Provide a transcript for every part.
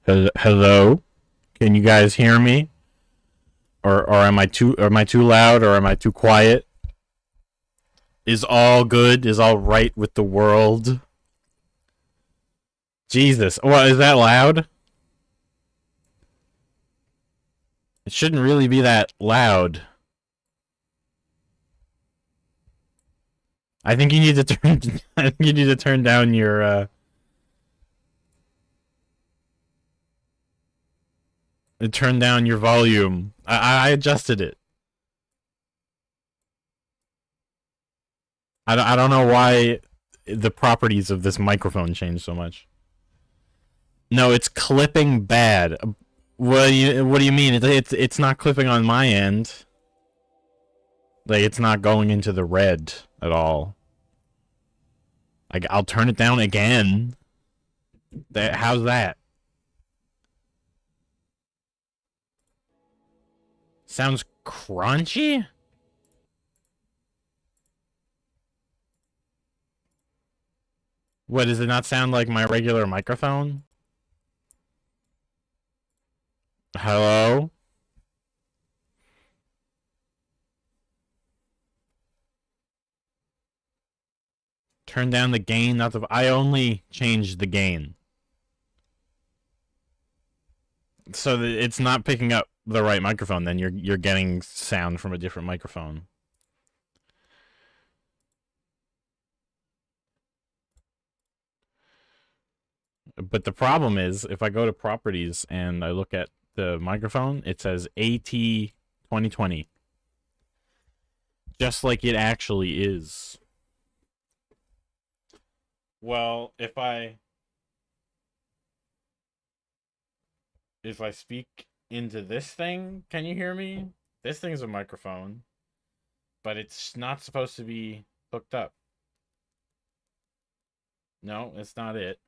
Hello? Can you guys hear me? Or am I too loud or am I too quiet? Is all good? Is all right with the world? Jesus. What, is that loud? It shouldn't really be that loud. I think you need to turn I think you need to turn down your turn down your volume. I adjusted it. I don't know why the properties of this microphone changed so much. No, it's clipping bad. What do you mean? It's not clipping on my end. Like, it's not going into the red at all. Like, I'll turn it down again. How's that? Sounds crunchy? What, does it not sound like my regular microphone? Hello? Turn down the gain, not the... I only changed the gain. So that it's not picking up the right microphone, then you're getting sound from a different microphone. But the problem is, if I go to properties and I look at the microphone, it says AT 2020. Just like it actually is. Well, if I speak into this thing, can you hear me? This thing is a microphone, but it's not supposed to be hooked up. No, it's not it.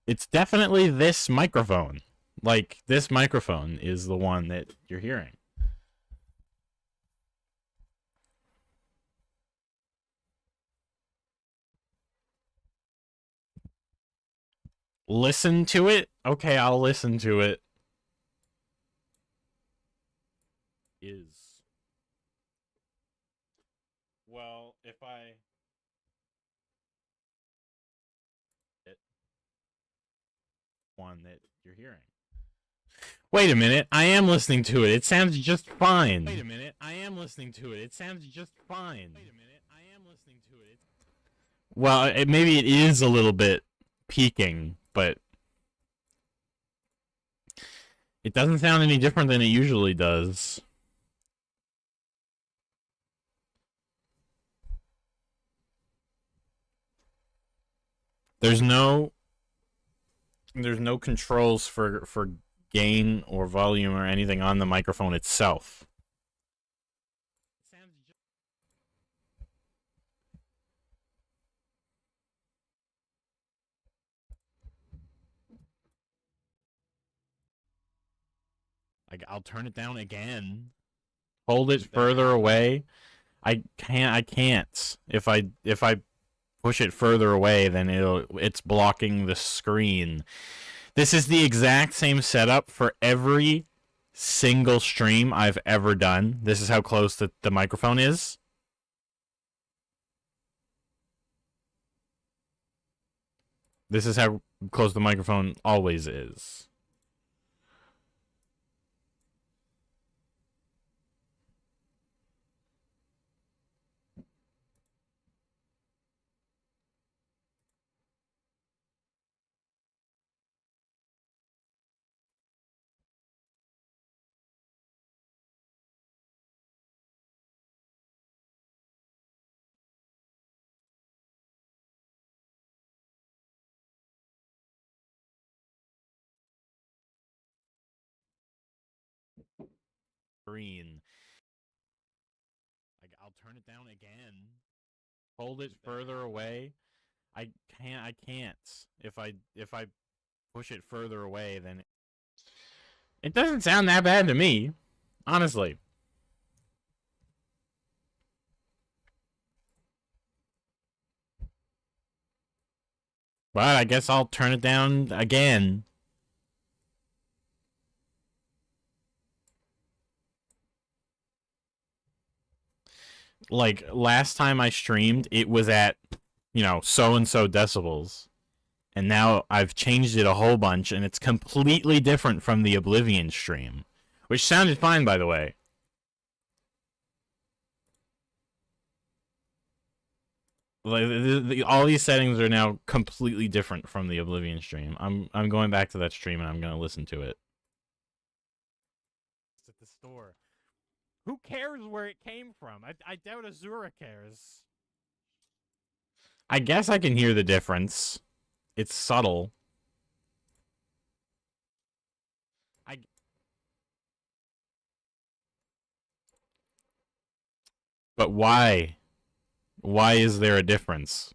It's definitely this microphone. Like, this microphone is the one that you're hearing. Listen to it? Okay, I'll listen to it. Is. Well, if I... one that you're hearing. Wait a minute, I am listening to it. It sounds just fine. Wait a minute, I am listening to it. It sounds just fine. Wait a minute, I am listening to it. Well, maybe it is a little bit peaking, but it doesn't sound any different than it usually does. There's no controls for gain or volume or anything on the microphone itself. Like, I'll turn it down again. Hold it further away. I can't. If I push it further away, then it's blocking the screen. This is the exact same setup for every single stream I've ever done. This is how close the microphone is. This is how close the microphone always is. Green. Like, I'll turn it down again. Hold it further away. I can't. If I push it further away, then it doesn't sound that bad to me, honestly. But I guess I'll turn it down again. Like, last time I streamed, it was at, you know, so-and-so decibels. And now I've changed it a whole bunch, and it's completely different from the Oblivion stream. Which sounded fine, by the way. Like, all these settings are now completely different from the Oblivion stream. I'm going back to that stream, and I'm going to listen to it. It's at the store. Who cares where it came from? I doubt Azura cares. I guess I can hear the difference. It's subtle. But why? Why is there a difference?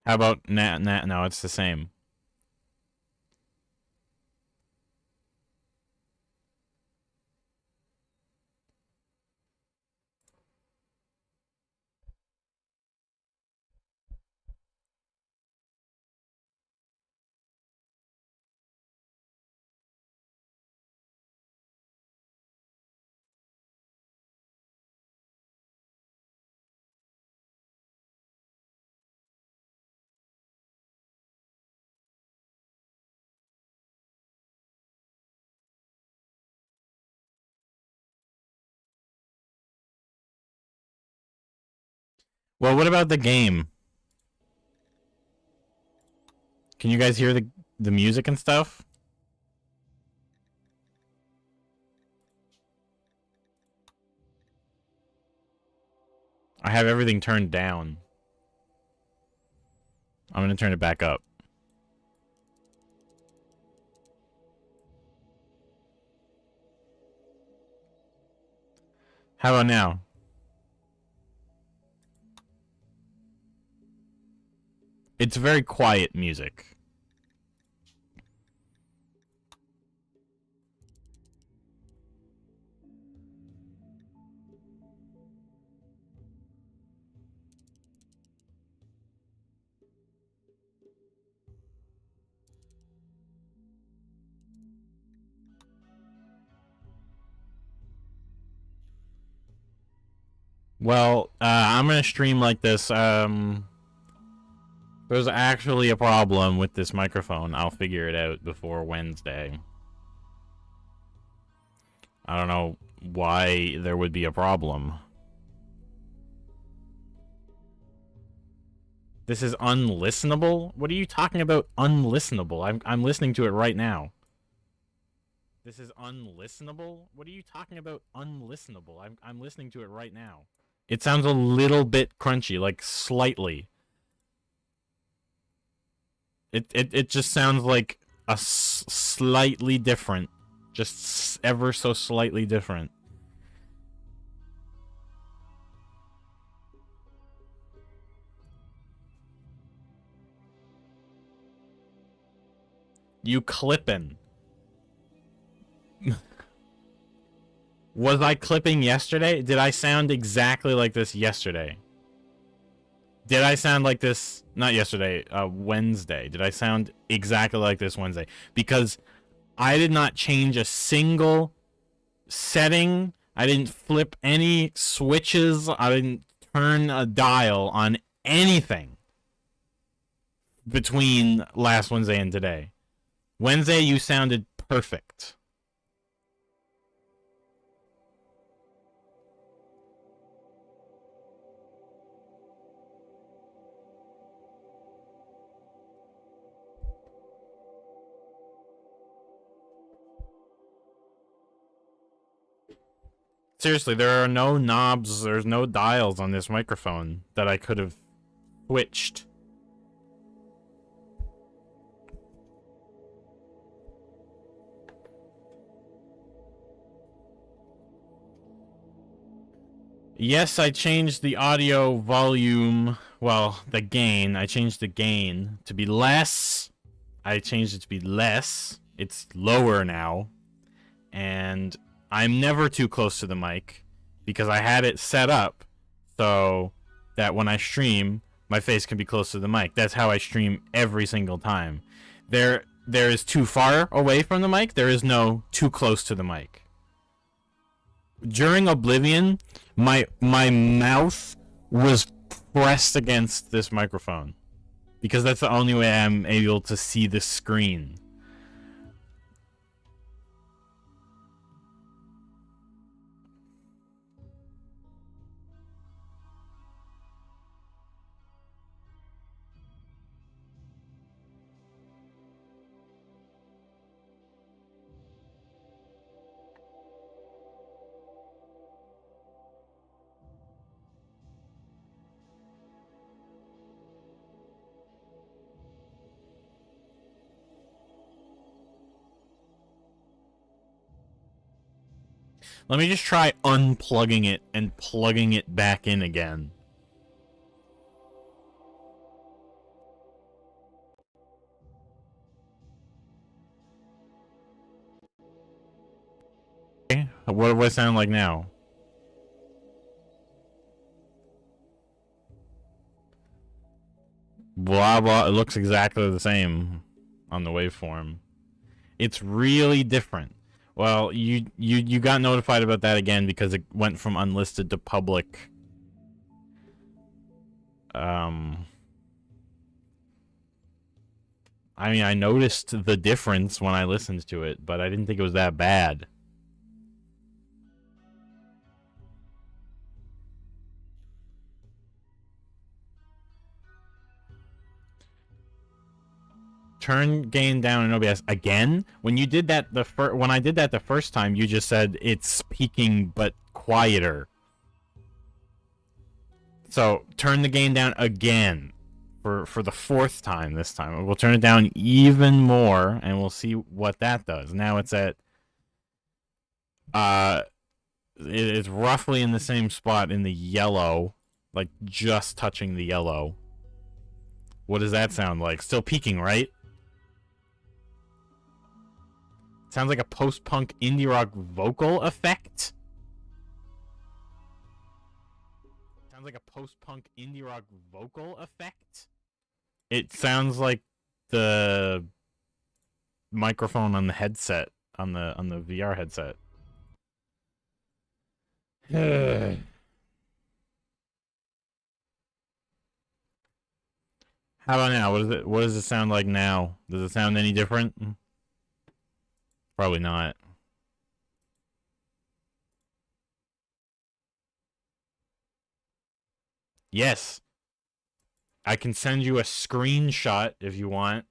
How about no, it's the same. Well, what about the game? Can you guys hear the music and stuff? I have everything turned down. I'm gonna turn it back up. How about now? It's very quiet music. Well, I'm gonna stream like this. There's actually a problem with this microphone. I'll figure it out before Wednesday. I don't know why there would be a problem. This is unlistenable? What are you talking about unlistenable? I'm listening to it right now. This is unlistenable? What are you talking about unlistenable? I'm listening to it right now. It sounds a little bit crunchy, like slightly. It just sounds like a slightly different. Just ever so slightly different. You clippin'. Was I clipping yesterday? Did I sound exactly like this yesterday? Did I sound like this, not yesterday, Wednesday? Did I sound exactly like this Wednesday? Because I did not change a single setting. I didn't flip any switches. I didn't turn a dial on anything between last Wednesday and today. Wednesday, you sounded perfect. Seriously, there are no knobs, there's no dials on this microphone that I could have switched. Yes, I changed the audio volume, well, the gain. I changed the gain to be less. I changed it to be less. It's lower now. and I'm never too close to the mic because I had it set up so that when I stream, my face can be close to the mic. That's how I stream every single time. There is too far away from the mic. There is no too close to the mic. During Oblivion, my mouth was pressed against this microphone because that's the only way I'm able to see the screen. Let me just try unplugging it and plugging it back in again. Okay, what do I sound like now? Blah blah, it looks exactly the same on the waveform. It's really different. Well, you got notified about that again because it went from unlisted to public. I mean, I noticed the difference when I listened to it, but I didn't think it was that bad. Turn gain down in OBS again. When you did that when I did that the first time, you just said it's peaking but quieter. So turn the gain down again for the fourth time this time. We'll turn it down even more, and we'll see what that does. Now it's at it's roughly in the same spot in the yellow, like just touching the yellow. What does that sound like? Still peaking, right? Sounds like a post-punk indie rock vocal effect. Sounds like a post-punk indie rock vocal effect. It sounds like the microphone on the headset, on the VR headset. How about now? What does it sound like now? Does it sound any different? Probably not. Yes. I can send you a screenshot if you want.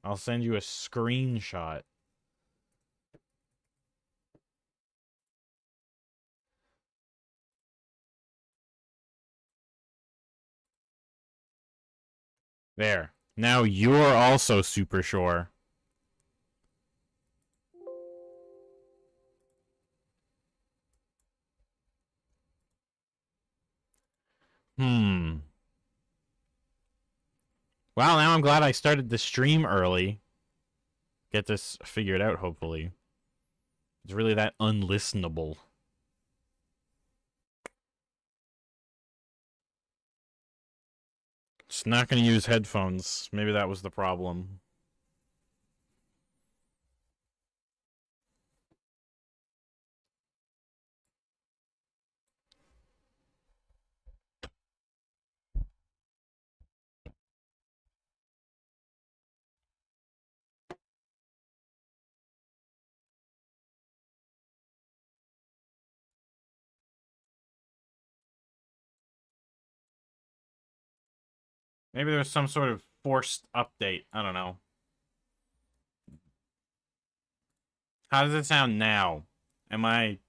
I'll send you a screenshot. There. Now you're also super sure. Well, now I'm glad I started the stream early. Get this figured out, hopefully. It's really that unlistenable. Just not going to use headphones. Maybe that was the problem. Maybe there's some sort of forced update. I don't know. How does it sound now? Am I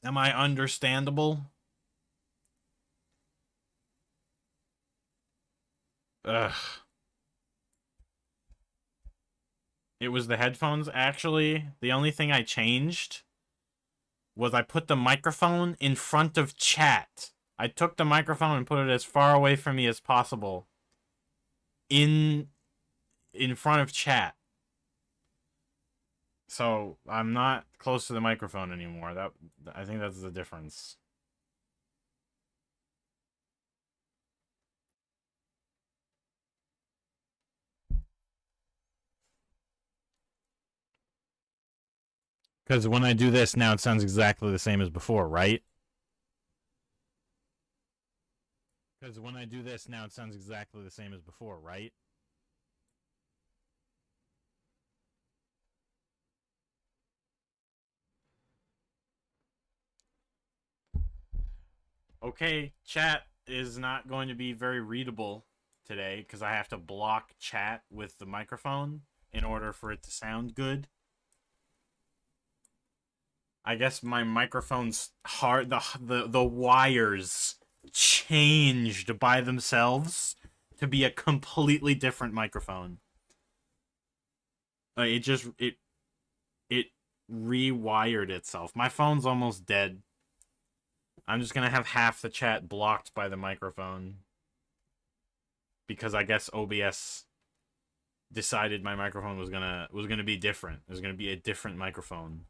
understandable? Ugh. It was the headphones, actually. The only thing I changed was I put the microphone in front of chat. I took the microphone and put it as far away from me as possible. In front of chat. So I'm not close to the microphone anymore. That I think that's the difference. Because when I do this now, it sounds exactly the same as before, right? Because when I do this now, it sounds exactly the same as before, right? Okay, chat is not going to be very readable today because I have to block chat with the microphone in order for it to sound good. I guess my microphone's hard. The wires changed by themselves to be a completely different microphone. It rewired itself. My phone's almost dead. I'm just gonna have half the chat blocked by the microphone because I guess OBS decided my microphone was gonna be different. It was gonna be a different microphone.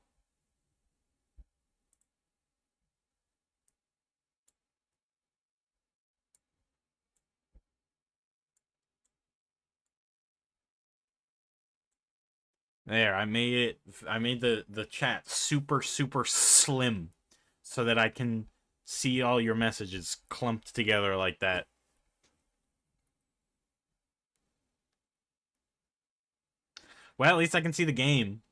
There, I made it. I made the chat super slim, so that I can see all your messages clumped together like that. Well, at least I can see the game.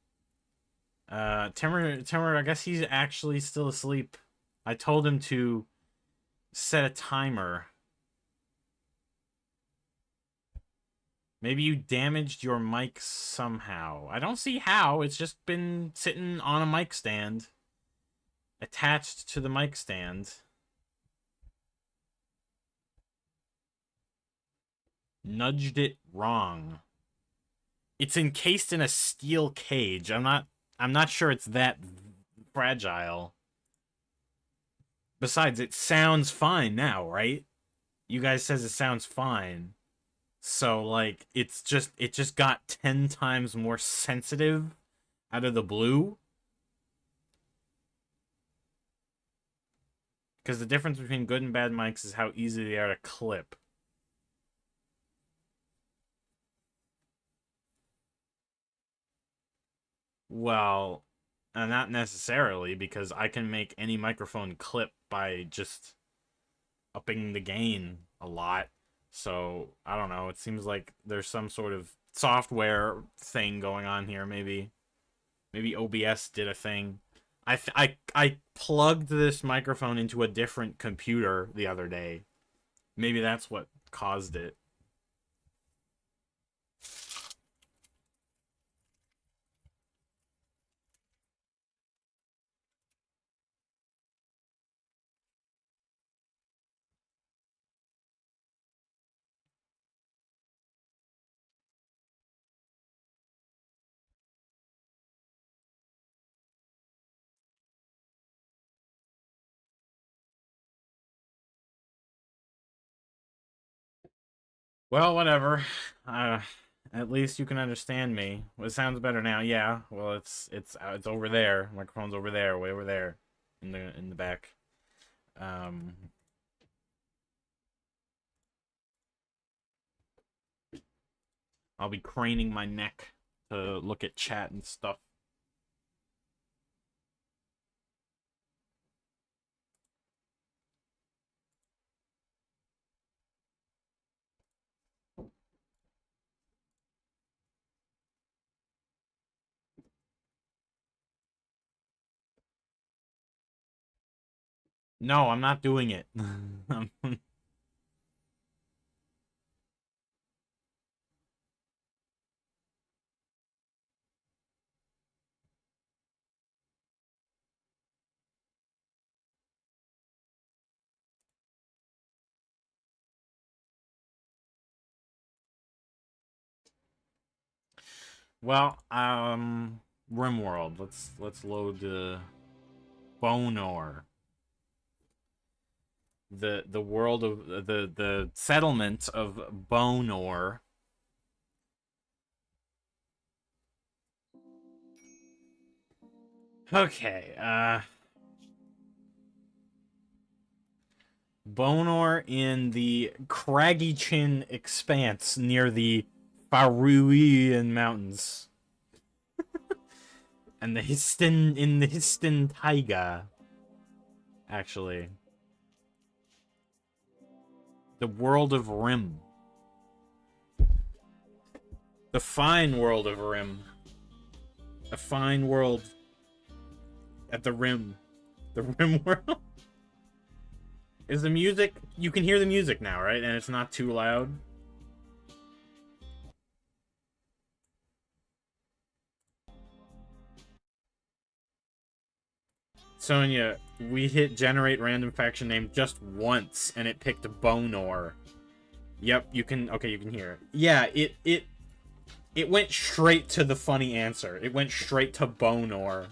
Timur, I guess he's actually still asleep. I told him to set a timer. Maybe you damaged your mic somehow. I don't see how. It's just been sitting on a mic stand. Attached to the mic stand. Nudged it wrong. It's encased in a steel cage. I'm not sure it's that fragile. Besides, it sounds fine now, right? You guys says it sounds fine. So like it just got 10 times more sensitive out of the blue. Because the difference between good and bad mics is how easy they are to clip. Well, not necessarily, because I can make any microphone clip by just upping the gain a lot. So, I don't know. It seems like there's some sort of software thing going on here, maybe. Maybe OBS did a thing. I plugged this microphone into a different computer the other day. Maybe that's what caused it. Well, whatever. Uh, at least you can understand me. Well, it sounds better now. Yeah. Well, it's over there. Microphone's over there, way over there, in the back. Um, I'll be craning my neck to look at chat and stuff. No, I'm not doing it. Well, Rimworld. Let's load the Bonor. The world of the settlement of Bonor. Okay, Bonor in the Craggy Chin Expanse near the Faroean Mountains. And the Histon Taiga. Actually. The world of Rim. The fine world of Rim. A fine world at the Rim. The Rim world. Is the music... You can hear the music now, right? And it's not too loud? Sonia, we hit generate random faction name just once, and it picked Bonor. Yep, you can... Okay, you can hear it. Yeah, it went straight to the funny answer. It went straight to Bonor.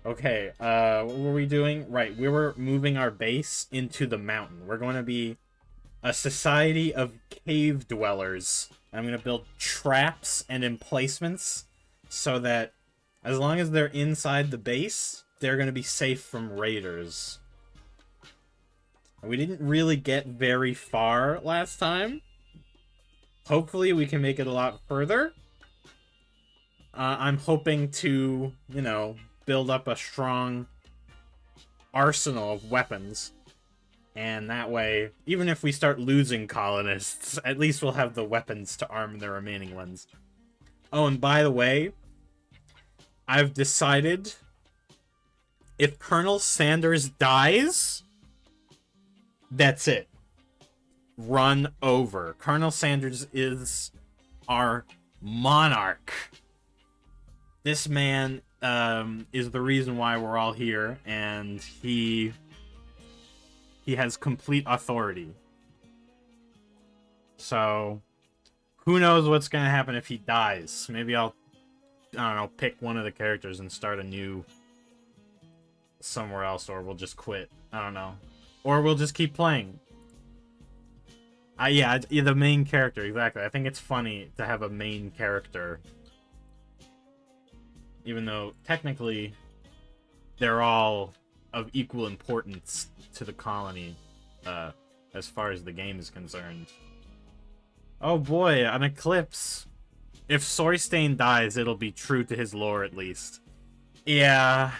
Okay, what were we doing? Right, we were moving our base into the mountain. We're going to be a society of cave dwellers. I'm going to build traps and emplacements so that as long as they're inside the base, they're going to be safe from raiders. We didn't really get very far last time. Hopefully we can make it a lot further. I'm hoping to, you know, build up a strong arsenal of weapons. And that way, even if we start losing colonists, at least we'll have the weapons to arm the remaining ones. Oh, and by the way, I've decided if Colonel Sanders dies, that's it. Run over. Colonel Sanders is our monarch. This man is the reason why we're all here, and he has complete authority. So, who knows what's gonna happen if he dies? Maybe I don't know, pick one of the characters and start a new somewhere else, or we'll just quit. I don't know. Or we'll just keep playing. Yeah, the main character, exactly. I think it's funny to have a main character. Even though, technically, they're all of equal importance to the colony, as far as the game is concerned. Oh boy, an eclipse. If Soystain dies, it'll be true to his lore, at least. Yeah.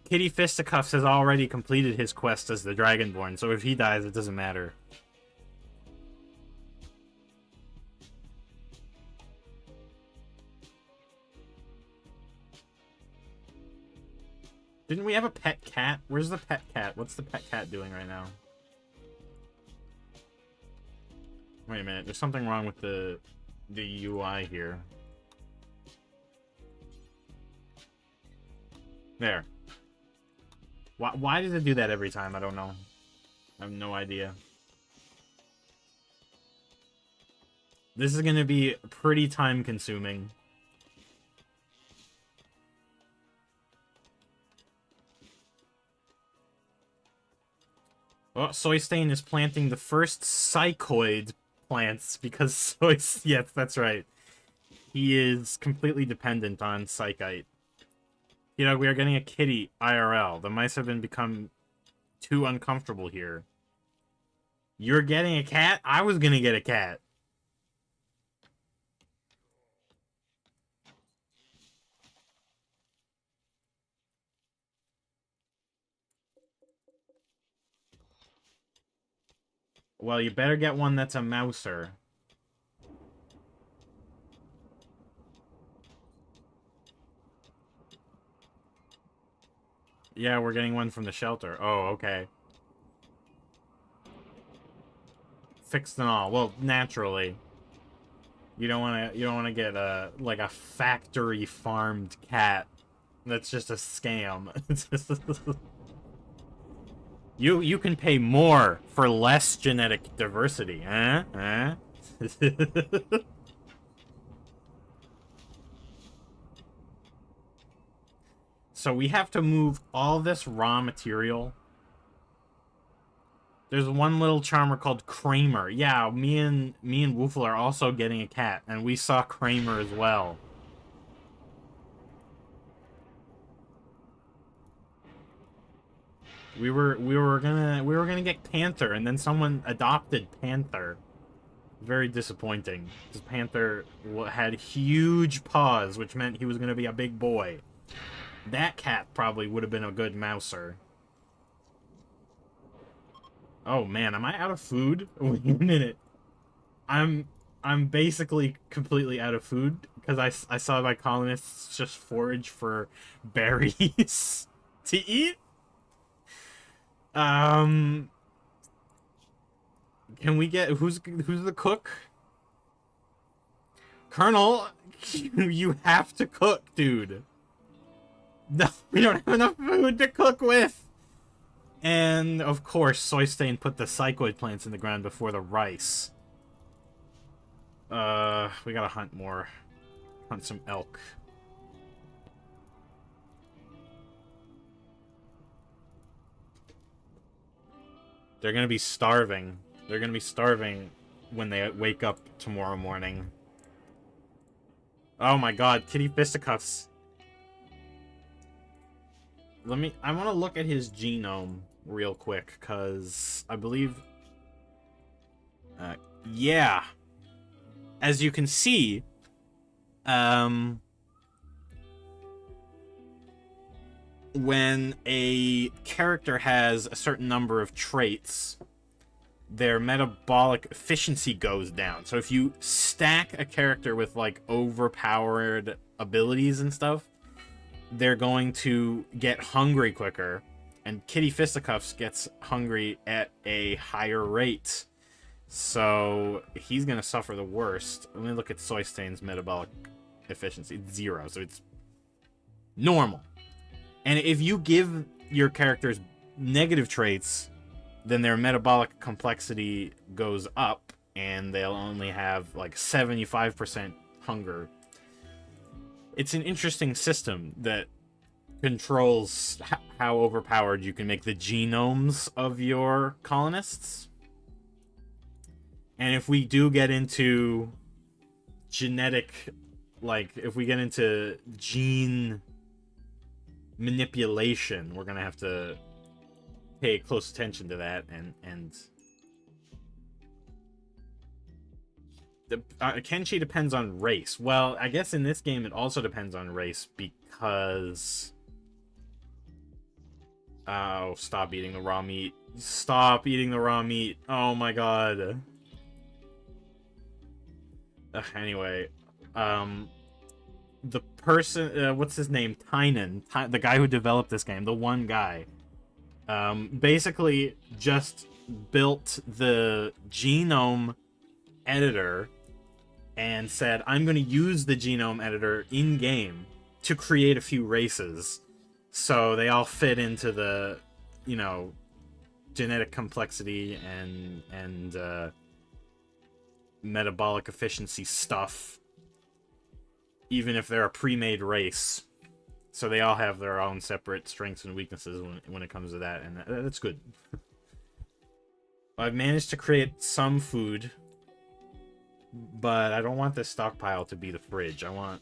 Kitty Fisticuffs has already completed his quest as the Dragonborn, so if he dies, it doesn't matter. Didn't we have a pet cat? Where's the pet cat? What's the pet cat doing right now? Wait a minute, there's something wrong with the UI here. There. Why does it do that every time? I don't know. I have no idea. This is going to be pretty time-consuming. Oh, Soystain is planting the first psychoid plants because yes, that's right. He is completely dependent on psychite. You know, we are getting a kitty IRL. The mice have become too uncomfortable here. You're getting a cat? I was gonna get a cat. Well, you better get one that's a mouser. Yeah, we're getting one from the shelter. Oh, okay. Fixed and all. Well, naturally. You don't wanna get like a factory farmed cat. That's just a scam. You can pay more for less genetic diversity, huh? Huh? So we have to move all this raw material. There's one little charmer called Kramer. Yeah, me and Woofle are also getting a cat, and we saw Kramer as well. We were gonna get Panther, and then someone adopted Panther. Very disappointing. Because Panther had huge paws, which meant he was gonna be a big boy. That cat probably would have been a good mouser. Oh man, am I out of food? Wait a minute. I'm basically completely out of food because I saw my colonists just forage for berries to eat. Can we get who's the cook? Colonel, you have to cook, dude. No, we don't have enough food to cook with. And of course, Soy Stain put the psychoid plants in the ground before the rice. We gotta hunt more. Hunt some elk. They're gonna be starving. They're gonna be starving when they wake up tomorrow morning. Oh my god, kitty fisticuffs. I want to look at his genome real quick, because I believe... yeah. As you can see, when a character has a certain number of traits, their metabolic efficiency goes down. So if you stack a character with, like, overpowered abilities and stuff, they're going to get hungry quicker, and Kitty Fisticuffs gets hungry at a higher rate. So he's going to suffer the worst. Let me look at Soy Stain's metabolic efficiency. It's 0, so it's normal. And if you give your characters negative traits, then their metabolic complexity goes up, and they'll only have like 75% hunger. It's an interesting system that controls how overpowered you can make the genomes of your colonists. And if we do get into genetic, like, if we get into gene manipulation, we're going to have to pay close attention to that, and Kenshi depends on race. Well, I guess in this game it also depends on race because... Oh, stop eating the raw meat. Stop eating the raw meat. Oh my god. Anyway, the person, what's his name? Tynan, the guy who developed this game, the one guy, basically just built the genome editor and said, I'm going to use the genome editor in-game to create a few races. So they all fit into the, you know, genetic complexity and metabolic efficiency stuff, even if they're a pre-made race. So they all have their own separate strengths and weaknesses when it comes to that, and that's good. I've managed to create some food, but I don't want this stockpile to be the fridge. I want,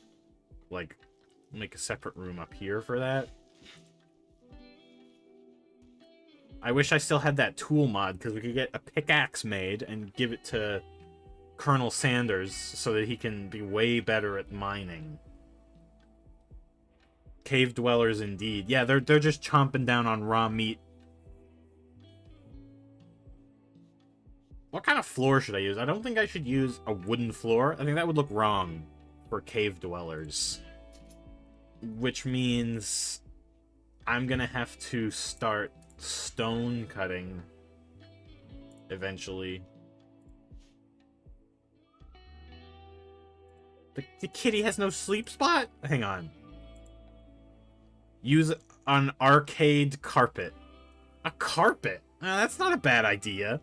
like, make a separate room up here for that. I wish I still had that tool mod, because we could get a pickaxe made and give it to Colonel Sanders so that he can be way better at mining. Cave dwellers indeed. Yeah, they're just chomping down on raw meat. What kind of floor should I use? I don't think I should use a wooden floor. I think that would look wrong for cave dwellers. Which means I'm gonna have to start stone cutting eventually. The kitty has no sleep spot? Hang on. Use an arcade carpet. A carpet? That's not a bad idea.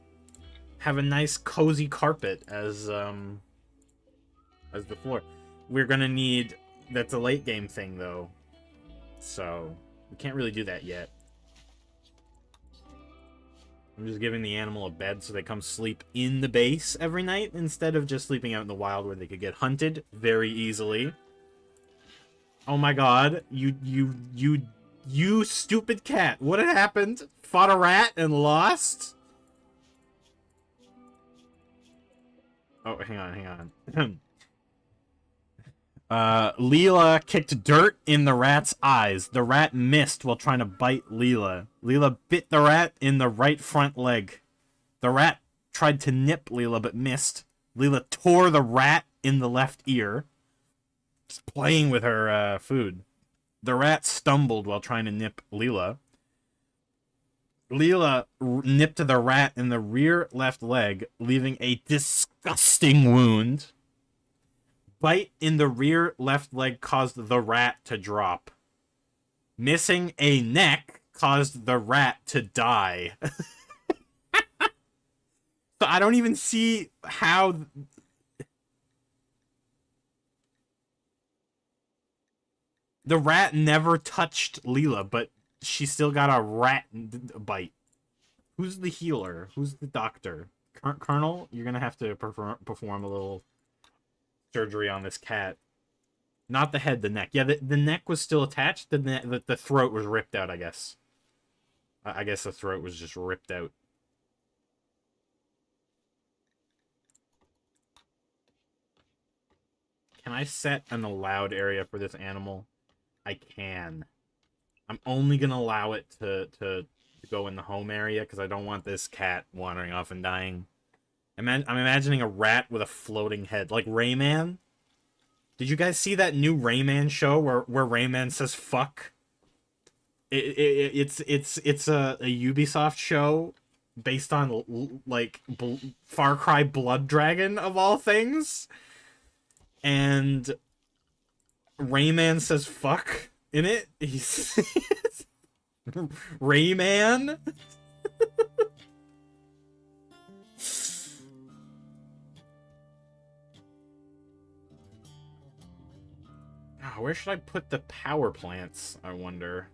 Have a nice cozy carpet as the floor. We're gonna need... That's a late game thing, though. So, we can't really do that yet. I'm just giving the animal a bed so they come sleep in the base every night instead of just sleeping out in the wild where they could get hunted very easily. Oh my god, you You stupid cat. What had happened? Fought a rat and lost? Oh, hang on. Leela kicked dirt in the rat's eyes. The rat missed while trying to bite Leela. Leela bit the rat in the right front leg. The rat tried to nip Leela but missed. Leela tore the rat in the left ear. Just playing with her food. The rat stumbled while trying to nip Leela. Leela nipped the rat in the rear left leg, leaving a disgusting wound. Bite in the rear left leg caused the rat to drop. Missing a neck caused the rat to die. So I don't even see how... The rat never touched Leela, but she still got a rat bite. Who's the healer? Who's the doctor? Colonel, you're gonna have to perform a little surgery on this cat. Not the head, the neck. Yeah, the neck was still attached. The throat was ripped out, I guess. I guess the throat was just ripped out. Can I set an allowed area for this animal? I can. I'm only going to allow it to go in the home area because I don't want this cat wandering off and dying. I'm imagining a rat with a floating head. Like Rayman. Did you guys see that new Rayman show where Rayman says fuck? It's a Ubisoft show based on like Far Cry Blood Dragon of all things. And Rayman says fuck in it. He's Rayman. Oh, where should I put the power plants, I wonder?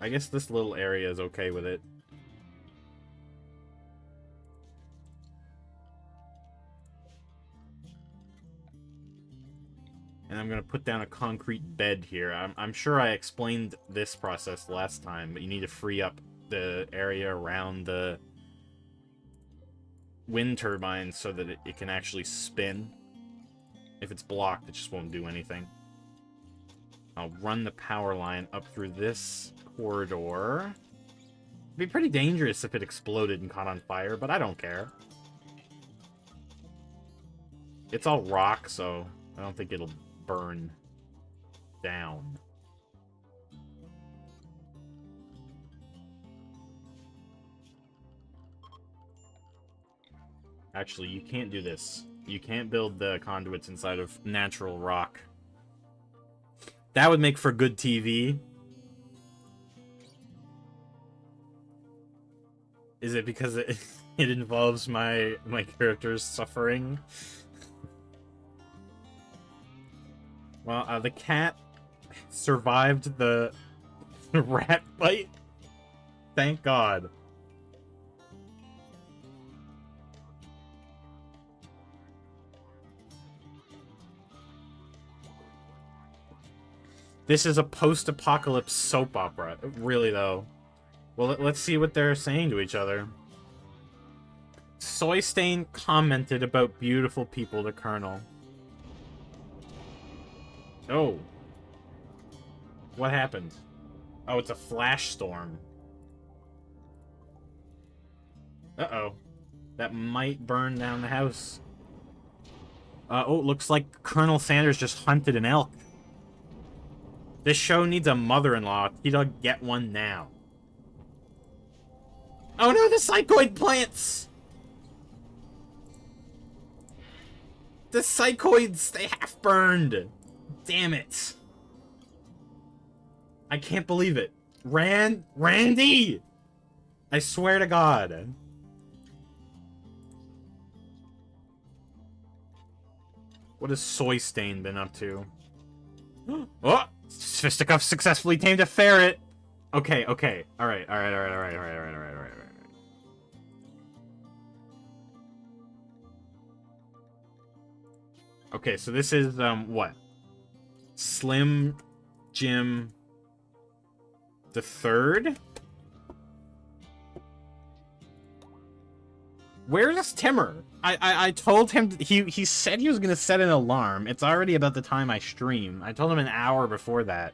I guess this little area is okay with it. And I'm going to put down a concrete bed here. I'm sure I explained this process last time, but you need to free up the area around the wind turbines so that it can actually spin. If it's blocked, it just won't do anything. I'll run the power line up through this corridor. It'd be pretty dangerous if it exploded and caught on fire, but I don't care. It's all rock, so I don't think it'll burn down. Actually, you can't do this. You can't build the conduits inside of natural rock. That would make for good TV. Is it because it involves my character's suffering? Well, the cat survived the rat bite. Thank God. This is a post-apocalypse soap opera. Really, though. Well, let's see what they're saying to each other. Soy Stain commented about beautiful people to Colonel. Oh. What happened? Oh, it's a flash storm. Uh-oh. That might burn down the house. Oh, it looks like Colonel Sanders just hunted an elk. This show needs a mother-in-law. T-Dog, get one now. Oh no, the psychoid plants! The psychoids, they half burned. Damn it. I can't believe it. Randy! I swear to God. What has Soy Stain been up to? Oh! Fisticuff successfully tamed a ferret! Okay. Alright. Okay, so this is, what? Slim Jim the third? Where's Timmer? I told him he said he was gonna set an alarm. It's already about the time I stream. I told him an hour before that.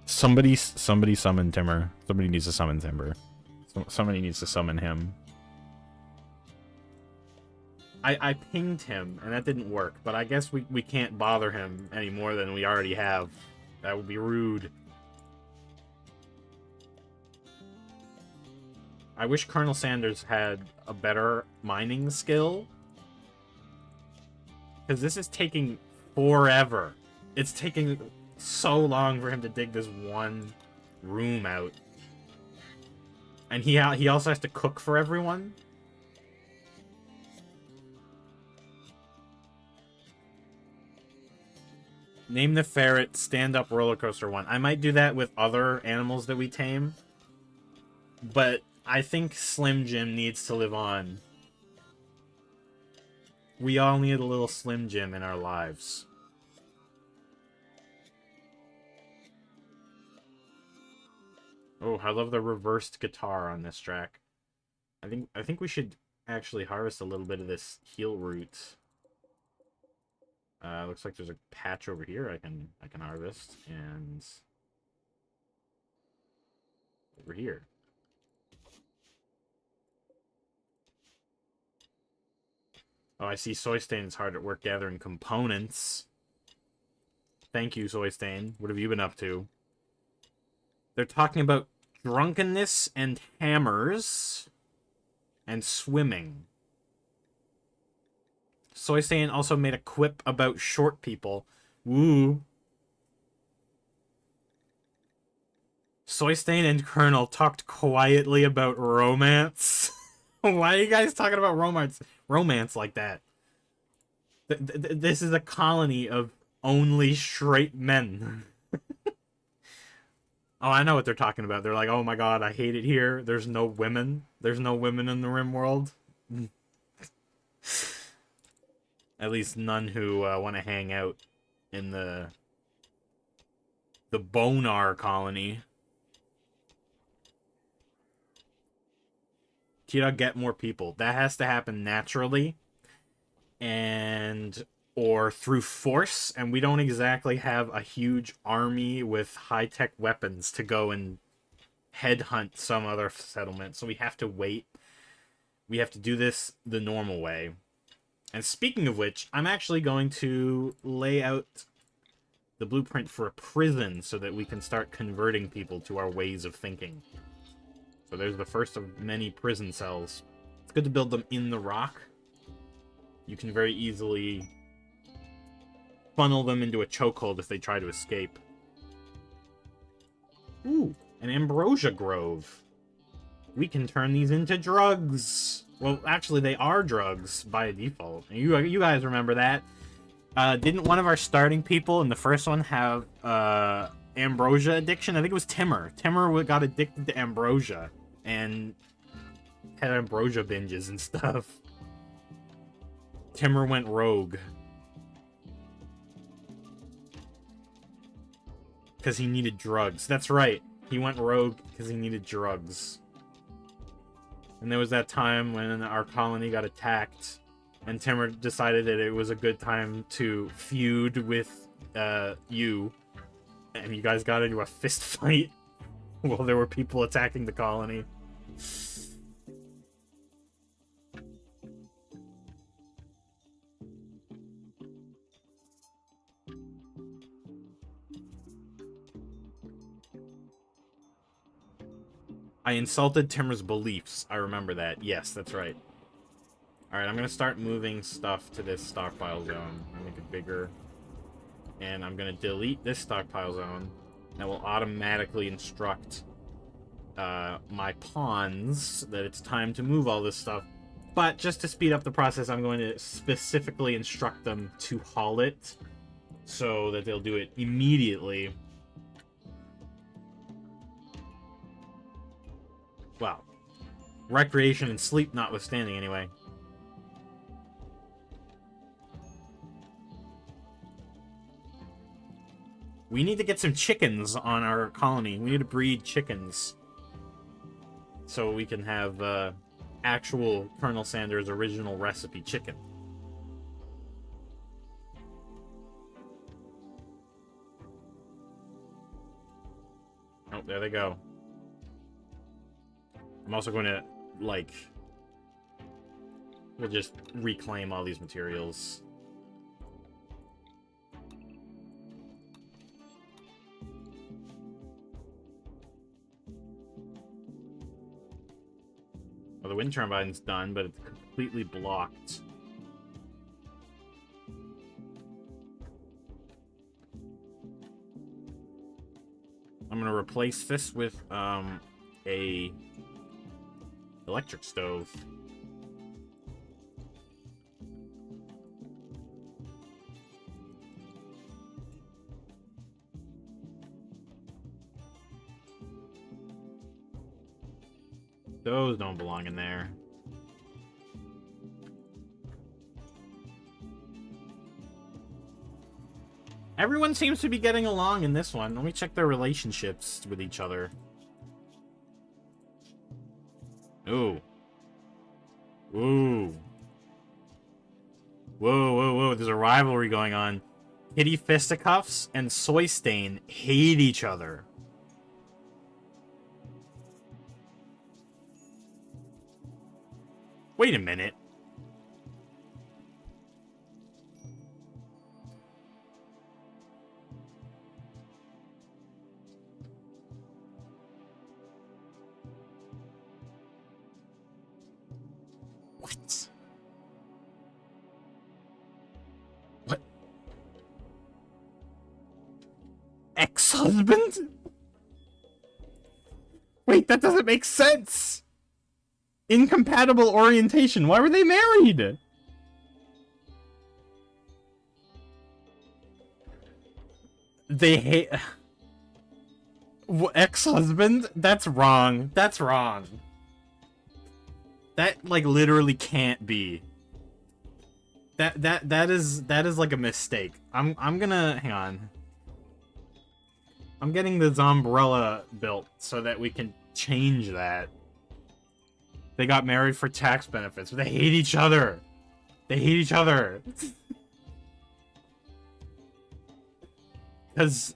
Somebody summon Timmer. Somebody needs to summon Timber. Somebody needs to summon him. I pinged him, and that didn't work, but I guess we can't bother him any more than we already have. That would be rude. I wish Colonel Sanders had a better mining skill. Because this is taking forever. It's taking so long for him to dig this one room out. And he also has to cook for everyone. Name the ferret stand-up roller coaster one. I might do that with other animals that we tame. But I think Slim Jim needs to live on. We all need a little Slim Jim in our lives. Oh, I love the reversed guitar on this track. I think we should actually harvest a little bit of this heal root. Looks like there's a patch over here I can harvest, and over here. Oh, I see Soy Stain's hard at work gathering components. Thank you, Soy Stain. What have you been up to? They're talking about drunkenness and hammers and swimming. Soy Stain also made a quip about short people. Woo. Soy Stain and Colonel talked quietly about romance. Why are you guys talking about romance like that? This is a colony of only straight men. Oh, I know what they're talking about. They're like, oh my god, I hate it here. There's no women. There's no women in the Rimworld. At least none who want to hang out in the Bonar colony. Kira, get more people. That has to happen naturally. Or through force, and we don't exactly have a huge army with high-tech weapons to go and headhunt some other settlement, so we have to wait. We have to do this the normal way. And speaking of which, I'm actually going to lay out the blueprint for a prison so that we can start converting people to our ways of thinking. So there's the first of many prison cells. It's good to build them in the rock. You can very easily funnel them into a chokehold if they try to escape. Ooh, an ambrosia grove. We can turn these into drugs. Well, actually, they are drugs by default. You guys remember that. Didn't one of our starting people in the first one have ambrosia addiction? I think it was Timmer. Timmer got addicted to ambrosia and had ambrosia binges and stuff. Timmer went rogue. Because he needed drugs. That's right. He went rogue because he needed drugs. And there was that time when our colony got attacked, and Timmer decided that it was a good time to feud with you. And you guys got into a fist fight while there were people attacking the colony. I insulted Timmer's beliefs. I remember that. Yes, that's right. Alright, I'm going to start moving stuff to this stockpile zone. I'll make it bigger. And I'm going to delete this stockpile zone. That will automatically instruct my pawns that it's time to move all this stuff. But just to speed up the process, I'm going to specifically instruct them to haul it so that they'll do it immediately. Well, recreation and sleep notwithstanding, anyway. We need to get some chickens on our colony. We need to breed chickens. So we can have, actual Colonel Sanders' original recipe chicken. Oh, there they go. I'm also going to, like... We'll just reclaim all these materials. Well, the wind turbine's done, but it's completely blocked. I'm gonna replace this with, a electric stove. Those don't belong in there. Everyone seems to be getting along in this one. Let me check their relationships with each other. Ooh. Ooh. Whoa, whoa, whoa. There's a rivalry going on. Kitty Fisticuffs and Soy Stain hate each other. Wait a minute. What? What? Ex-husband? Wait, that doesn't make sense! Incompatible orientation. Why were they married? They hate... Ex-husband? That's wrong. That's wrong. That, like, literally can't be. That is like a mistake. I'm gonna... Hang on. I'm getting this umbrella built so that we can change that. They got married for tax benefits. They hate each other. They hate each other. Cause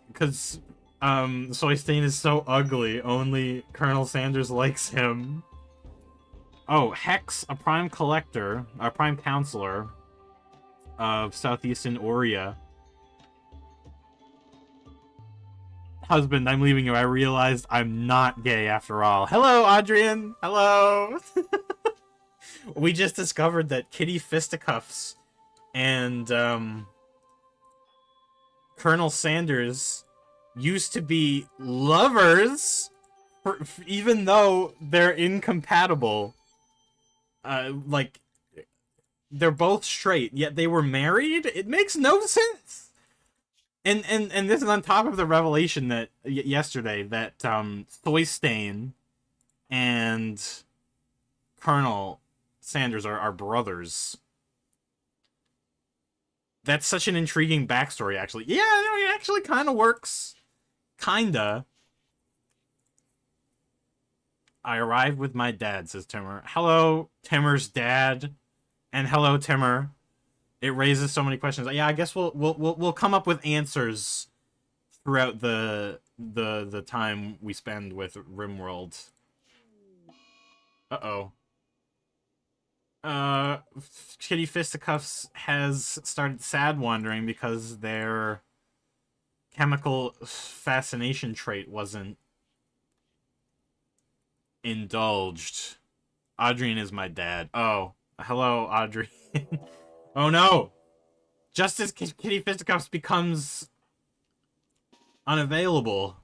Soy Stain is so ugly, only Colonel Sanders likes him. Oh, Hex, a prime collector, a prime counselor of southeastern Oria. Husband, I'm leaving you. I realized I'm not gay after all. Hello, Adrian. Hello. We just discovered that Kitty Fisticuffs and Colonel Sanders used to be lovers, even though they're incompatible. Like, they're both straight, yet they were married? It makes no sense! And this is on top of the revelation that, yesterday, that, Soy Stain and Colonel Sanders are brothers. That's such an intriguing backstory, actually. Yeah, it actually kind of works. Kinda. I arrived with my dad, says Timur. Hello, Timur's dad. And hello, Timur. It raises so many questions. Yeah, I guess we'll come up with answers throughout the time we spend with Rimworld. Uh-oh. Kitty Fisticuffs has started sad wandering because their chemical fascination trait wasn't indulged. Adrian is my dad. Oh, hello, Adrian. Oh no! Just as Kitty Fisticuffs becomes unavailable,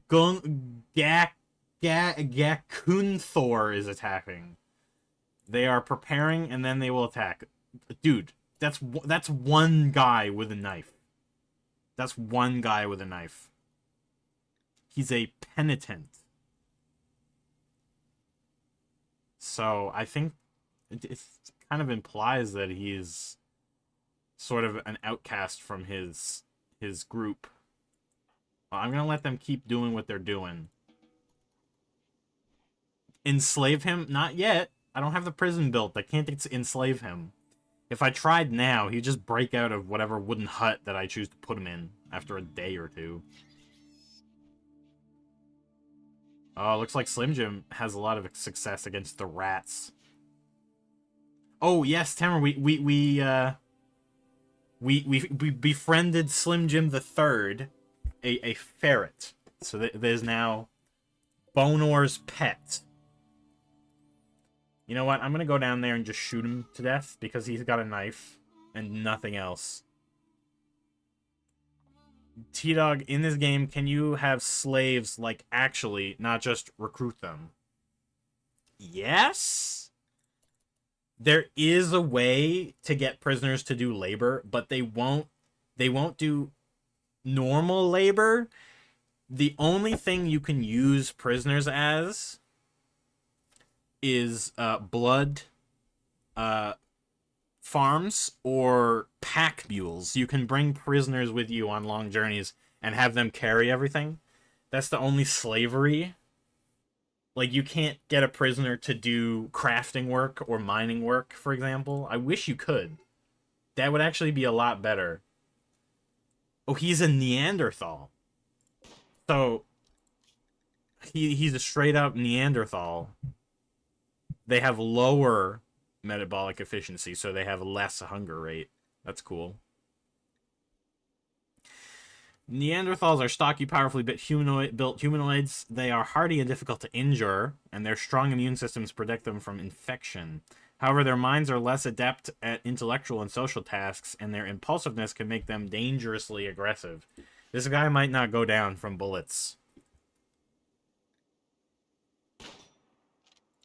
Gakunthor is attacking. They are preparing, and then they will attack. Dude, that's one guy with a knife. That's one guy with a knife. He's a penitent. So, I think it kind of implies that he's sort of an outcast from his group. I'm gonna let them keep doing what they're doing. Enslave him? Not yet. I don't have the prison built. I can't enslave him. If I tried now, he'd just break out of whatever wooden hut that I choose to put him in after a day or two. Oh, looks like Slim Jim has a lot of success against the rats. Oh yes, Tamara, we befriended Slim Jim the Third, a ferret. So there's now Bonor's pet. You know what? I'm gonna go down there and just shoot him to death because he's got a knife and nothing else. T-Dog, in this game, can you have slaves, like, actually, not just recruit them? Yes? There is a way to get prisoners to do labor, but they won't do normal labor. The only thing you can use prisoners as is blood farms or pack mules. You can bring prisoners with you on long journeys and have them carry everything. That's the only slavery. Like, you can't get a prisoner to do crafting work or mining work, for example. I wish you could. That would actually be a lot better. Oh, he's a Neanderthal. So, he's a straight-up Neanderthal. They have lower metabolic efficiency, so they have less hunger rate. That's cool. Neanderthals are stocky, powerfully built humanoids. They are hardy and difficult to injure, and their strong immune systems protect them from infection. However, their minds are less adept at intellectual and social tasks, and their impulsiveness can make them dangerously aggressive. This guy might not go down from bullets.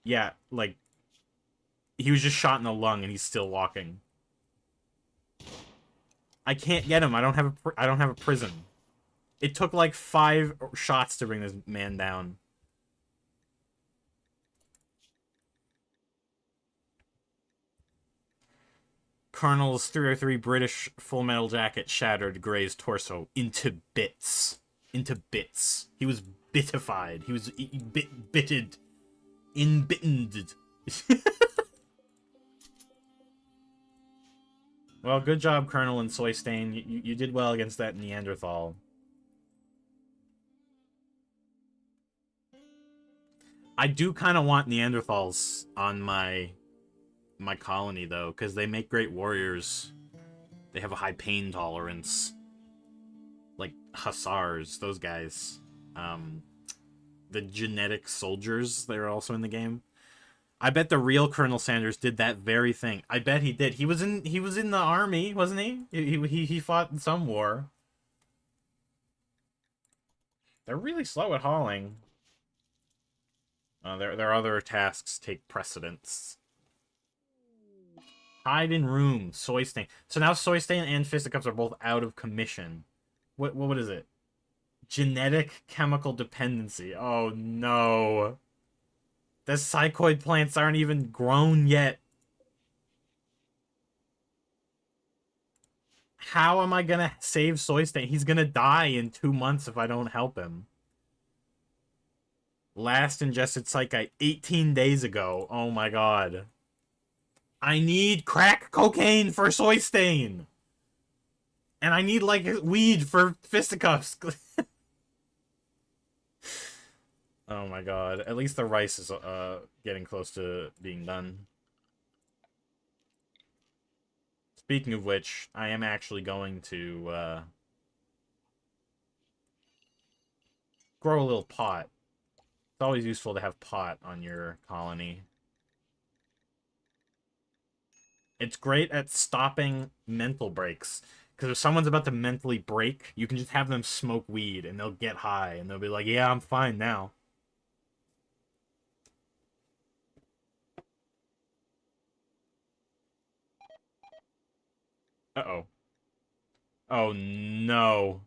Yeah, like, he was just shot in the lung and he's still walking. I can't get him. I don't have a prison. It took like 5 shots to bring this man down. Colonel's 303 British Full Metal Jacket shattered Gray's torso into bits. Into bits. He was bitified. He was bitted. Inbittened. Well, good job, Colonel and Soy Stain. You did well against that Neanderthal. I do kind of want Neanderthals on my colony, though, because they make great warriors. They have a high pain tolerance. Like Hussars, those guys. The genetic soldiers, they're also in the game. I bet the real Colonel Sanders did that very thing. I bet he did. He was in the army, wasn't he? He fought in some war. They're really slow at hauling. Their other tasks take precedence. Hide in room. Soy Stain. So now Soy Stain and Fisticuffs are both out of commission. What is it? Genetic chemical dependency. Oh no. The psychoid plants aren't even grown yet. How am I gonna save Soy Stain? He's gonna die in 2 months if I don't help him. Last ingested psychite 18 days ago. Oh my god. I need crack cocaine for Soy Stain. And I need, like, weed for Fisticuffs. Oh my god. At least the rice is getting close to being done. Speaking of which, I am actually going to grow a little pot. It's always useful to have pot on your colony. It's great at stopping mental breaks. Because if someone's about to mentally break, you can just have them smoke weed and they'll get high and they'll be like, yeah, I'm fine now. Uh-oh. Oh, no.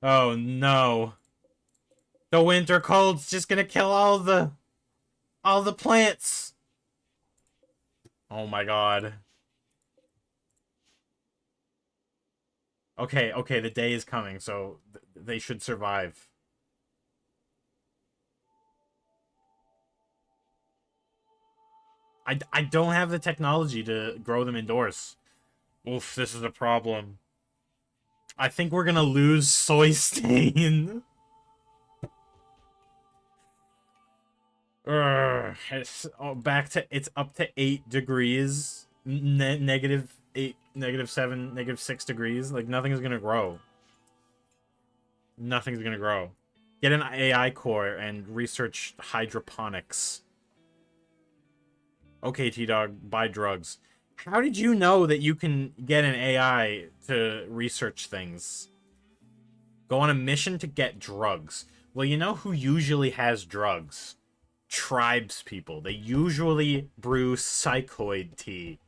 Oh, no. The winter cold's just gonna kill all the plants. Oh, my God. Okay, okay, the day is coming, so they should survive. I don't have the technology to grow them indoors. Oof, this is a problem. I think we're gonna lose soy stain. It's it's up to 8 degrees. Negative 8, -7, -6 degrees. Like, nothing's gonna grow. Nothing's gonna grow. Get an AI core and research hydroponics. Okay, T-Dog, buy drugs. How did you know that you can get an AI to research things? Go on a mission to get drugs. Well, you know who usually has drugs? Tribes people. They usually brew psychoid tea.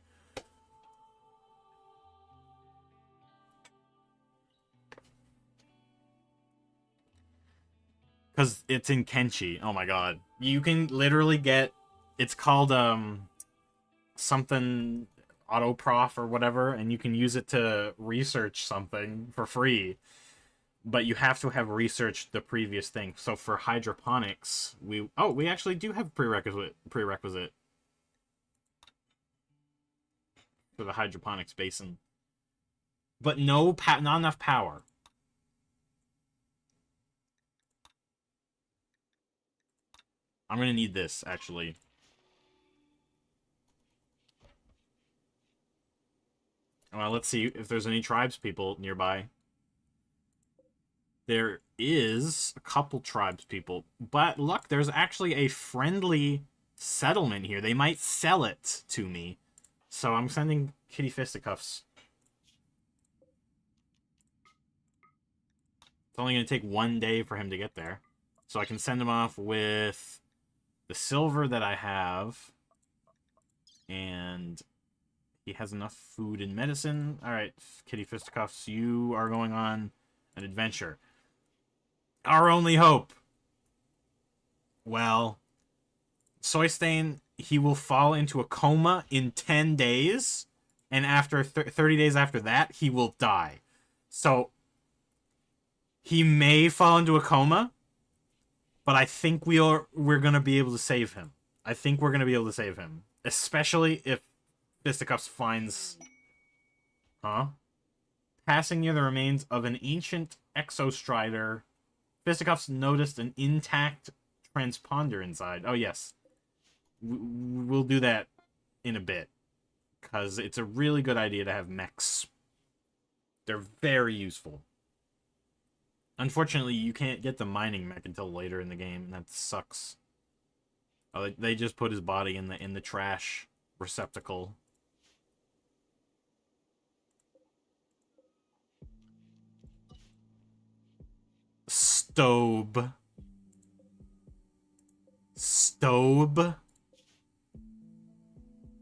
Because it's in Kenshi. Oh my god. You can literally get... It's called, something autoprof or whatever, and you can use it to research something for free. But you have to have researched the previous thing. So for hydroponics, we actually do have prerequisite for the hydroponics basin. But not enough power. I'm gonna need this, actually. Well, let's see if there's any tribes people nearby. There is a couple tribes people, but look, there's actually a friendly settlement here. They might sell it to me. So I'm sending Kitty Fisticuffs. It's only going to take 1 day for him to get there. So I can send him off with the silver that I have. And he has enough food and medicine. Alright, Kitty Fisticuffs, you are going on an adventure. Our only hope. Well, Soy Stain, he will fall into a coma in 10 days. And after 30 days after that, he will die. So, he may fall into a coma, but I think we're going to be able to save him. I think we're going to be able to save him. Especially if Fisticuffs finds... Huh? Passing near the remains of an ancient exostrider, Fisticuffs noticed an intact transponder inside. Oh, yes. We'll do that in a bit. Because it's a really good idea to have mechs. They're very useful. Unfortunately, you can't get the mining mech until later in the game. That sucks. Oh, they just put his body in the trash receptacle. Stobe.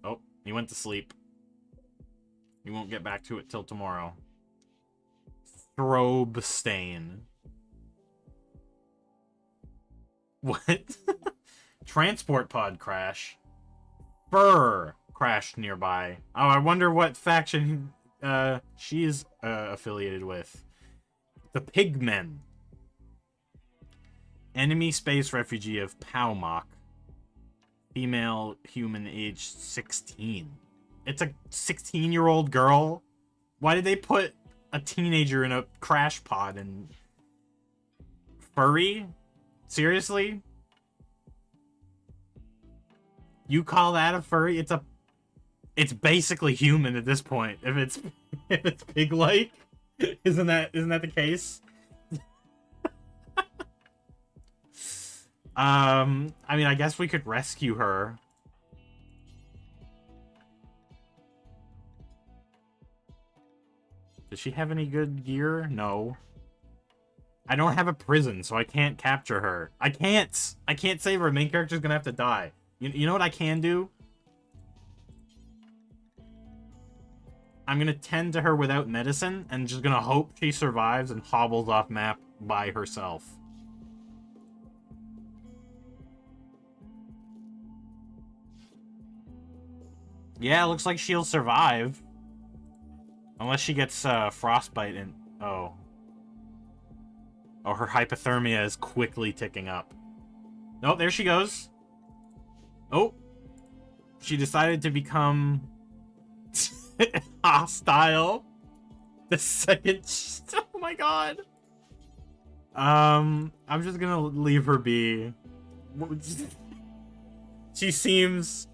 Oh, he went to sleep. He won't get back to it till tomorrow. Strobe stain. What? Transport pod crash. Fur crashed nearby. Oh, I wonder what faction she's affiliated with. The Pigmen. Enemy space refugee of Powmock. Female human aged 16. It's a 16-year-old girl? Why did they put a teenager in a crash pod and... Furry? Seriously? You call that a furry? It's basically human at this point. If it's pig-like, isn't that the case? I mean, I guess we could rescue her. Does she have any good gear? No. I don't have a prison, so I can't capture her. I can't save her. Main character's gonna have to die. You know what I can do? I'm gonna tend to her without medicine, and just gonna hope she survives and hobbles off map by herself. Yeah, looks like she'll survive. Unless she gets frostbite and... Oh. Oh, her hypothermia is quickly ticking up. Oh, there she goes. Oh. She decided to become hostile. The second... Oh my god. I'm just gonna leave her be. She seems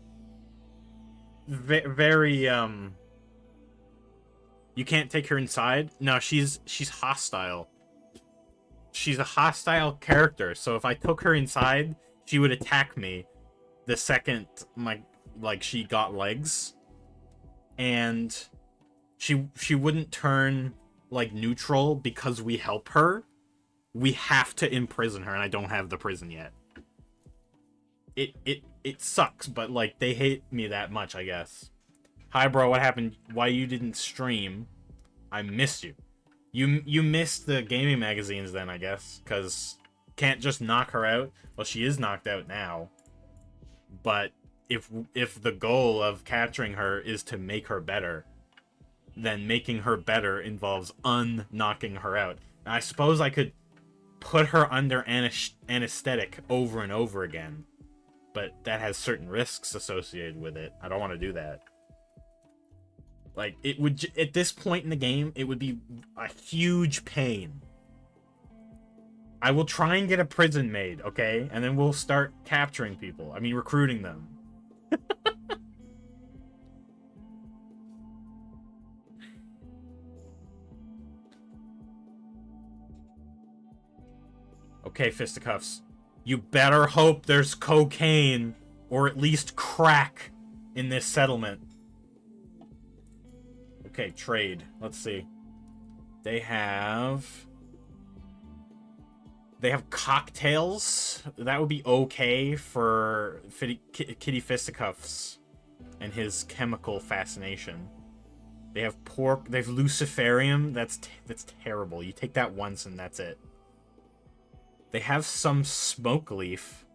very, You can't take her inside? No, she's hostile. She's a hostile character, so if I took her inside, she would attack me the second she got legs. And she wouldn't turn neutral because we help her. We have to imprison her, and I don't have the prison yet. It sucks, but they hate me that much, I guess. Hi bro, what happened? Why you didn't stream? I missed you. You missed the gaming magazines then, I guess, because can't just knock her out. Well, she is knocked out now. But if the goal of capturing her is to make her better, then making her better involves unknocking her out. Now, I suppose I could put her under anesthetic over and over again, but that has certain risks associated with it. I don't want to do that. It would, at this point in the game, it would be a huge pain. I will try and get a prison made, okay? And then we'll start capturing people. I mean, recruiting them. Okay, fisticuffs. You better hope there's cocaine, or at least crack, in this settlement. Okay, trade. Let's see. They have cocktails. That would be okay for Kitty Fisticuffs and his chemical fascination. They have pork. They have luciferium. That's terrible. You take that once and that's it. They have some smoke leaf.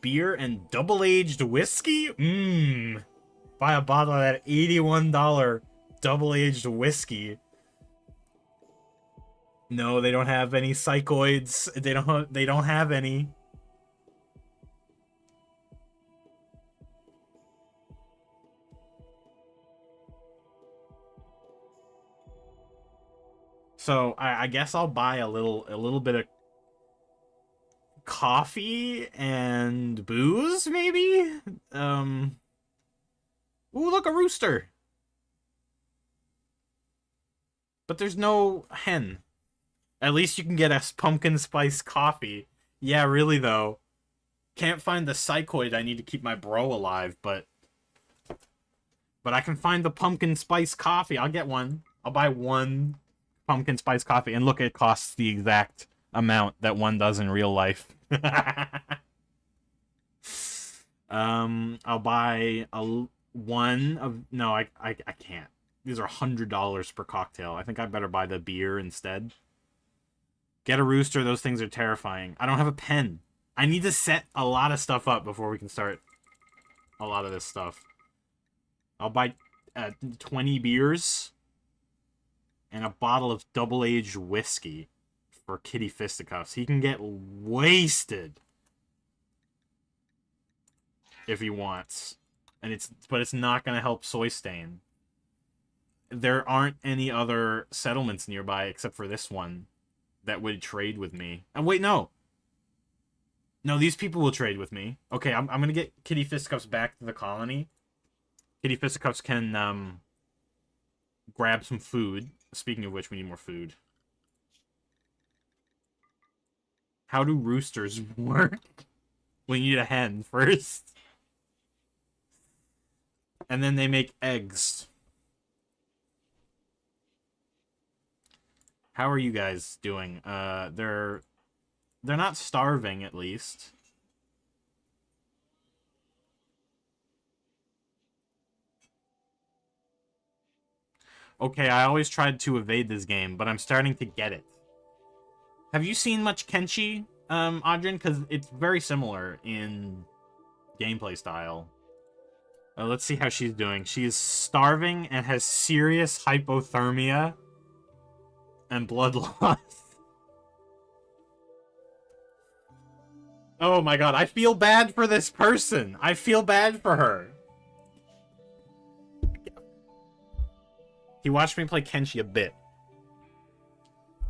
Beer and double-aged whiskey? Mmm. Buy a bottle of that $81 double-aged whiskey. No, they don't have any psychoids. They don't have any. So I guess I'll buy a little bit of coffee and booze, maybe? Ooh, look, a rooster. But there's no hen. At least you can get a pumpkin spice coffee. Yeah, really though. Can't find the psychoid I need to keep my bro alive, but I can find the pumpkin spice coffee. I'll get one. I'll buy one pumpkin spice coffee, and look, it costs the exact amount that one does in real life. I'll buy one of... No, I can't. These are $100 per cocktail. I think I better buy the beer instead. Get a rooster. Those things are terrifying. I don't have a pen. I need to set a lot of stuff up before we can start a lot of this stuff. I'll buy 20 beers and a bottle of double-aged whiskey for Kitty Fisticuffs. He can get wasted if he wants. But it's not going to help Soy Stain. There aren't any other settlements nearby except for this one that would trade with me. And wait, no. No, these people will trade with me. Okay, I'm going to get Kitty Fisticuffs back to the colony. Kitty Fisticuffs can grab some food. Speaking of which, we need more food. How do roosters work? We need a hen first. And then they make eggs. How are you guys doing? They're not starving, at least. Okay, I always tried to evade this game, but I'm starting to get it. Have you seen much Kenshi, Adrian? Because it's very similar in gameplay style. Let's see how she's doing. She is starving and has serious hypothermia and blood loss. Oh my god, I feel bad for this person. I feel bad for her. He watched me play Kenshi a bit.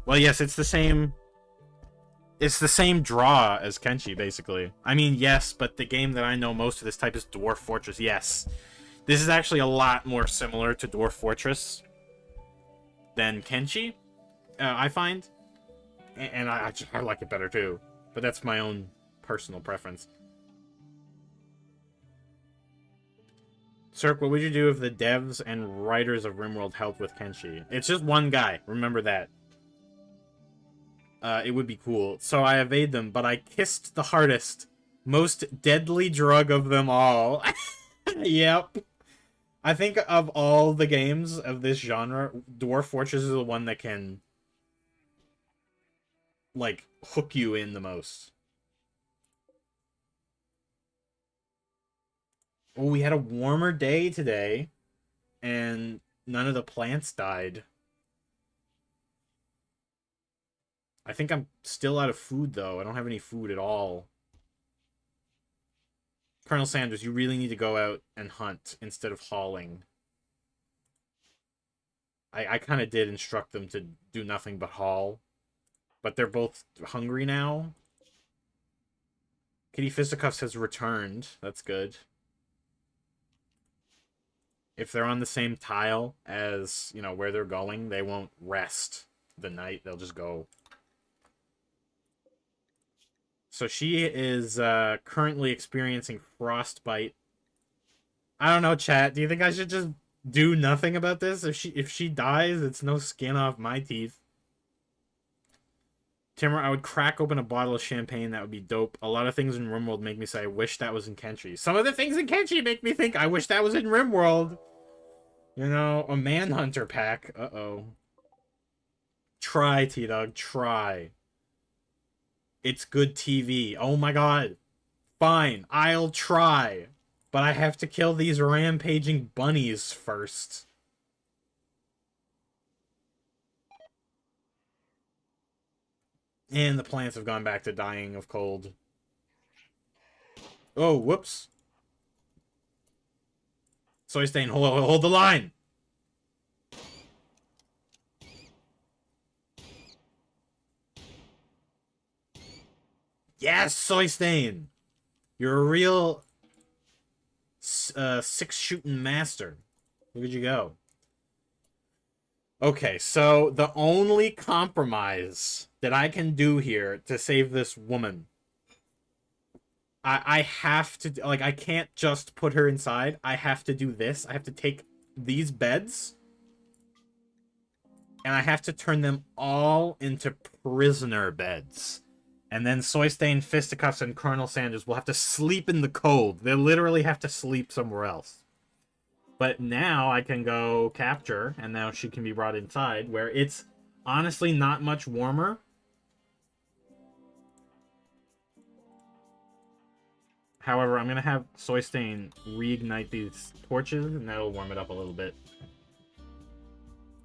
Well, yes, it's the same... It's the same draw as Kenshi, basically. I mean, yes, but the game that I know most of this type is Dwarf Fortress, yes. This is actually a lot more similar to Dwarf Fortress than Kenshi, I find. And I like it better, too. But that's my own personal preference. Cirque, what would you do if the devs and writers of Rimworld helped with Kenshi? It's just one guy, remember that. It would be cool. So I evade them, but I kissed the hardest. Most deadly drug of them all. Yep. I think of all the games of this genre, Dwarf Fortress is the one that can, like, hook you in the most. Oh, we had a warmer day today, and none of the plants died. I think I'm still out of food, though. I don't have any food at all. Colonel Sanders, you really need to go out and hunt instead of hauling. I kind of did instruct them to do nothing but haul. But they're both hungry now. Kitty Fisticuffs has returned. That's good. If they're on the same tile as, you know, where they're going, they won't rest the night. They'll just go. So she is currently experiencing frostbite. I don't know, chat. Do you think I should just do nothing about this? If she dies, it's no skin off my teeth. Timur, I would crack open a bottle of champagne. That would be dope. A lot of things in Rimworld make me say, I wish that was in Kenshi. Some of the things in Kenshi make me think, I wish that was in Rimworld. You know, a Manhunter pack. Uh-oh. Try, T-Dog. Try. It's good TV. Oh my god. Fine, I'll try. But I have to kill these rampaging bunnies first. And the plants have gone back to dying of cold. Oh, whoops. Soy Stain, hold the line. Yes, Soy Stain. You're a real six-shooting master. Look at you go. Okay, so the only compromise that I can do here to save this woman, I have to, like, I can't just put her inside. I have to do this. I have to take these beds, and I have to turn them all into prisoner beds. And then Soy Stain, Fisticuffs, and Colonel Sanders will have to sleep in the cold. They literally have to sleep somewhere else. But now I can go capture, and now she can be brought inside, where it's honestly not much warmer. However, I'm going to have Soy Stain reignite these torches, and that'll warm it up a little bit.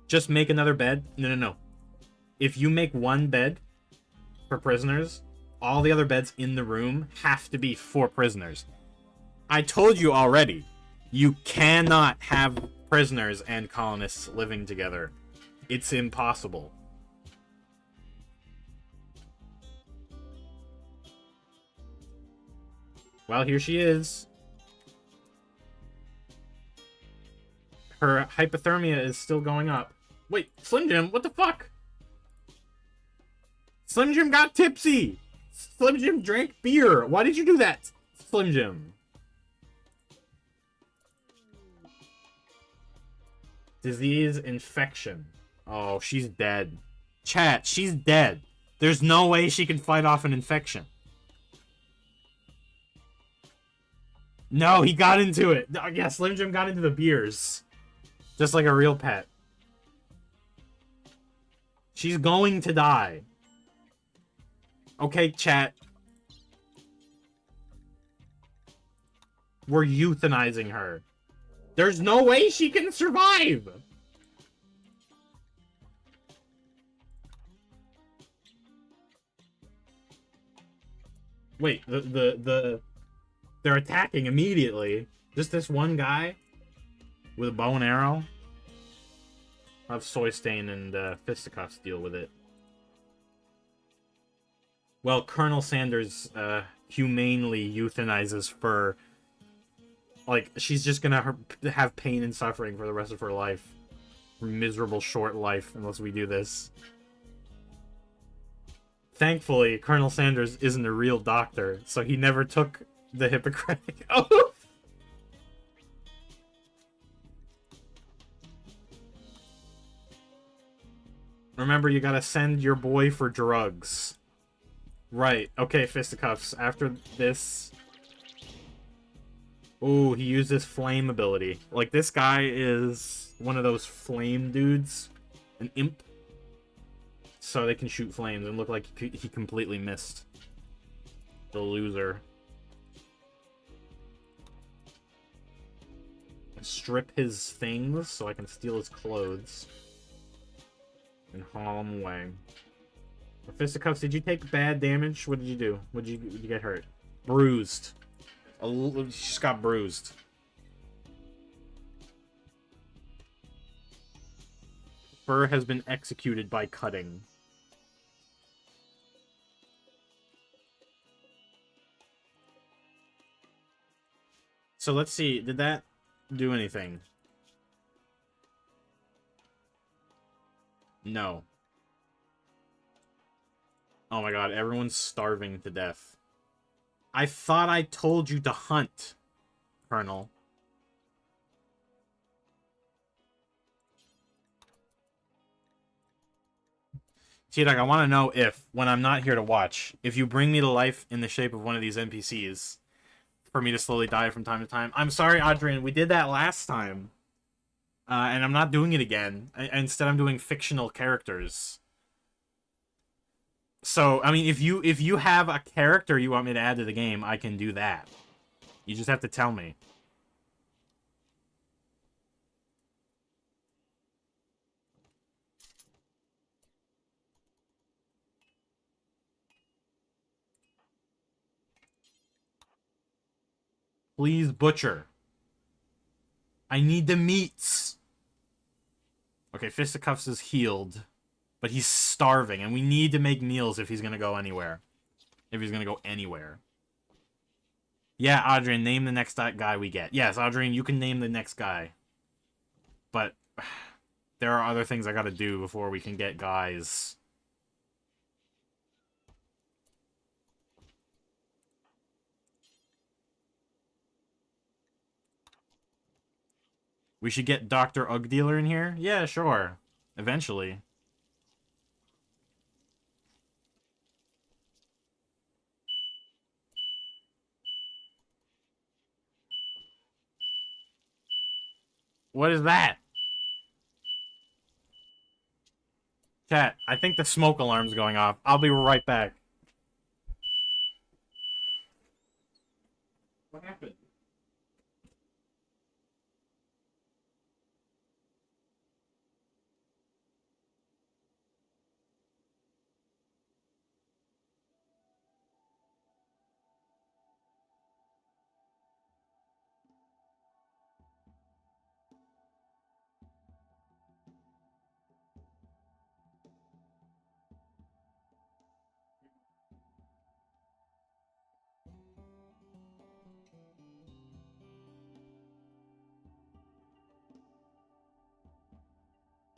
Just make another bed. No. If you make one bed for prisoners, all the other beds in the room have to be for prisoners. I told you already, you cannot have prisoners and colonists living together. It's impossible. Well, here she is. Her hypothermia is still going up. Wait, Slim Jim, what the fuck? Slim Jim got tipsy! Slim Jim drank beer! Why did you do that, Slim Jim? Disease infection. Oh, she's dead. Chat, she's dead. There's no way she can fight off an infection. No, he got into it. Yeah, Slim Jim got into the beers. Just like a real pet. She's going to die. Okay, chat. We're euthanizing her. There's no way she can survive! Wait, they're attacking immediately. Just this one guy with a bow and arrow. I'll have Soy Stain and Fisticuffs deal with it. Well, Colonel Sanders humanely euthanizes Fur. Like, she's just gonna have pain and suffering for the rest of her life. Her miserable short life, unless we do this. Thankfully, Colonel Sanders isn't a real doctor, so he never took the Hippocratic Oath. Remember, you gotta send your boy for drugs. Right. Okay, Fisticuffs. After this... Ooh, he used his flame ability. Like, this guy is one of those flame dudes. An imp. So they can shoot flames and look like he completely missed. The loser. Strip his things so I can steal his clothes. And haul him away. Fisticuffs, did you take bad damage? What did you do? What did you get hurt? Bruised. She just got bruised. Fur has been executed by cutting. So let's see, did that do anything? No. Oh my god, everyone's starving to death. I thought I told you to hunt, Colonel. T-Dog, I want to know if, when I'm not here to watch, if you bring me to life in the shape of one of these NPCs, for me to slowly die from time to time. I'm sorry, Adrian, we did that last time. And I'm not doing it again. Instead, I'm doing fictional characters. So, I mean, if you have a character you want me to add to the game, I can do that. You just have to tell me. Please, butcher. I need the meats. Okay, Fisticuffs is healed. But he's starving, and we need to make meals if he's gonna go anywhere. If he's gonna go anywhere. Yeah, Adrian, name the next guy we get. Yes, Adrian, you can name the next guy. But there are other things I gotta do before we can get guys. We should get Dr. Ugg Dealer in here? Yeah, sure. Eventually. What is that? Chat, I think the smoke alarm's going off. I'll be right back. What happened?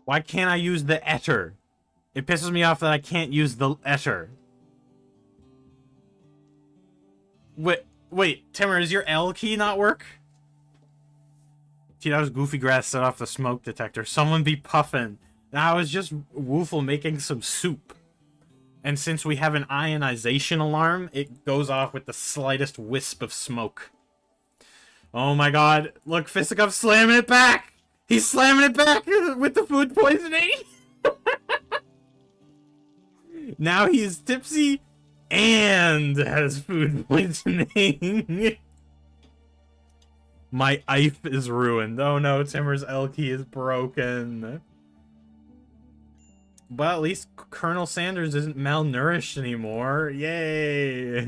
Why can't I use the Etter? It pisses me off that I can't use the Etter. Wait, Timur, does your L key not work? Gee, that was Goofy Grass set off the smoke detector. Someone be puffin'. Now, I was just Woofle making some soup. And since we have an ionization alarm, it goes off with the slightest wisp of smoke. Oh my god. Look, Fisticuff's slamming it back! He's slamming it back with the food poisoning! Now he's tipsy and has food poisoning. My IF is ruined. Oh no, Timmer's L key is broken. Well, at least Colonel Sanders isn't malnourished anymore. Yay!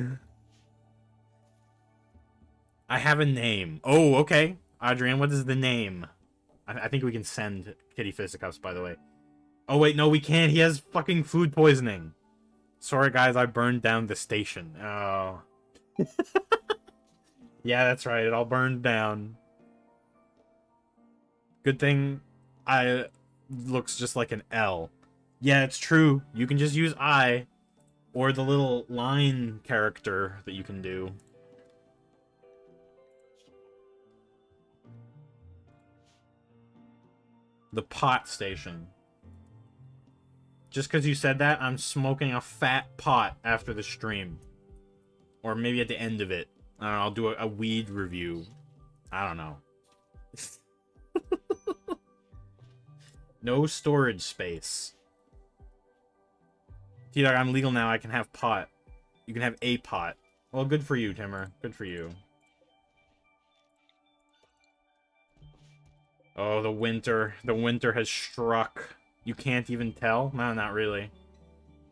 I have a name. Oh, okay. Adrian, what is the name? I think we can send Kitty Fisticuffs, by the way. Oh, wait, no, we can't. He has fucking food poisoning. Sorry, guys, I burned down the station. Oh. Yeah, that's right. It all burned down. Good thing I looks just like an L. Yeah, it's true. You can just use I or the little line character that you can do. The pot station. Just because you said that, I'm smoking a fat pot after the stream. Or maybe at the end of it. I don't know, I'll do a weed review. I don't know. No storage space. T-Dog, I'm legal now. I can have pot. You can have a pot. Well, good for you, Timmer. Good for you. Oh, the winter. The winter has struck. You can't even tell? No, not really.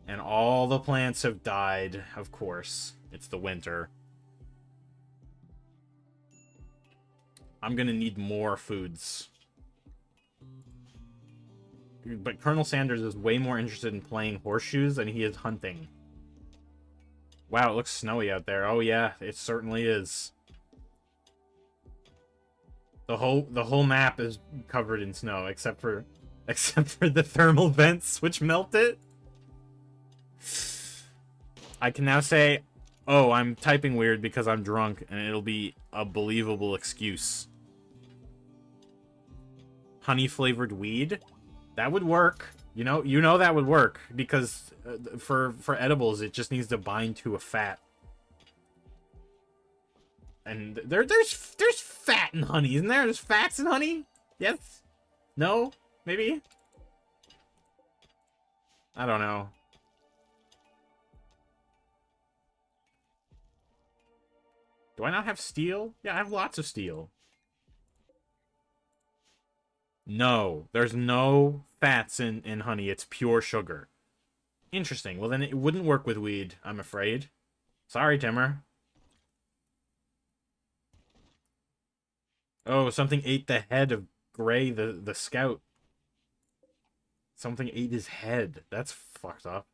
And all the plants have died, of course. It's the winter. I'm gonna need more foods. But Colonel Sanders is way more interested in playing horseshoes than he is hunting. Wow, it looks snowy out there. Oh yeah, it certainly is. The whole map is covered in snow, except for the thermal vents, which melt it. I can now say, oh, I'm typing weird because I'm drunk, and it'll be a believable excuse. Honey-flavored weed? That would work. You know that would work, because for edibles, it just needs to bind to a fat. And there's fat in honey, isn't there? There's fats in honey? Yes? No? Maybe? I don't know. Do I not have steel? Yeah, I have lots of steel. No, there's no fats in honey. It's pure sugar. Interesting. Well, then it wouldn't work with weed, I'm afraid. Sorry, Timmer. Oh, something ate the head of Gray, the scout. Something ate his head. That's fucked up.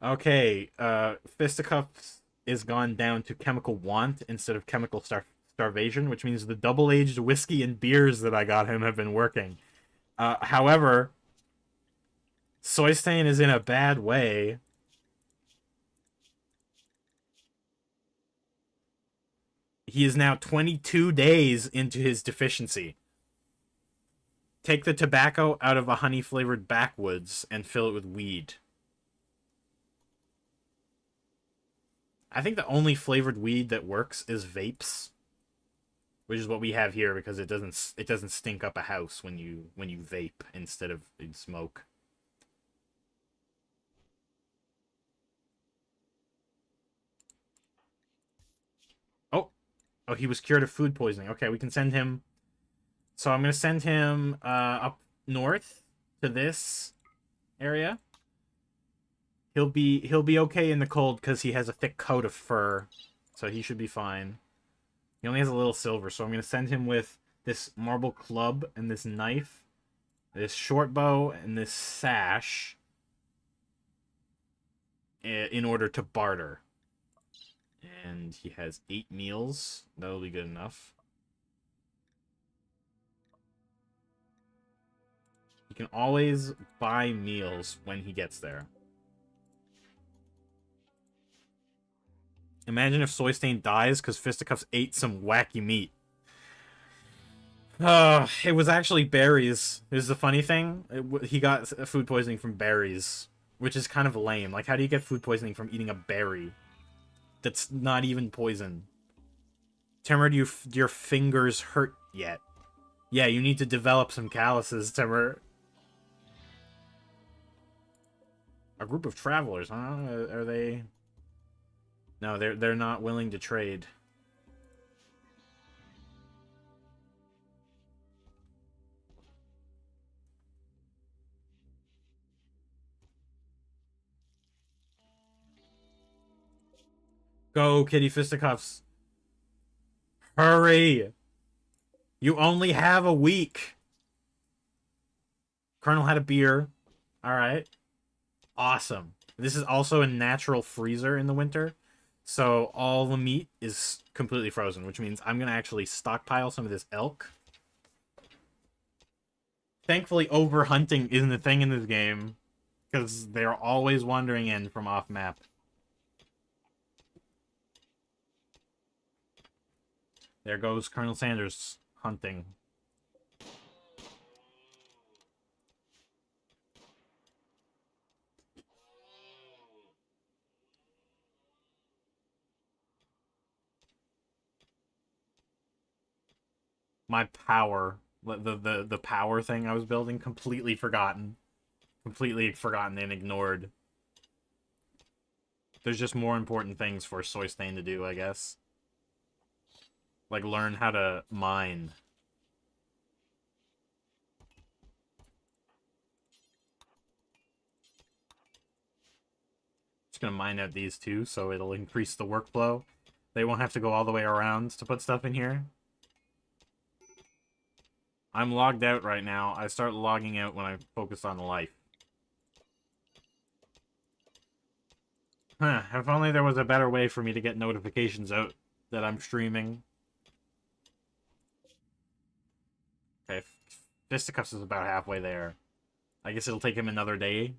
Okay, Fisticuffs is gone down to chemical want instead of chemical starvation, which means the double-aged whiskey and beers that I got him have been working. However, Soy Stain is in a bad way. He is now 22 days into his deficiency. Take the tobacco out of a honey-flavored backwoods and fill it with weed. I think the only flavored weed that works is vapes, which is what we have here because it doesn't stink up a house when you vape instead of in smoke. Oh, he was cured of food poisoning. Okay, we can send him. So I'm gonna send him up north to this area. He'll be okay in the cold because he has a thick coat of fur, so he should be fine. He only has a little silver, so I'm gonna send him with this marble club and this knife, this short bow, and this sash in order to barter. And he has 8 meals. That'll be good enough. He can always buy meals when he gets there. Imagine if Soy Stain dies because Fisticuffs ate some wacky meat. It was actually berries. This is the funny thing. He got food poisoning from berries, which is kind of lame. Like, how do you get food poisoning from eating a berry that's not even poison? Timur, do your fingers hurt yet? Yeah, you need to develop some calluses, Timur. A group of travelers, huh? Are they... No, they're not willing to trade. Go, Kitty Fisticuffs. Hurry! You only have a week. Colonel had a beer. Alright. Awesome. This is also a natural freezer in the winter. So all the meat is completely frozen, which means I'm going to actually stockpile some of this elk. Thankfully, overhunting isn't a thing in this game, because they're always wandering in from off-map. There goes Colonel Sanders hunting. My power, the power thing I was building, completely forgotten. Completely forgotten and ignored. There's just more important things for Soy Stain to do, I guess. Like learn how to mine. Just gonna mine out these two, so it'll increase the workflow. They won't have to go all the way around to put stuff in here. I'm logged out right now. I start logging out when I focus on life. Huh, if only there was a better way for me to get notifications out that I'm streaming. Okay, Fisticuffs is about halfway there. I guess it'll take him another day.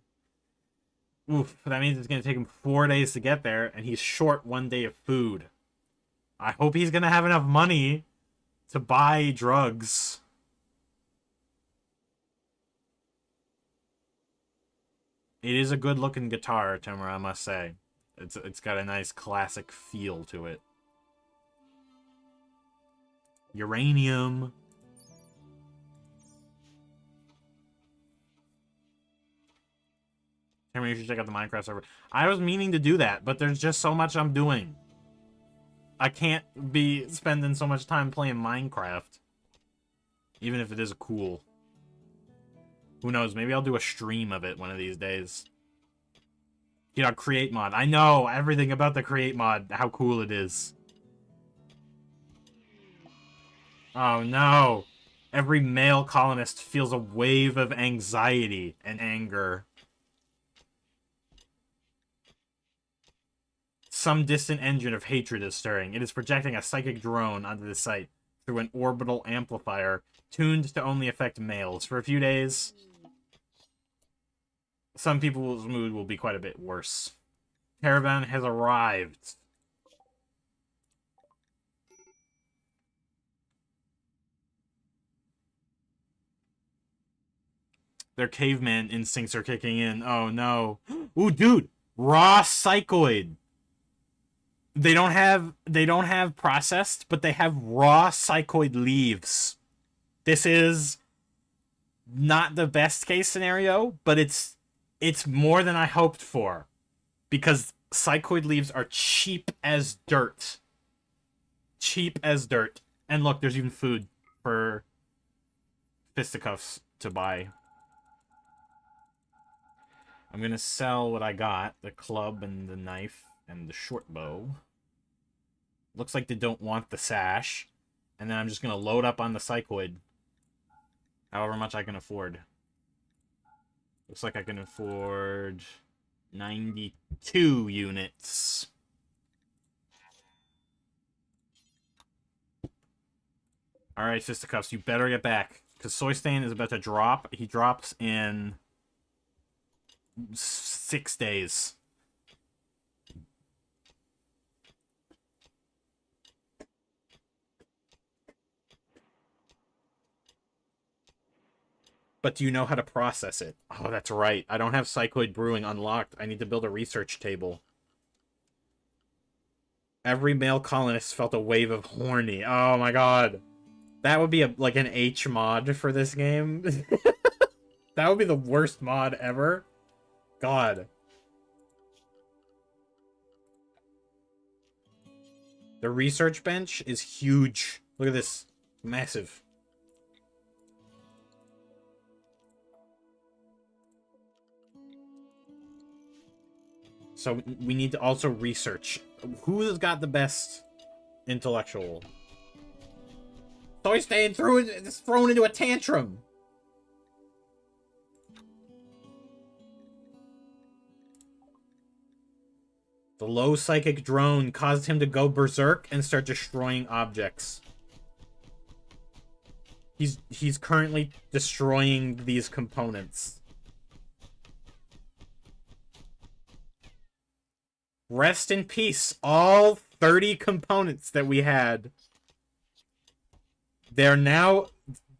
Oof, that means it's going to take him 4 days to get there, and he's short 1 day of food. I hope he's going to have enough money to buy drugs. It is a good-looking guitar, Timur, I must say. It's got a nice classic feel to it. Uranium. Timur, you should check out the Minecraft server. I was meaning to do that, but there's just so much I'm doing. I can't be spending so much time playing Minecraft. Even if it is cool. Who knows? Maybe I'll do a stream of it one of these days. You know, create mod. I know everything about the create mod. How cool it is. Oh no. Every male colonist feels a wave of anxiety and anger. Some distant engine of hatred is stirring. It is projecting a psychic drone onto the site through an orbital amplifier tuned to only affect males. For a few days, some people's mood will be quite a bit worse. Caravan has arrived. Their caveman instincts are kicking in. Oh no. Ooh, dude! Raw psychoid! They don't have processed, but they have raw psychoid leaves. This is not the best case scenario, but it's more than I hoped for. Because psychoid leaves are cheap as dirt. Cheap as dirt. And look, there's even food for Fisticuffs to buy. I'm gonna sell what I got. The club and the knife. And the short bow. Looks like they don't want the sash. And then I'm just going to load up on the psychoid. However much I can afford. Looks like I can afford 92 units. Alright, Fisticuffs, you better get back. Because Soy Stain is about to drop. He drops in 6 days. But do you know how to process it? Oh, that's right. I don't have Psychoid Brewing unlocked. I need to build a research table. Every male colonist felt a wave of horny. Oh my god. That would be like an H mod for this game. That would be the worst mod ever. God. The research bench is huge. Look at this. Massive. So we need to also research. Who has got the best intellectual? Soy Stain is thrown into a tantrum. The low psychic drone caused him to go berserk and start destroying objects. He's currently destroying these components. Rest in peace, all 30 components that we had. They're now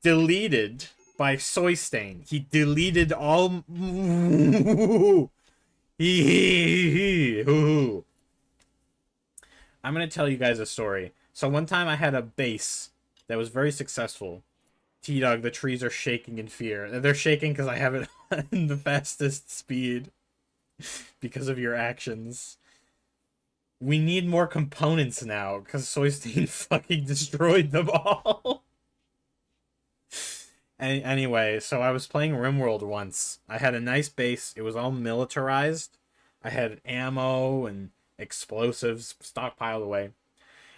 deleted by Soy Stain. He deleted all... I'm gonna tell you guys a story. So one time I had a base that was very successful. T-Dog, the trees are shaking in fear. They're shaking because I have it in the fastest speed. Because of your actions. We need more components now, because Soy Stain fucking destroyed them all. Anyway, so I was playing Rimworld once. I had a nice base. It was all militarized. I had ammo and explosives stockpiled away.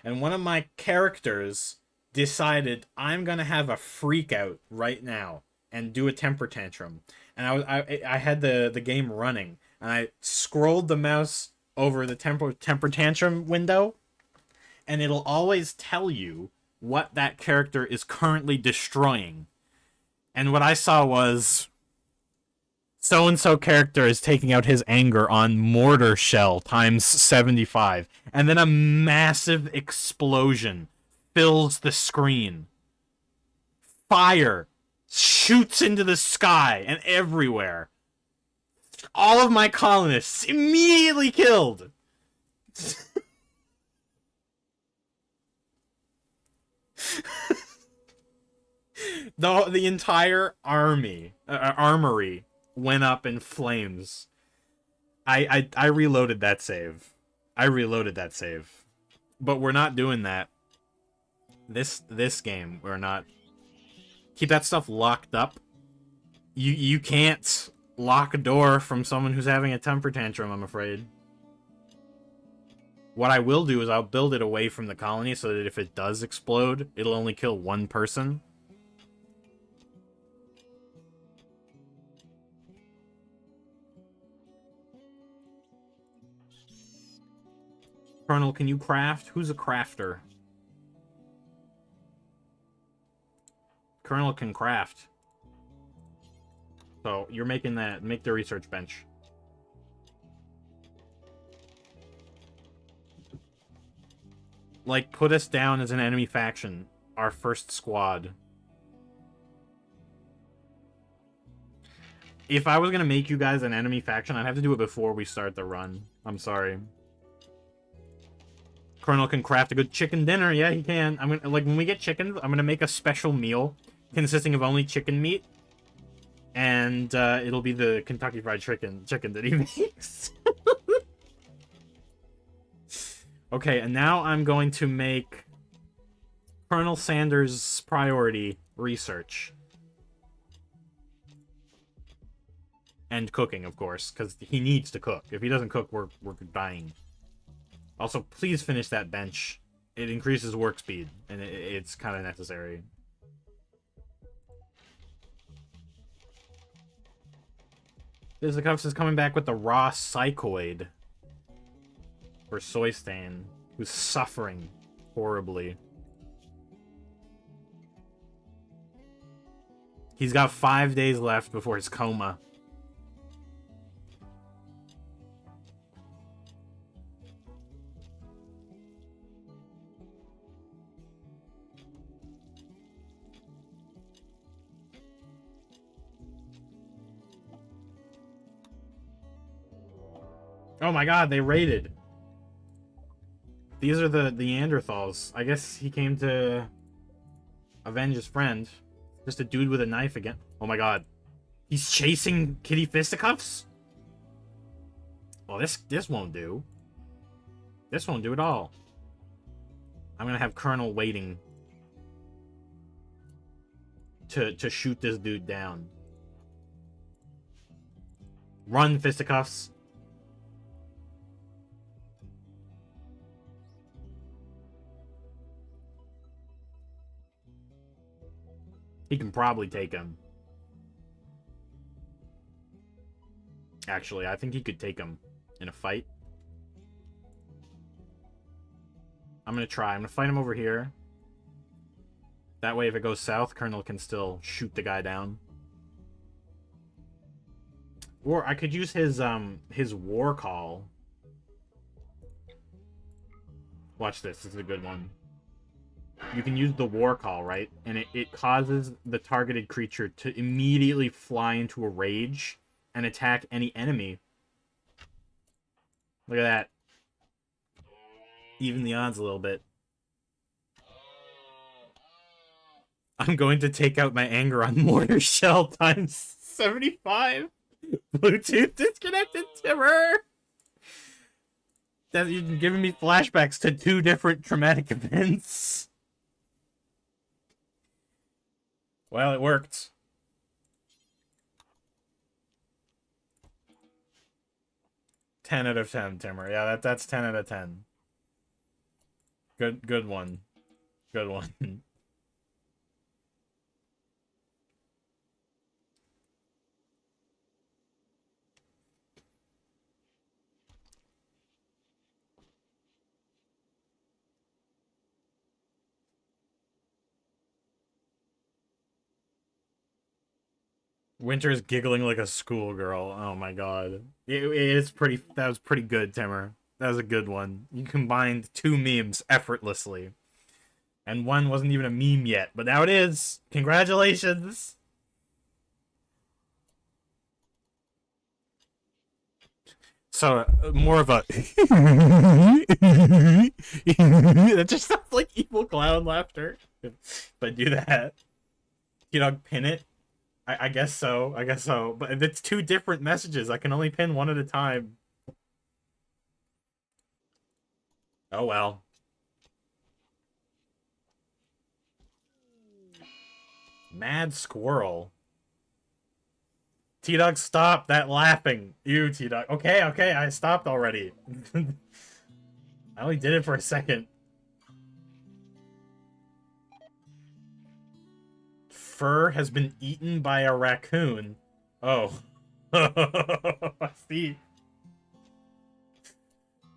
And one of my characters decided, I'm going to have a freak out right now and do a temper tantrum. And I had the game running. And I scrolled the mouse over the temper tantrum window, and it'll always tell you what that character is currently destroying. And what I saw was so-and-so character is taking out his anger on mortar shell times 75, and then a massive explosion fills the screen. Fire shoots into the sky and everywhere. All of my colonists immediately killed. the entire armory went up in flames. I reloaded that save. But we're not doing that. This game, we're not. Keep that stuff locked up. You can't lock a door from someone who's having a temper tantrum, I'm afraid. What I will do is I'll build it away from the colony so that if it does explode, it'll only kill one person. Colonel, can you craft? Who's a crafter? Colonel can craft. So, you're making that. Make the research bench. Like, put us down as an enemy faction. Our first squad. If I was gonna make you guys an enemy faction, I'd have to do it before we start the run. I'm sorry. Colonel can craft a good chicken dinner. Yeah, he can. I'm gonna, like, when we get chickens, I'm gonna make a special meal consisting of only chicken meat. And it'll be the Kentucky Fried Chicken that he makes. Okay, and now I'm going to make Colonel Sanders' priority research. And cooking, of course, because he needs to cook. If he doesn't cook, we're dying. Also, please finish that bench. It increases work speed, and it's kind of necessary. Fisticuffs is coming back with the raw psychoid for Soy Stain, who's suffering horribly. He's got 5 days left before his coma. Oh my god, they raided. These are the Neanderthals. I guess he came to avenge his friend. Just a dude with a knife again. Oh my god. He's chasing Kitty Fisticuffs? Well, this won't do. This won't do at all. I'm gonna have Colonel waiting to shoot this dude down. Run, fisticuffs. He can probably take him. Actually, I think he could take him in a fight. I'm gonna try. I'm gonna fight him over here. That way, if it goes south, Colonel can still shoot the guy down. Or I could use his war call. Watch this. This is a good one. You can use the war call, right? And it causes the targeted creature to immediately fly into a rage and attack any enemy. Look at that. Even the odds a little bit. I'm going to take out my anger on Mortar Shell times 75. Bluetooth disconnected, Timmer. That you're giving me flashbacks to 2 different traumatic events. Well, it worked. Ten out of 10, Timmer. Yeah, that's 10 out of 10. Good one. Good one. Winter's giggling like a schoolgirl. Oh my god. It's pretty. That was pretty good, Timmer. That was a good one. You combined 2 memes effortlessly. And one wasn't even a meme yet, but now it is. Congratulations. So, more of a... That just sounds like evil clown laughter. But do that. T-Dog, pin it. I guess so. I guess so. But it's 2 different messages. I can only pin one at a time. Oh well. Mad squirrel. T-Dog, stop that laughing. You, T-Dog. Okay, I stopped already. I only did it for a second. Fur has been eaten by a raccoon. Oh. I see.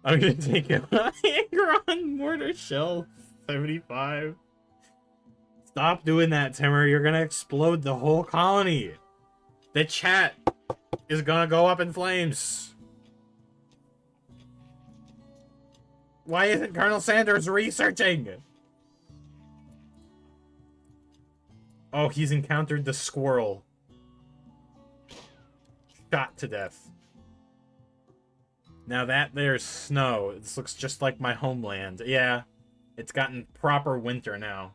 I'm gonna take it. Anger on Mortar Shell 75. Stop doing that, Timmer. You're gonna explode the whole colony. The chat is gonna go up in flames. Why isn't Colonel Sanders researching? Oh, he's encountered the squirrel. Shot to death. Now that there's snow. This looks just like my homeland. Yeah, it's gotten proper winter now.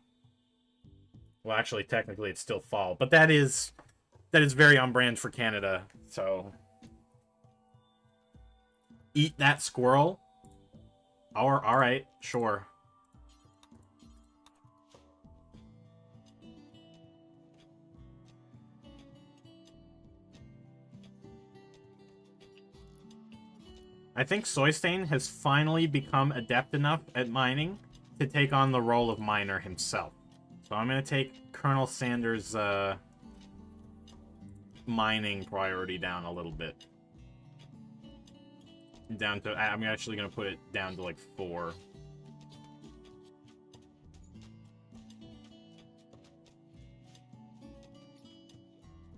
Well, actually, technically it's still fall. But that is very on brand for Canada, so... Eat that squirrel? Alright, sure. I think Soystain has finally become adept enough at mining to take on the role of miner himself. So I'm going to take Colonel Sanders' mining priority down a little bit. Down to... I'm actually going to put it down to like 4.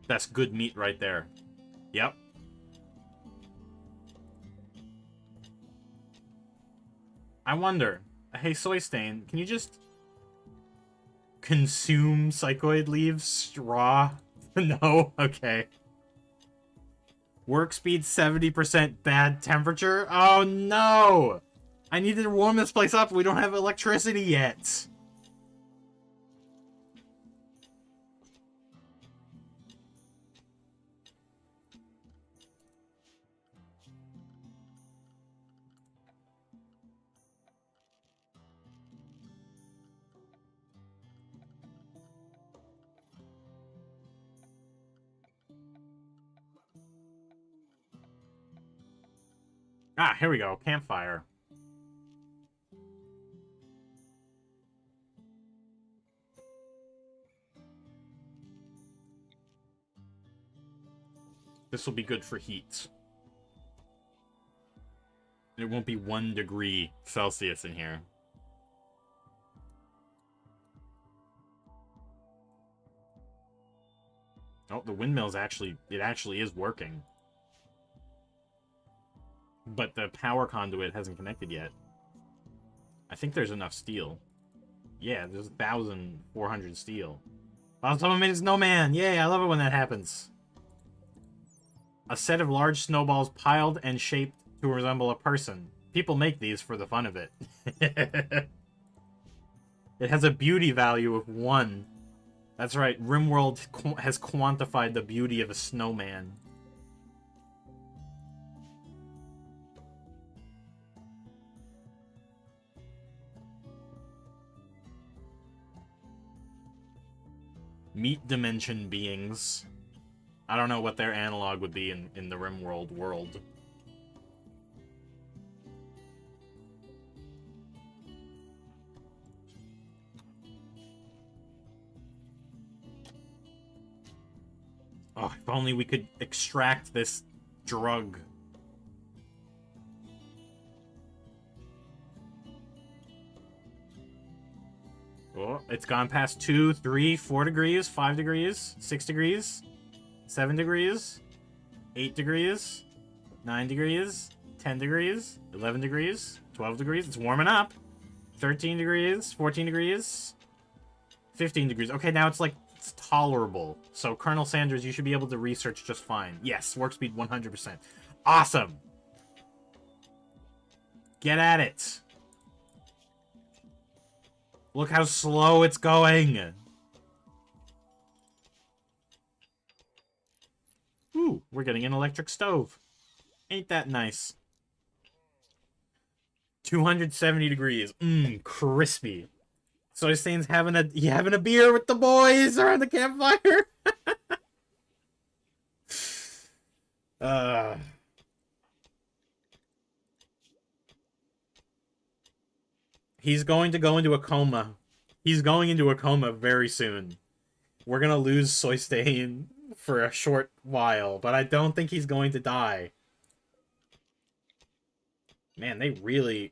That's good meat right there. Yep. I wonder, hey Soystain, can you just consume psychoid leaves raw? No? Okay. Work speed 70%, bad temperature? Oh no! I need to warm this place up, we don't have electricity yet! Ah, here we go. Campfire. This will be good for heat. It won't be 1 degree Celsius in here. Oh, the windmill's actually... It actually is working. But the power conduit hasn't connected yet. I think there's enough steel. Yeah, there's 1,400 steel. Oh, someone made a snowman! Yay, I love it when that happens. A set of large snowballs piled and shaped to resemble a person. People make these for the fun of it. It has a beauty value of 1. That's right, Rimworld has quantified the beauty of a snowman. Meat dimension beings. I don't know what their analog would be in the Rimworld world. Oh, if only we could extract this drug. Oh, it's gone past 2, 3, 4 degrees, 5 degrees, 6 degrees, 7 degrees, 8 degrees, 9 degrees, 10 degrees, 11 degrees, 12 degrees. It's warming up. 13 degrees, 14 degrees, 15 degrees. Okay, now it's like, it's tolerable. So, Colonel Sanders, you should be able to research just fine. Yes, work speed 100%. Awesome! Get at it! Look how slow it's going! Ooh, we're getting an electric stove. Ain't that nice? 270 degrees. Mmm, crispy. So Stain's having a beer with the boys around the campfire. He's going to go into a coma. He's going into a coma very soon. We're gonna lose Soystain for a short while, but I don't think he's going to die. Man, they really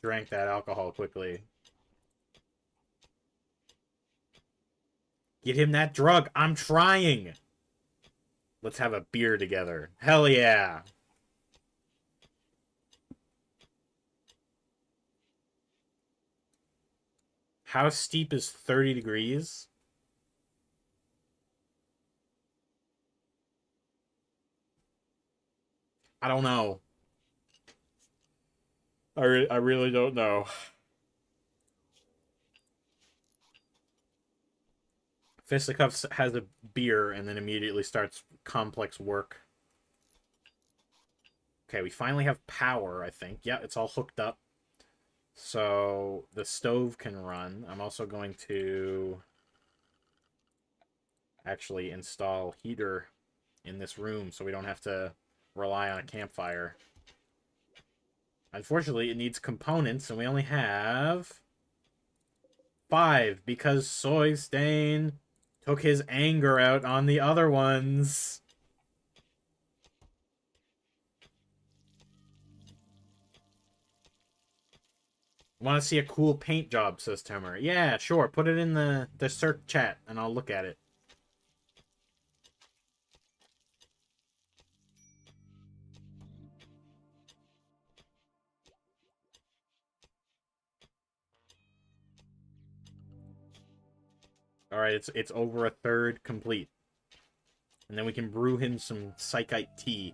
drank that alcohol quickly. Get him that drug. I'm trying. Let's have a beer together. Hell yeah. How steep is 30 degrees? I don't know. I really don't know. Fisticuffs has a beer and then immediately starts complex work. Okay, we finally have power, I think. Yeah, it's all hooked up. So the stove can run. I'm also going to actually install heater in this room so we don't have to rely on a campfire. Unfortunately, it needs components, and we only have 5 because Soystain took his anger out on the other ones. Want to see a cool paint job, says Temer. Yeah, sure. Put it in the Circ chat, and I'll look at it. Alright, it's over a third complete. And then we can brew him some psychite tea.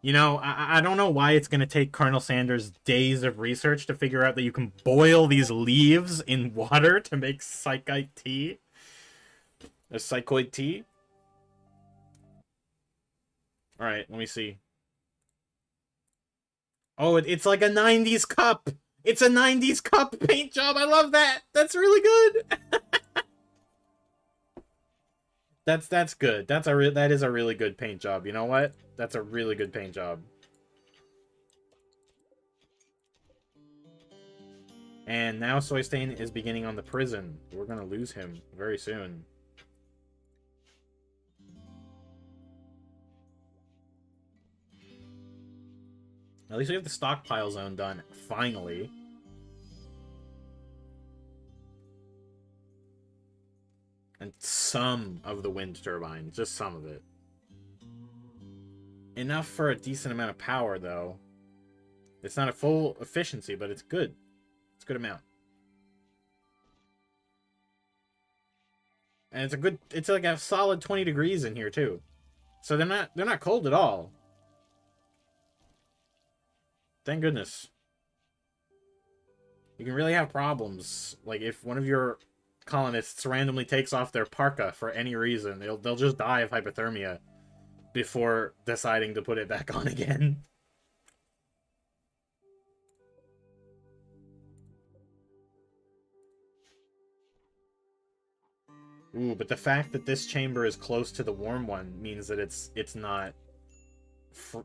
You know, I don't know why it's going to take Colonel Sanders days of research to figure out that you can boil these leaves in water to make psychite tea. A psychoid tea. Alright, let me see. Oh, it's like a 90s cup! It's a 90s cup paint job! I love that! That's really good! That's good. That is a really good paint job. You know what? That's a really good paint job. And now Soystain is beginning on the prison. We're gonna lose him very soon. At least we have the stockpile zone done, finally. And some of the wind turbine, just some of it. Enough for a decent amount of power, though. It's not a full efficiency, but it's good. It's a good amount. And it's like a solid 20 degrees in here, too. So they're not cold at all. Thank goodness. You can really have problems. Like, if one of your colonists randomly takes off their parka for any reason, they'll just die of hypothermia before deciding to put it back on again. Ooh, but the fact that this chamber is close to the warm one means that it's not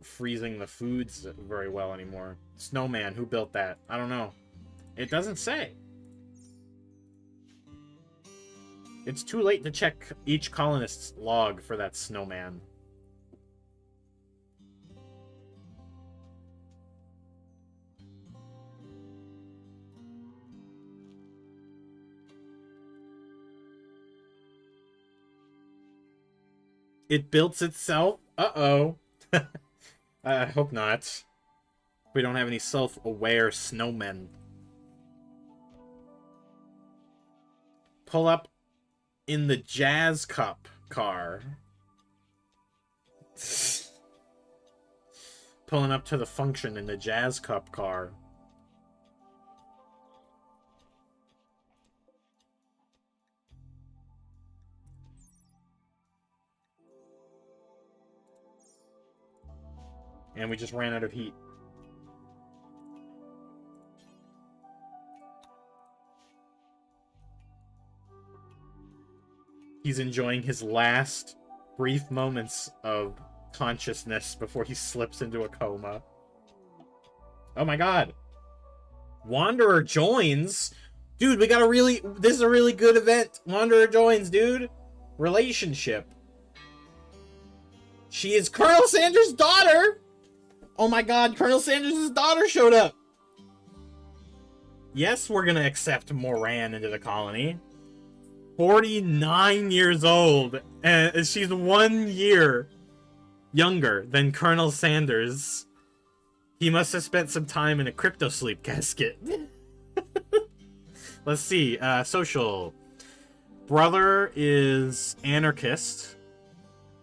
freezing the foods very well anymore. Snowman, who built that? I don't know. It doesn't say. It's too late to check each colonist's log for that snowman. It built itself? Uh-oh. I hope not. We don't have any self-aware snowmen. Pull up in the Jazz Cup car. Pulling up to the function in the Jazz Cup car. And we just ran out of heat. He's enjoying his last brief moments of consciousness before he slips into a coma. Oh my god. Wanderer joins? Dude, we got a really... This is a really good event. Wanderer joins, dude. Relationship. She is Colonel Sanders' daughter! Oh my god, Colonel Sanders' daughter showed up! Yes, we're gonna accept Moran into the colony. 49 years old, and she's 1 year younger than Colonel Sanders. He must have spent some time in a crypto sleep casket. Let's see, social. Brother is anarchist.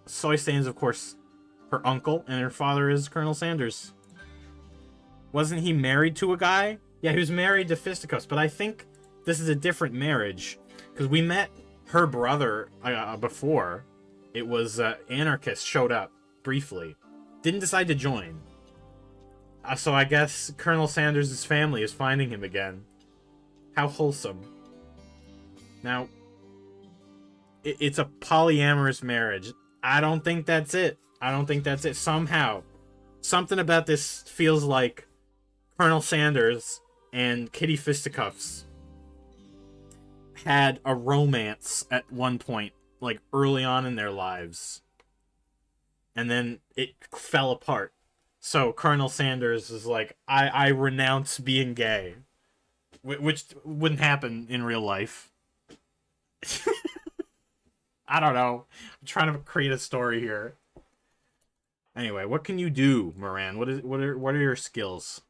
Soystain's, of course, her uncle, and her father is Colonel Sanders. Wasn't he married to a guy? Yeah, he was married to Fisticus, but I think this is a different marriage. Because we met her brother before. It was anarchist showed up briefly. Didn't decide to join. So I guess Colonel Sanders' family is finding him again. How wholesome. Now, it's a polyamorous marriage. I don't think that's it. I don't think that's it. Somehow, something about this feels like Colonel Sanders and Kitty Fisticuffs had a romance at one point, like early on in their lives. And then it fell apart. So Colonel Sanders is like, I renounce being gay. Which wouldn't happen in real life. I don't know. I'm trying to create a story here. Anyway, what can you do, Moran? What are your skills?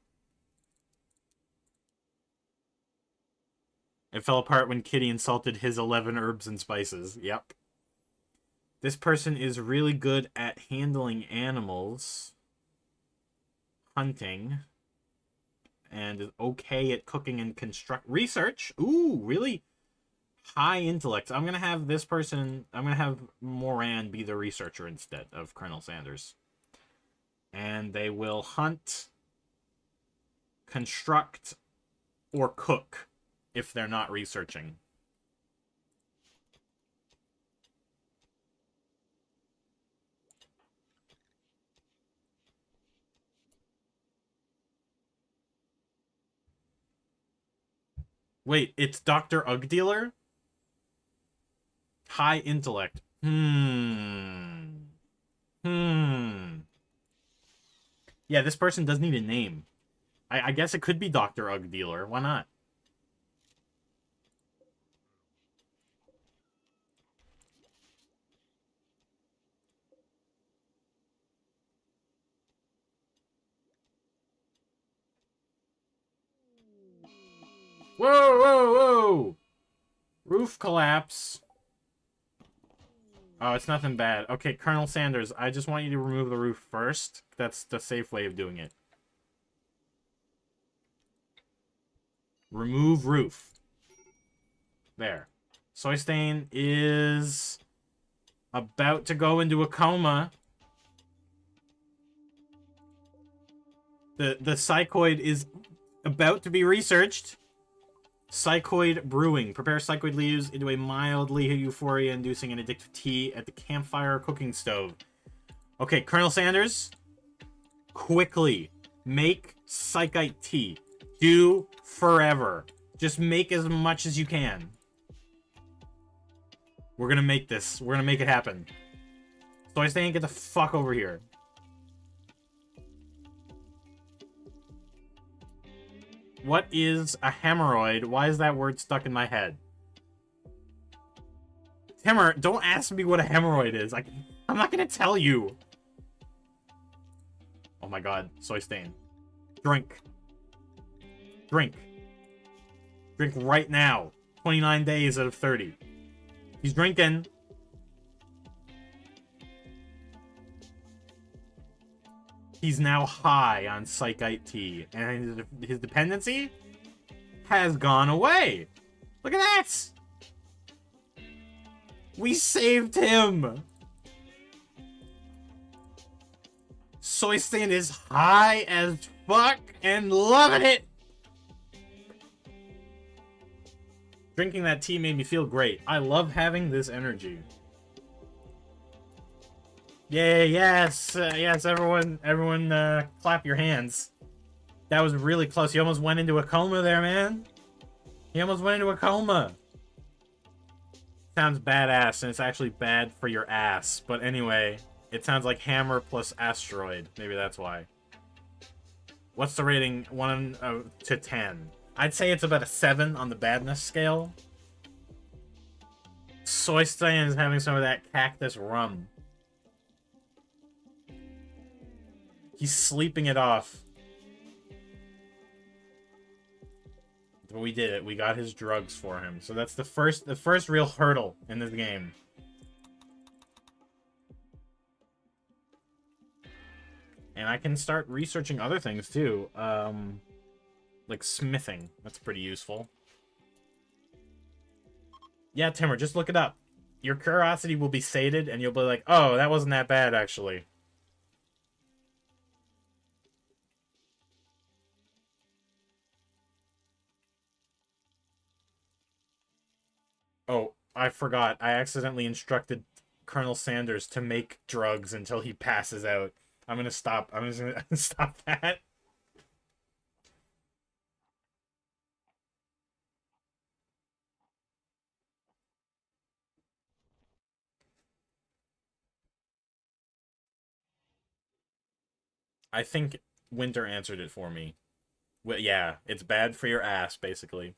It fell apart when Kitty insulted his 11 herbs and spices. Yep. This person is really good at handling animals, hunting, and is okay at cooking and construct research. Ooh, really high intellect. I'm gonna have this person. I'm gonna have Moran be the researcher instead of Colonel Sanders. And they will hunt, construct, or cook if they're not researching. Wait, it's Dr. Ugg Dealer? High intellect. Hmm. Yeah, this person does need a name. I guess it could be Dr. Ugg Dealer. Why not? Whoa, whoa, whoa! Roof collapse. Oh, it's nothing bad. Okay, Colonel Sanders, I just want you to remove the roof first. That's the safe way of doing it. Remove roof. There. Soy Stain is about to go into a coma. The psychoid is about to be researched. Psychoid brewing. Prepare psychoid leaves into a mildly euphoria-inducing and addictive tea at the campfire cooking stove. Okay, Colonel Sanders, quickly make psychite tea. Do forever. Just make as much as you can. We're gonna make this. We're gonna make it happen. Soy Stain, get the fuck over here. What is a hemorrhoid? Why is that word stuck in my head? Timmer, don't ask me what a hemorrhoid is. I'm not gonna tell you. Oh my god, Soy Stain. Drink. Drink. Drink right now. 29 days out of 30. He's drinking. He's now high on psychite tea, and his dependency has gone away. Look at that! We saved him! Soy Stain is high as fuck and loving it! Drinking that tea made me feel great. I love having this energy. Yay, yes, yes, everyone, clap your hands. That was really close. You almost went into a coma there, man. You almost went into a coma. Sounds badass, and it's actually bad for your ass. But anyway, it sounds like hammer plus asteroid. Maybe that's why. What's the rating? 1 to 10. I'd say it's about a 7 on the badness scale. Soy Stain is having some of that cactus rum. He's sleeping it off. But we did it. We got his drugs for him. So that's the first real hurdle in this game. And I can start researching other things too. Like smithing. That's pretty useful. Yeah, Timmer, just look it up. Your curiosity will be sated and you'll be like, oh, that wasn't that bad actually. Oh, I forgot. I accidentally instructed Colonel Sanders to make drugs until he passes out. I'm gonna stop. I'm just gonna stop that. I think Winter answered it for me. Well, yeah, it's bad for your ass, basically.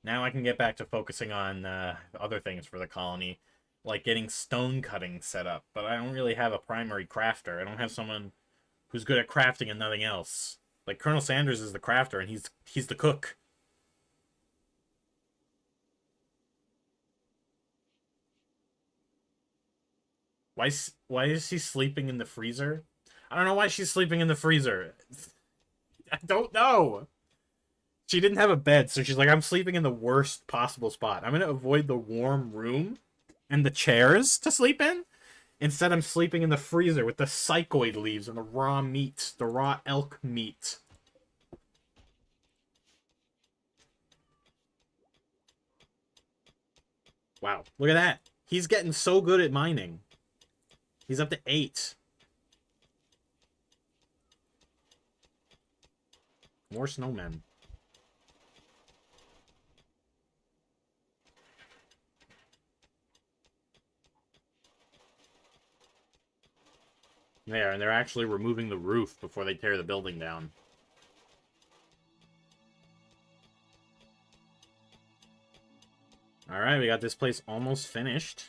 Now I can get back to focusing on other things for the colony, like getting stone cutting set up. But I don't really have a primary crafter. I don't have someone who's good at crafting and nothing else. Like Colonel Sanders is the crafter, and he's the cook. Why is she sleeping in the freezer? I don't know why she's sleeping in the freezer. I don't know. She didn't have a bed, so she's like, I'm sleeping in the worst possible spot. I'm going to avoid the warm room and the chairs to sleep in. Instead, I'm sleeping in the freezer with the psychoid leaves and the raw meat, the raw elk meat. Wow, look at that. He's getting so good at mining. He's up to 8. More snowmen. There, and they're actually removing the roof before they tear the building down. Alright, we got this place almost finished.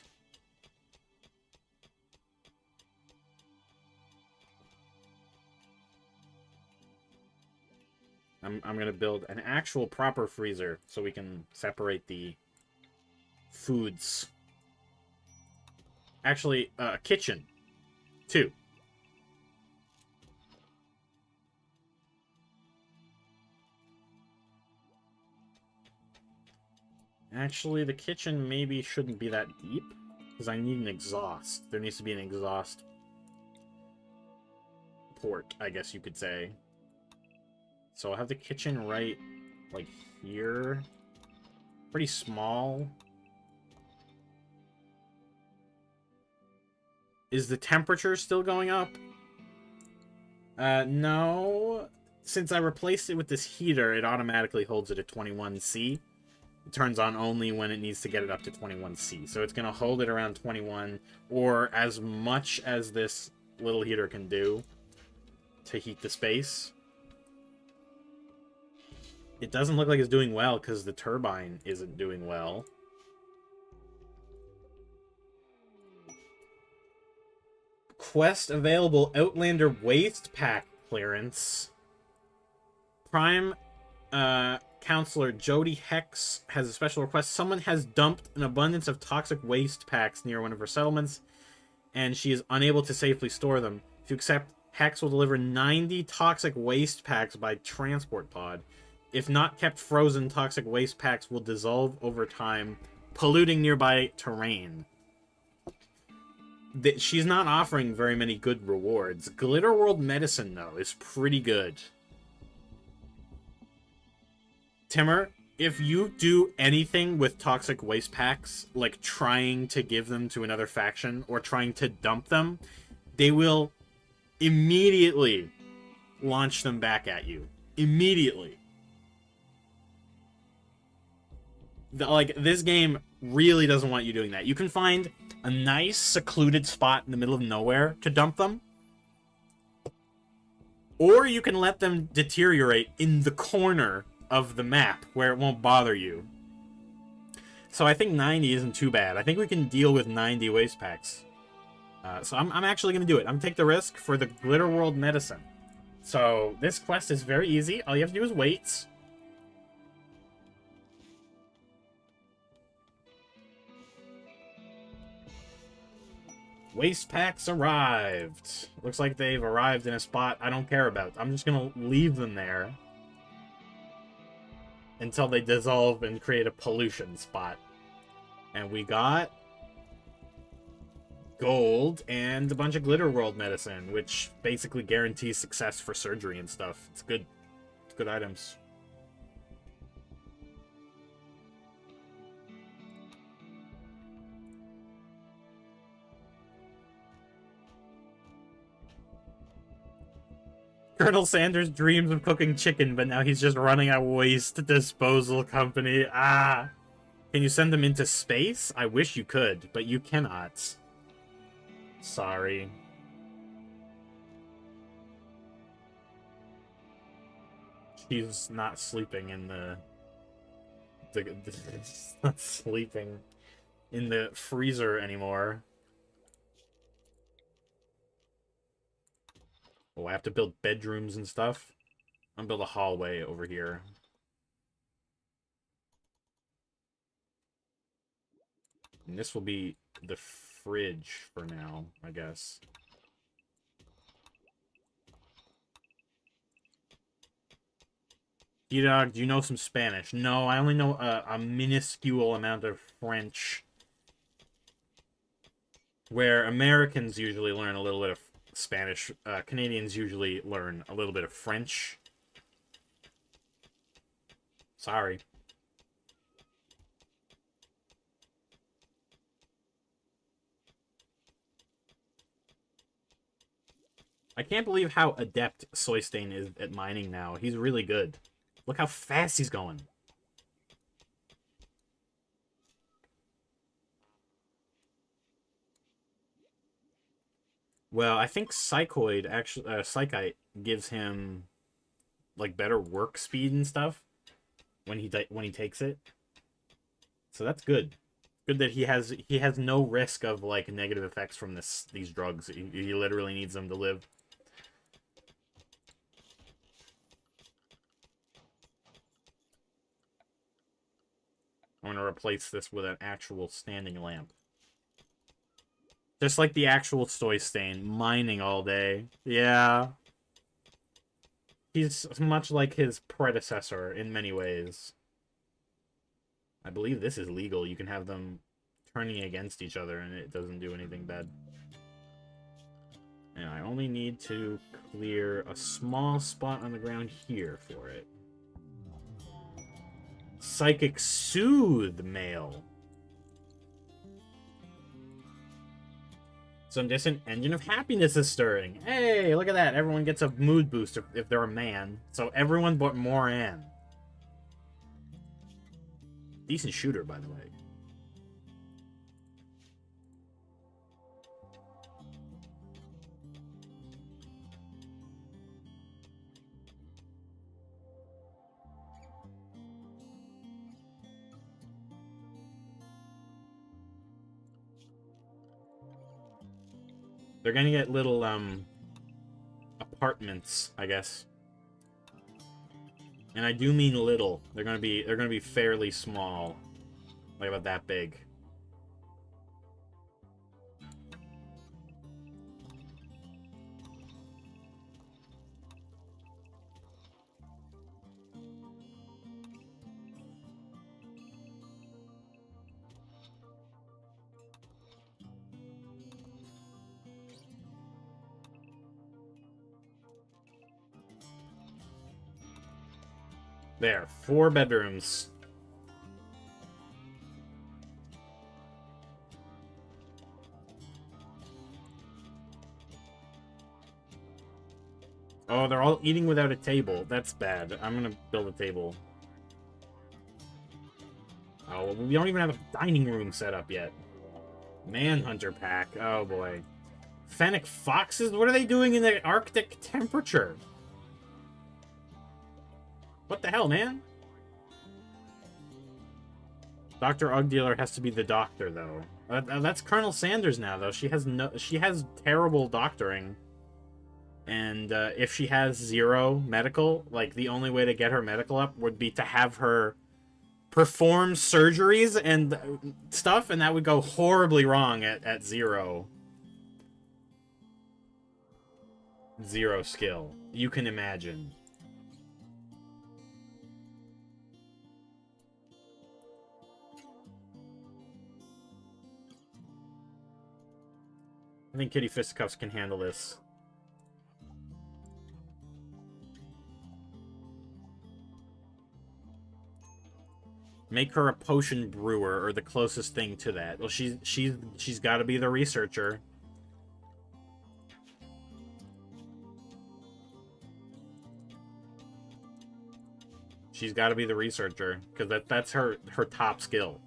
I'm gonna build an actual proper freezer so we can separate the foods. Actually, a kitchen, too. Actually, the kitchen maybe shouldn't be that deep, because I need an exhaust. There needs to be an exhaust port, I guess you could say. So I'll have the kitchen right, like, here. Pretty small. Is the temperature still going up? No. Since I replaced it with this heater, it automatically holds it at 21°C. It turns on only when it needs to get it up to 21°C. So it's going to hold it around 21, or as much as this little heater can do to heat the space. It doesn't look like it's doing well because the turbine isn't doing well. Quest available, Outlander Waste Pack clearance. Prime Counselor Jody Hex has a special request. Someone has dumped an abundance of toxic waste packs near one of her settlements, and she is unable to safely store them. If you accept, Hex will deliver 90 toxic waste packs by transport pod. If not kept frozen, toxic waste packs will dissolve over time, polluting nearby terrain. She's not offering very many good rewards. Glitter World Medicine, though, is pretty good. Timmer, if you do anything with toxic waste packs, like trying to give them to another faction or trying to dump them, they will immediately launch them back at you. Immediately. Like, this game really doesn't want you doing that. You can find a nice, secluded spot in the middle of nowhere to dump them. Or you can let them deteriorate in the corner of the map where it won't bother you. So I think 90 isn't too bad. I think we can deal with 90 waste packs. So I'm actually going to do it. I'm going to take the risk for the Glitter World Medicine. So this quest is very easy. All you have to do is wait. Waste packs arrived. Looks like they've arrived in a spot I don't care about. I'm just going to leave them there until they dissolve and create a pollution spot. And we got gold and a bunch of Glitter World medicine, which basically guarantees success for surgery and stuff. It's good. It's good items. Colonel Sanders dreams of cooking chicken, but now he's just running a waste disposal company. Ah! Can you send them into space? I wish you could, but you cannot. Sorry. She's not sleeping in not sleeping in the freezer anymore. Oh, I have to build bedrooms and stuff. I'm gonna build a hallway over here. And this will be the fridge for now, I guess. T-Dog, do you know some Spanish? No, I only know a minuscule amount of French. Where Americans usually learn a little bit of Spanish, Canadians usually learn a little bit of French. Sorry. I can't believe how adept Soystain is at mining now. He's really good. Look how fast he's going. Well, I think Psychoid actually, Psychite gives him like better work speed and stuff when he takes it. So that's good. Good that he has no risk of like negative effects from these drugs. He literally needs them to live. I'm gonna replace this with an actual standing lamp. Just like the actual Soystain, mining all day. Yeah. He's much like his predecessor in many ways. I believe this is legal. You can have them turning against each other and it doesn't do anything bad. And I only need to clear a small spot on the ground here for it. Psychic Soothe Mail. Some distant engine of happiness is stirring. Hey, look at that. Everyone gets a mood boost if they're a man. So everyone but Moran. Decent shooter, by the way. They're gonna get little, apartments, I guess. And I do mean little. They're gonna be fairly small. Like about that big. There, 4 bedrooms. Oh, they're all eating without a table. That's bad. I'm gonna build a table. Oh, we don't even have a dining room set up yet. Manhunter pack. Oh, boy. Fennec foxes? What are they doing in the Arctic temperature? What the hell, man? Dr. Ugdealer has to be the doctor, though. That's Colonel Sanders now, though. She has terrible doctoring. And if she has 0 medical, like, the only way to get her medical up would be to have her perform surgeries and stuff, and that would go horribly wrong at 0. 0 skill. You can imagine. I think Kitty Fisticuffs can handle this. Make her a potion brewer, or the closest thing to that. Well, she's got to be the researcher. She's got to be the researcher, because that's her top skill.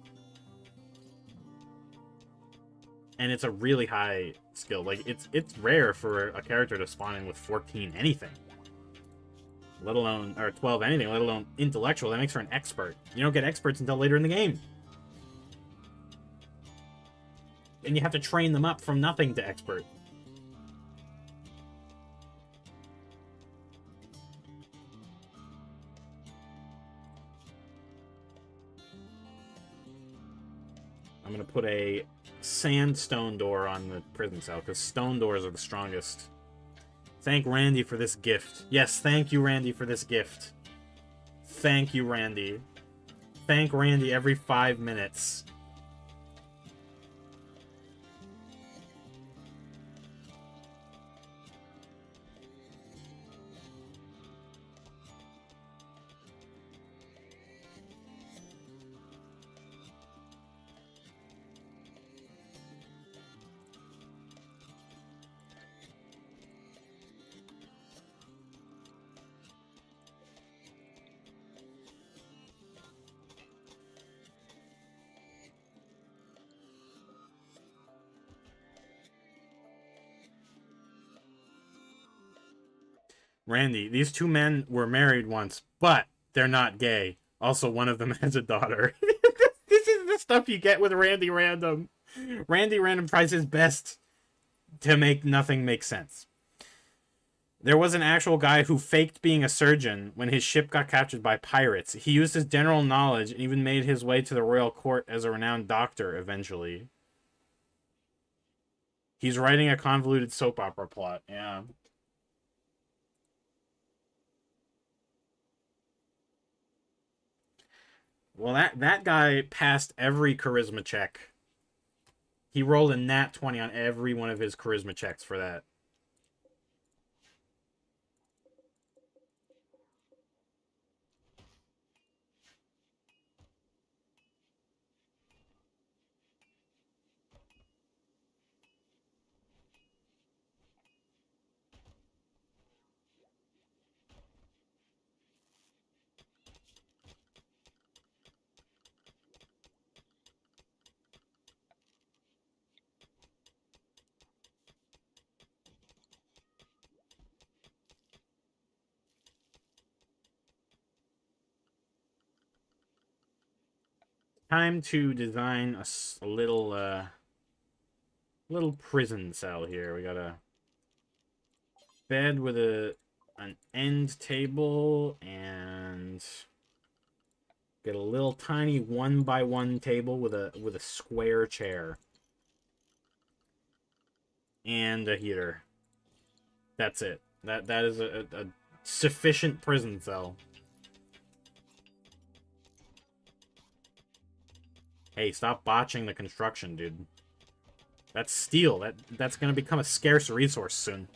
And it's a really high skill. Like, it's rare for a character to spawn in with 14 anything. Let alone, or 12 anything, let alone intellectual. That makes her an expert. You don't get experts until later in the game. And you have to train them up from nothing to expert. I'm gonna put a sandstone door on the prison cell, because stone doors are the strongest. Thank Randy for this gift. Yes, thank you, Randy, for this gift. Thank you, Randy. Thank Randy every 5 minutes. Randy, these two men were married once, but they're not gay. Also, one of them has a daughter. This is the stuff you get with Randy Random. Randy Random tries his best to make nothing make sense. There was an actual guy who faked being a surgeon when his ship got captured by pirates. He used his general knowledge and even made his way to the royal court as a renowned doctor eventually. He's writing a convoluted soap opera plot. Yeah. Well, that guy passed every charisma check. He rolled a nat 20 on every one of his charisma checks for that. Time to design a little prison cell here. We got a bed with an end table and get a little tiny 1x1 table with a square chair and a heater. That's it. That is a sufficient prison cell. Hey, stop botching the construction, dude. That's steel. That's gonna become a scarce resource soon.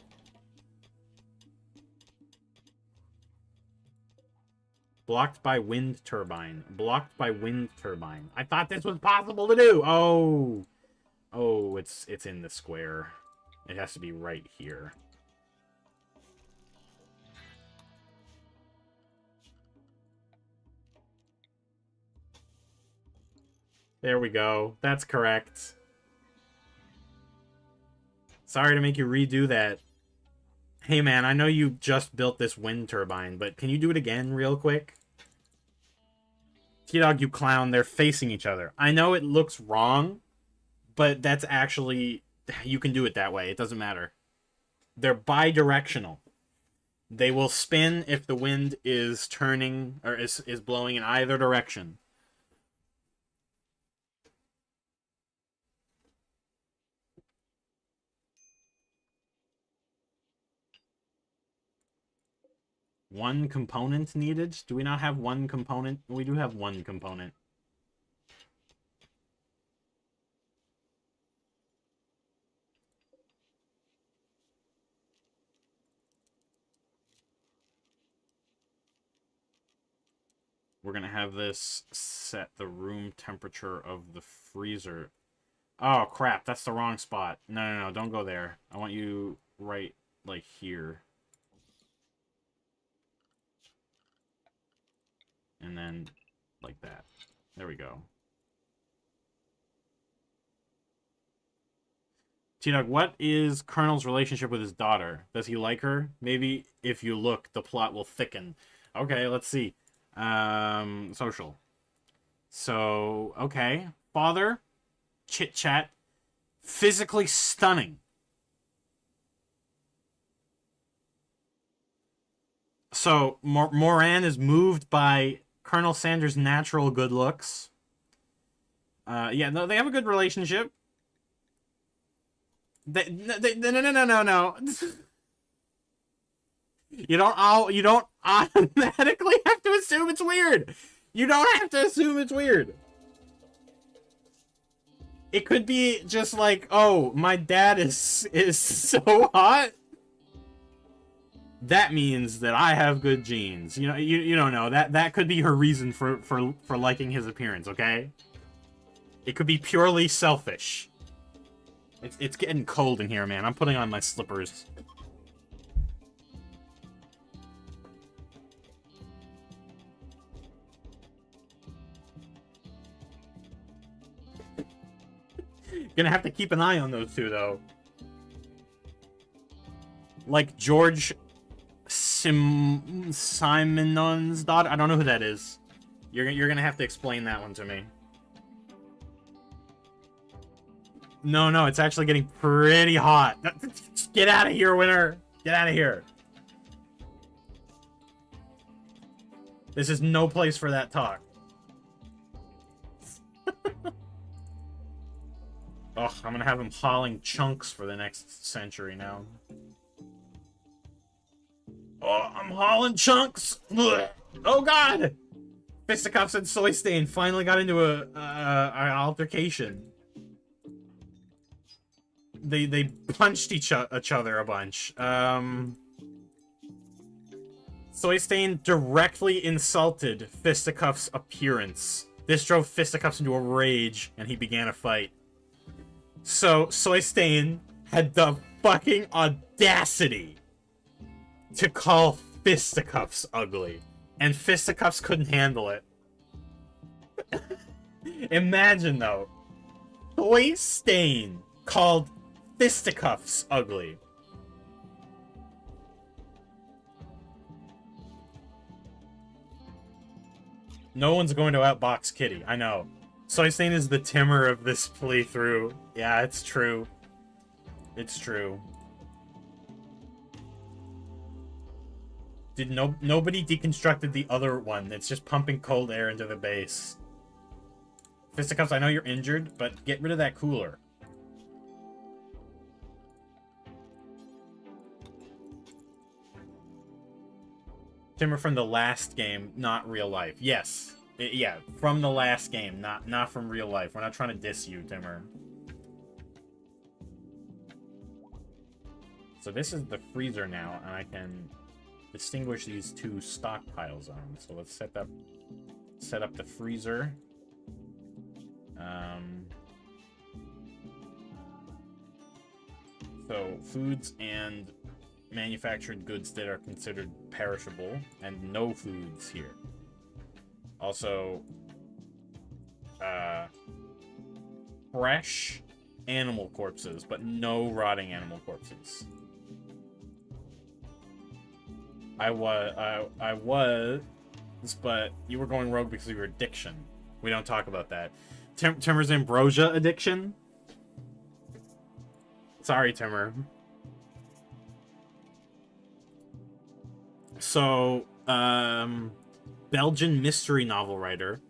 Blocked by wind turbine. Blocked by wind turbine. I thought this was possible to do. Oh. Oh, it's in the square. It has to be right here. There we go. That's correct. Sorry to make you redo that. Hey man, I know you just built this wind turbine, but can you do it again real quick? T-Dog, you clown, they're facing each other. I know it looks wrong, but that's actually... You can do it that way. It doesn't matter. They're bi-directional. They will spin if the wind is turning, or is blowing in either direction. One component needed? Do we not have one component? We do have one component. We're gonna have this set the room temperature of the freezer. Oh, crap. That's the wrong spot. No. Don't go there. I want you right, like, here. And then, like that. There we go. T-Dog, what is Colonel's relationship with his daughter? Does he like her? Maybe if you look, the plot will thicken. Okay, let's see. Social. So, okay. Father, chit-chat, physically stunning. So, Moran is moved by Colonel Sanders' natural good looks. Yeah, no, they have a good relationship. No. You don't automatically have to assume it's weird. You don't have to assume it's weird. It could be just like, oh, my dad is so hot. That means that I have good genes. You know, you don't know. That could be her reason for liking his appearance, okay? It could be purely selfish. It's getting cold in here, man. I'm putting on my slippers. Gonna have to keep an eye on those two, though. Like George Simonon's daughter? I don't know who that is. You're gonna have to explain that one to me. No, it's actually getting pretty hot. Get out of here, winner! Get out of here. This is no place for that talk. Ugh, I'm gonna have him hauling chunks for the next century now. Oh, I'm hauling chunks! Ugh. Oh god! Fisticuffs and Soy Stain finally got into an altercation. They punched each other a bunch. Soy Stain directly insulted Fisticuffs' appearance. This drove Fisticuffs into a rage, and he began a fight. So, Soy Stain had the fucking audacity to call Fisticuffs ugly. And Fisticuffs couldn't handle it. Imagine, though. Soy Stain called Fisticuffs ugly. No one's going to outbox Kitty. I know. Soy Stain is the Timmer of this playthrough. Yeah, it's true. It's true. Nobody deconstructed the other one. It's just pumping cold air into the base. Fisticuffs, I know you're injured, but get rid of that cooler. Timmer from the last game, not real life. Yes. Yeah, from the last game, not from real life. We're not trying to diss you, Timmer. So this is the freezer now, and I can distinguish these two stockpile zones. So let's set up the freezer. So foods and manufactured goods that are considered perishable, and no foods here. Also, fresh animal corpses, but no rotting animal corpses. I was, but you were going rogue because of your addiction. We don't talk about that. Timmer's ambrosia addiction? Sorry, Timmer. So, Belgian mystery novel writer.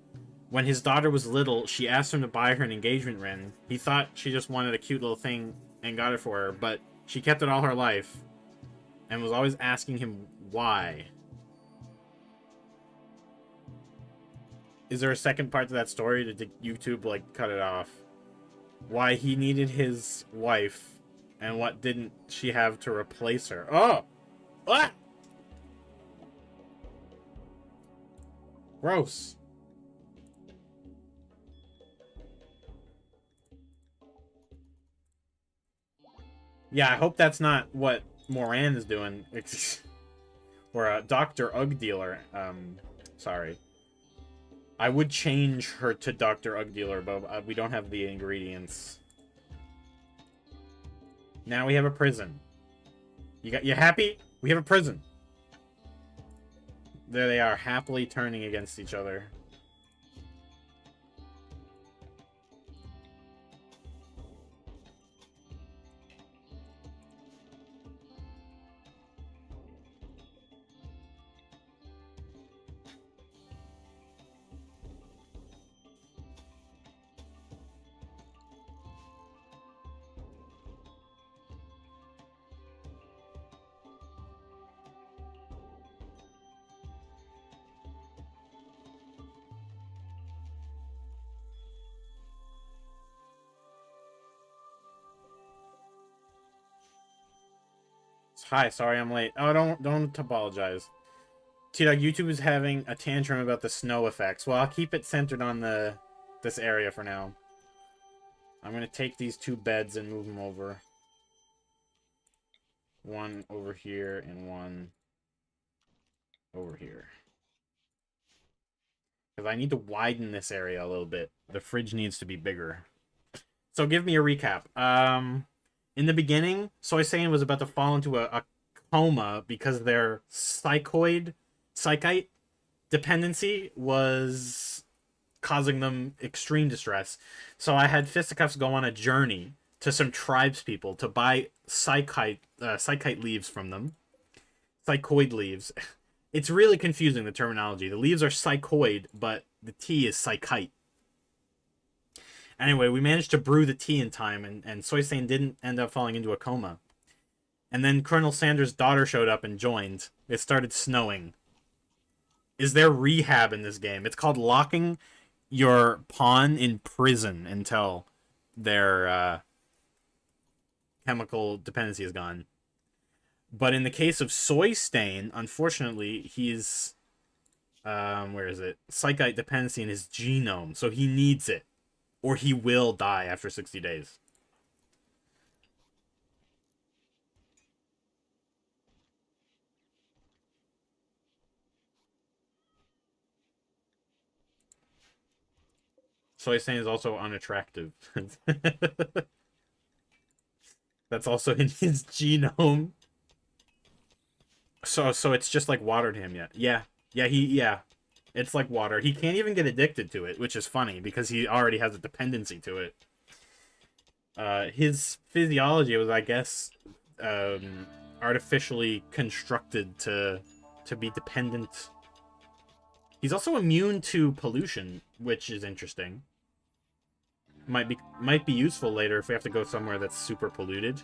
When his daughter was little, she asked him to buy her an engagement ring. He thought she just wanted a cute little thing and got it for her, but she kept it all her life and was always asking him why. Is there a second part to that story? Did YouTube, like, cut it off? Why he needed his wife, and what didn't she have to replace her? Oh! What? Gross. Yeah, I hope that's not what Moran is doing. Or a Dr. Ugg Dealer. Sorry. I would change her to Dr. Ugg Dealer, but we don't have the ingredients. Now we have a prison. You happy? We have a prison. There they are, happily turning against each other. Hi, sorry I'm late. Oh, don't apologize. T-Dog, YouTube is having a tantrum about the snow effects. Well, I'll keep it centered on this area for now. I'm gonna take these two beds and move them over. One over here and one over here. Because I need to widen this area a little bit. The fridge needs to be bigger. So give me a recap. In the beginning, Soy Saiyan was about to fall into a coma because their psychite dependency was causing them extreme distress. So I had Fisticuffs go on a journey to some tribespeople to buy psychite leaves from them. Psychoid leaves. It's really confusing, the terminology. The leaves are psychoid, but the tea is psychite. Anyway, we managed to brew the tea in time, and Soy Stain didn't end up falling into a coma. And then Colonel Sanders' daughter showed up and joined. It started snowing. Is there rehab in this game? It's called locking your pawn in prison until their chemical dependency is gone. But in the case of Soy Stain, unfortunately, he's where is it? Psychite dependency in his genome, so he needs it, or he will die after 60 days. Soy Stain is also unattractive. That's also in his genome. So it's just like water to him yet. Yeah. It's like water. He can't even get addicted to it, which is funny because he already has a dependency to it. His physiology was, I guess, artificially constructed to be dependent. He's also immune to pollution, which is interesting. Might be useful later if we have to go somewhere that's super polluted.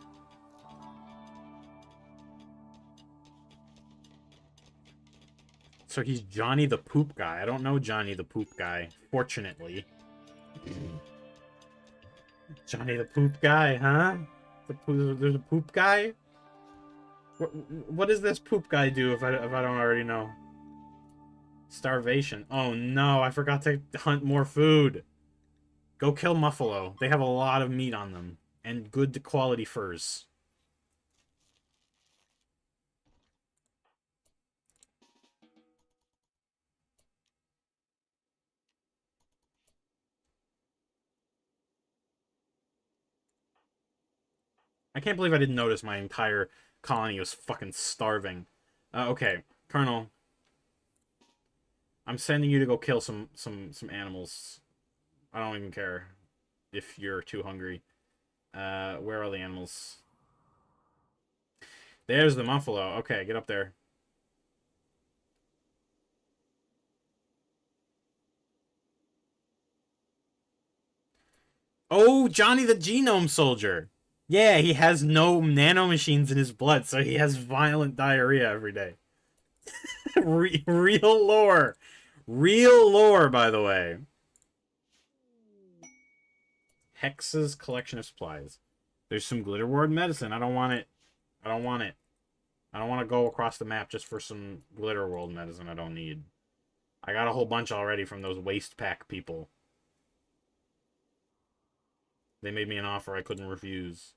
So he's Johnny the Poop Guy. I don't know Johnny the Poop Guy, fortunately. Johnny the Poop Guy, huh? There's a poop guy? What does this poop guy do if I don't already know? Starvation. Oh no, I forgot to hunt more food. Go kill Muffalo. They have a lot of meat on them. And good quality furs. I can't believe I didn't notice my entire colony was fucking starving. Okay, Colonel. I'm sending you to go kill some animals. I don't even care if you're too hungry. Where are the animals? There's the Muffalo. Okay, get up there. Oh, Johnny the Genome Soldier. Yeah, he has no nanomachines in his blood, so he has violent diarrhea every day. Real lore. Real lore, by the way. Hex's collection of supplies. There's some glitter ward medicine. I don't want it. I don't want it. I don't want to go across the map just for some glitter world medicine I don't need. I got a whole bunch already from those waste pack people. They made me an offer I couldn't refuse.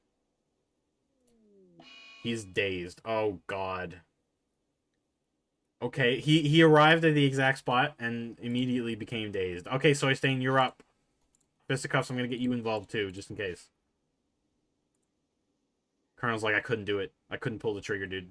He's dazed. Oh, God. Okay, he arrived at the exact spot and immediately became dazed. Okay, Soy Stain, you're up. Fisticuffs, I'm gonna get you involved too, just in case. Colonel's like, I couldn't do it. I couldn't pull the trigger, dude.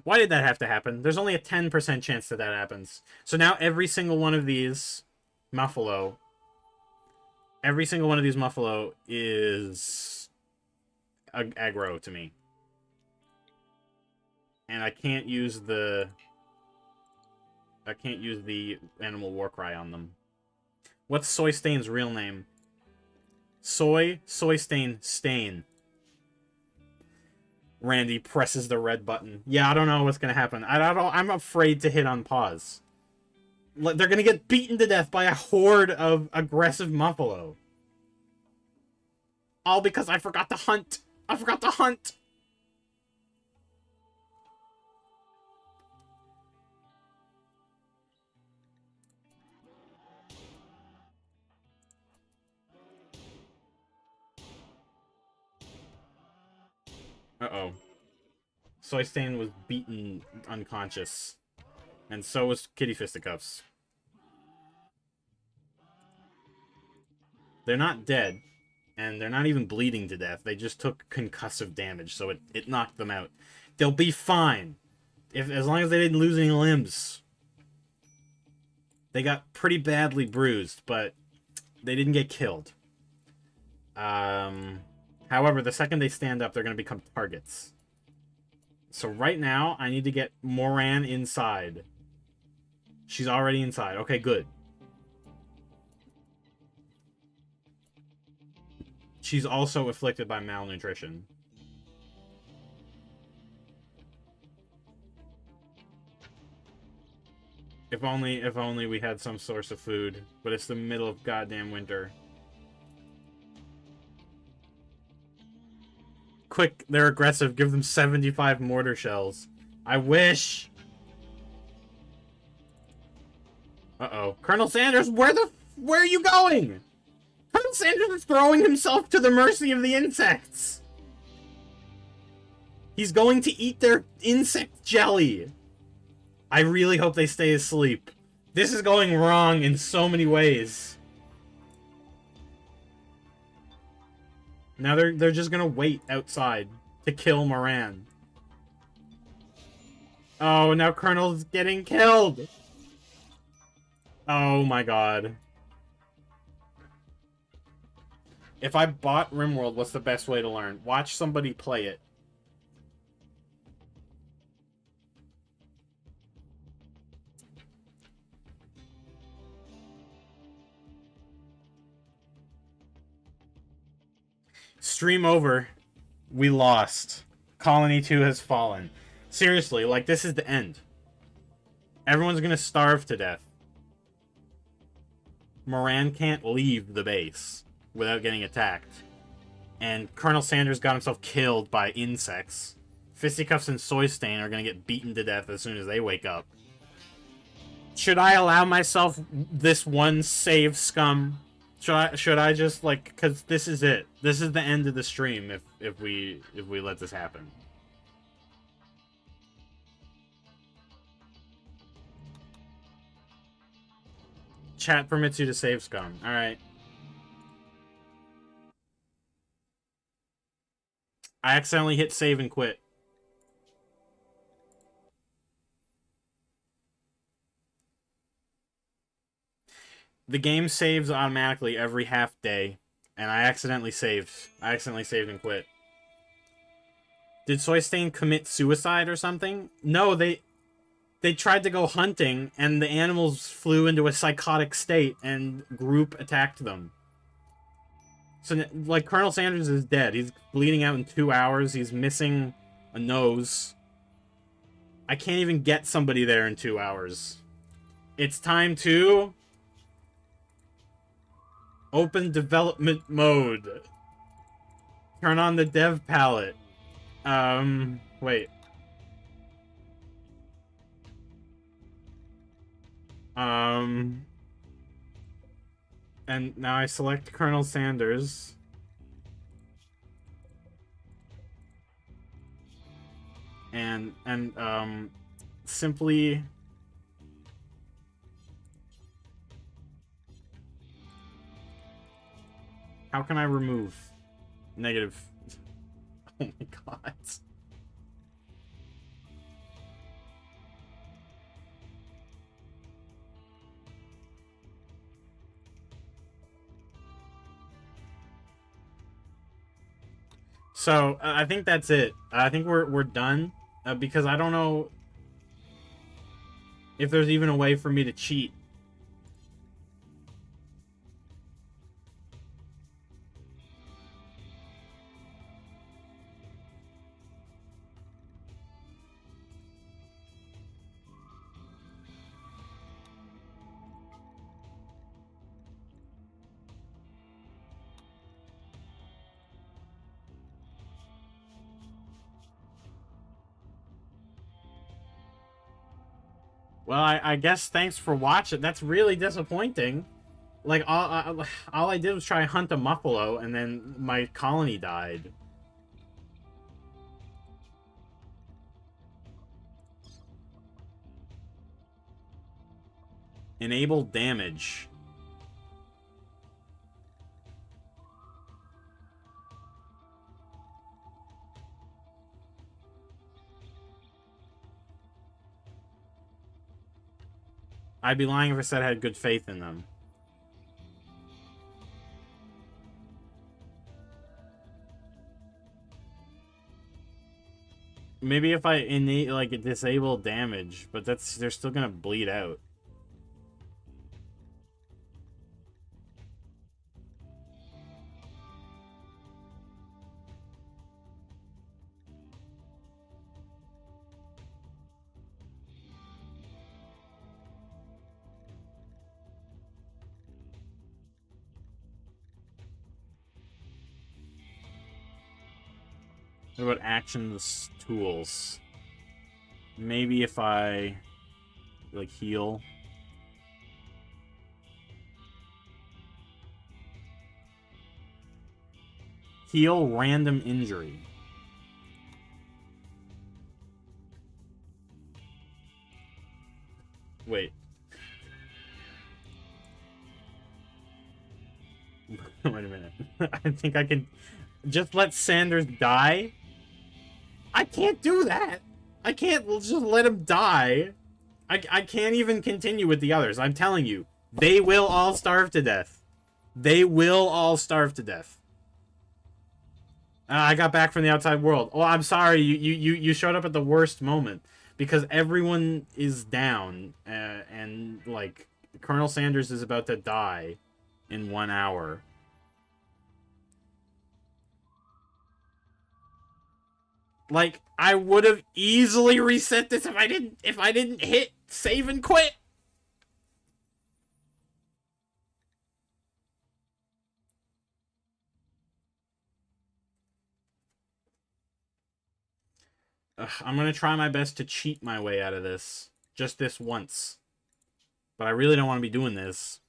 Why did that have to happen? There's only a 10% chance that that happens. So now every single one of these Muffalo, is aggro to me. And I can't use the animal war cry on them. What's Soy Stain's real name? Soy Stain. Randy presses the red button. Yeah, I don't know what's gonna happen. I'm afraid to hit on pause. They're gonna get beaten to death by a horde of aggressive Muffalo. All because I forgot to hunt. I forgot to hunt. Uh-oh. Soy Stain was beaten unconscious. And so was Kitty Fisticuffs. They're not dead. And they're not even bleeding to death. They just took concussive damage, so it knocked them out. They'll be fine. As long as they didn't lose any limbs. They got pretty badly bruised, but they didn't get killed. However, the second they stand up, they're going to become targets. So right now, I need to get Moran inside. She's already inside. Okay, good. She's also afflicted by malnutrition. If only we had some source of food. But it's the middle of goddamn winter. Quick, they're aggressive. Give them 75 mortar shells. I wish. Uh-oh. Colonel Sanders, where are you going? Colonel Sanders is throwing himself to the mercy of the insects. He's going to eat their insect jelly. I really hope they stay asleep. This is going wrong in so many ways. Now they're just gonna wait outside to kill Moran. Oh, now Colonel's getting killed. Oh my god. If I bought Rimworld, what's the best way to learn? Watch somebody play it. Stream over. We lost. Colony 2 has fallen. Seriously, like, this is the end. Everyone's gonna starve to death. Moran can't leave the base without getting attacked. And Colonel Sanders got himself killed by insects. Fisticuffs and Soy Stain are gonna get beaten to death as soon as they wake up. Should I allow myself this one save, scum? Should I just, like, because this is it. This is the end of the stream if we let this happen. Chat permits you to save, scum. Alright. I accidentally hit save and quit. The game saves automatically every half day, and I accidentally saved. I accidentally saved and quit. Did Soy Stain commit suicide or something? No, they tried to go hunting, and the animals flew into a psychotic state, and group attacked them. So, like, Colonel Sanders is dead. He's bleeding out in 2 hours. He's missing a nose. I can't even get somebody there in 2 hours. It's time to open development mode. Turn on the dev palette. Wait. And now I select Colonel Sanders. And simply how can I remove? Negative. Oh my god. So, I think that's it. I think we're done. Because I don't know if there's even a way for me to cheat. Well, I guess thanks for watching. That's really disappointing. Like, all I did was try to hunt a Muffalo, and then my colony died. Enable damage. I'd be lying if I said I had good faith in them. Maybe if I innate like disable damage, but they're still gonna bleed out. What about actions tools? Maybe if I like heal. Heal random injury. Wait. Wait a minute. I think I can just let Sanders die. I can't do that. I can't just let him die. I can't even continue with the others. I'm telling you, they will all starve to death. They will all starve to death. I got back from the outside world. Oh, I'm sorry. You showed up at the worst moment because everyone is down and like Colonel Sanders is about to die in 1 hour. Like, I would have easily reset this if I didn't hit save and quit. Ugh, I'm gonna try my best to cheat my way out of this. Just this once. But I really don't want to be doing this.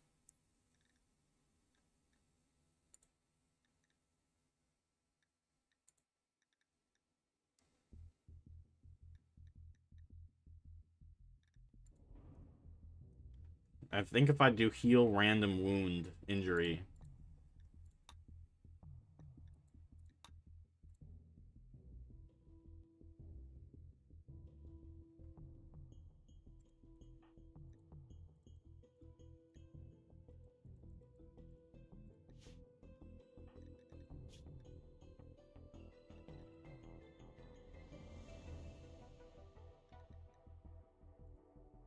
I think if I do heal random wound injury.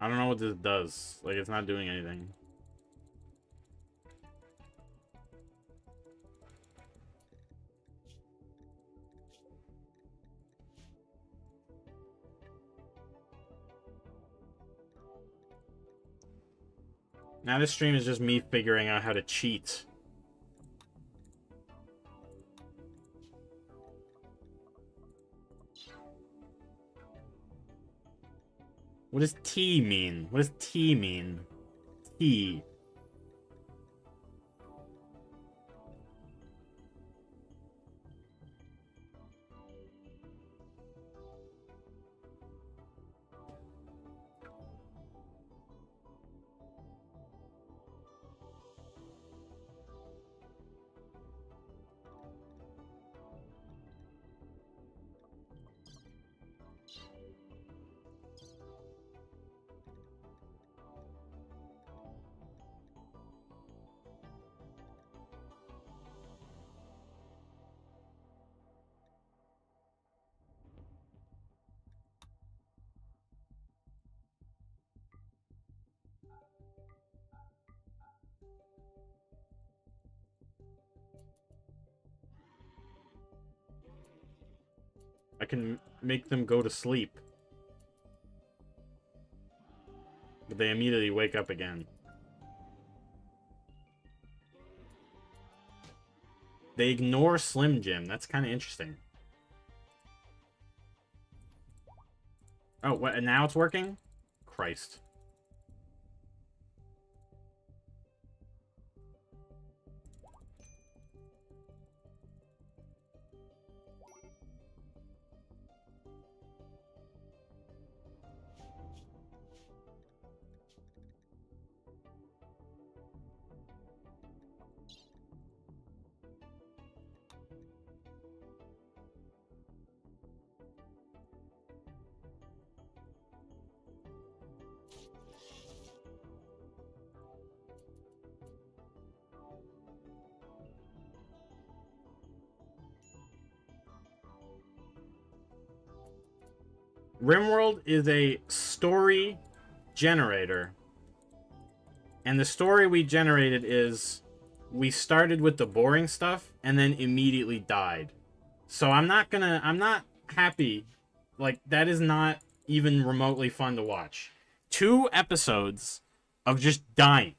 I don't know what this does. Like, it's not doing anything. Now this stream is just me figuring out how to cheat. What does T mean? What does T mean? T. I can make them go to sleep. But they immediately wake up again. They ignore Slim Jim. That's kind of interesting. Oh, what? And now it's working? Christ. Rimworld is a story generator. And the story we generated is we started with the boring stuff and then immediately died. So I'm not happy. Like, that is not even remotely fun to watch. 2 episodes of just dying.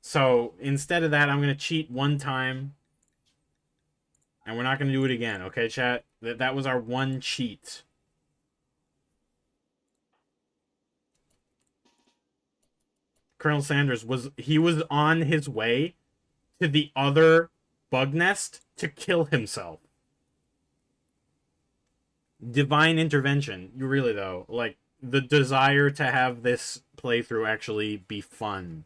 So instead of that, I'm going to cheat one time. And we're not going to do it again, okay, chat? That was our one cheat. Colonel Sanders was on his way to the other bug nest to kill himself. Divine intervention. You really, though, like, the desire to have this playthrough actually be fun.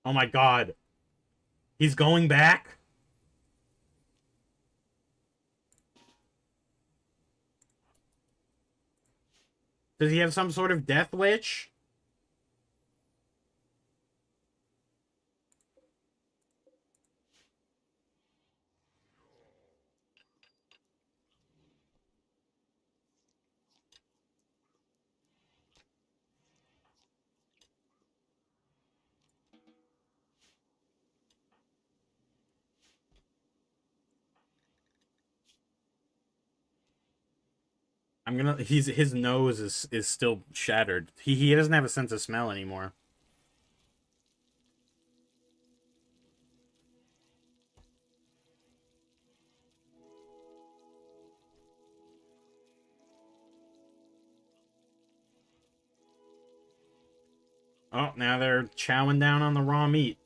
Oh my god. He's going back? Does he have some sort of death wish? I'm gonna... his nose is still shattered. He doesn't have a sense of smell anymore. Oh, now they're chowing down on the raw meat.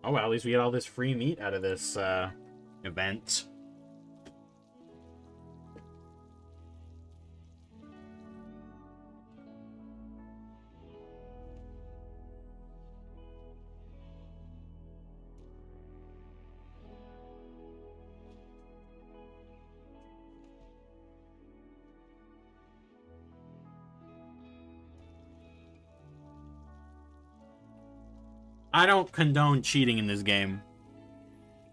Oh, well, at least we get all this free meat out of this, event. I don't condone cheating in this game.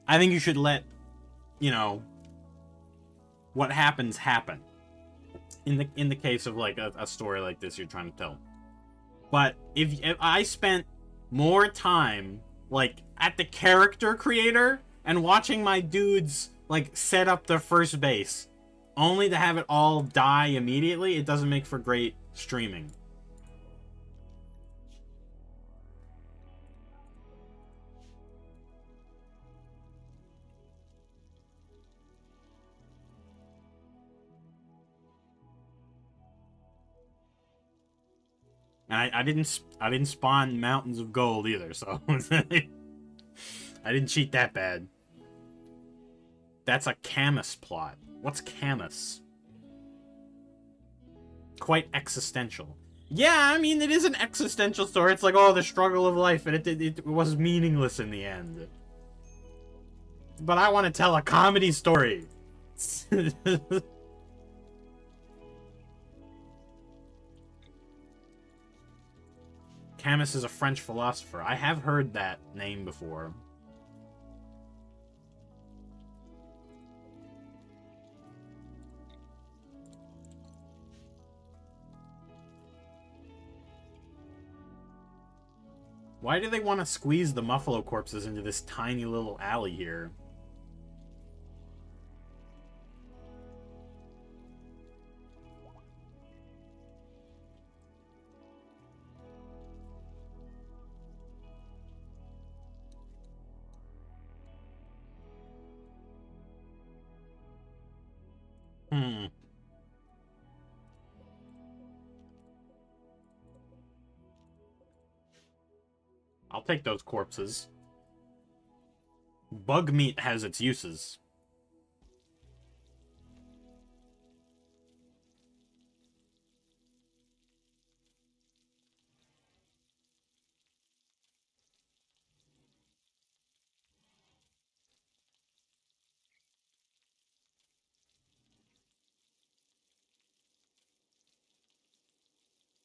I think you should let, you know, what happens happen. In the case of, like, a story like this you're trying to tell. But if I spent more time, like, at the character creator and watching my dudes, like, set up their first base, only to have it all die immediately, it doesn't make for great streaming. And I didn't spawn mountains of gold either, so I didn't cheat that bad. That's a Camus plot. What's Camus? Quite existential. Yeah, I mean, it is an existential story. It's like, oh, the struggle of life, and it was meaningless in the end. But I want to tell a comedy story. Camus is a French philosopher. I have heard that name before. Why do they want to squeeze the Muffalo corpses into this tiny little alley here? I'll take those corpses. Bug meat has its uses.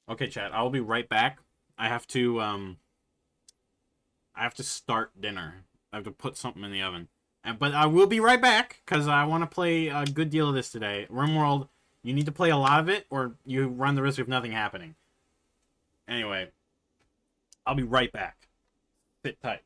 Okay, chat. I'll be right back. I have to start dinner. I have to put something in the oven. But I will be right back, because I want to play a good deal of this today. Rimworld, you need to play a lot of it, or you run the risk of nothing happening. Anyway, I'll be right back. Sit tight.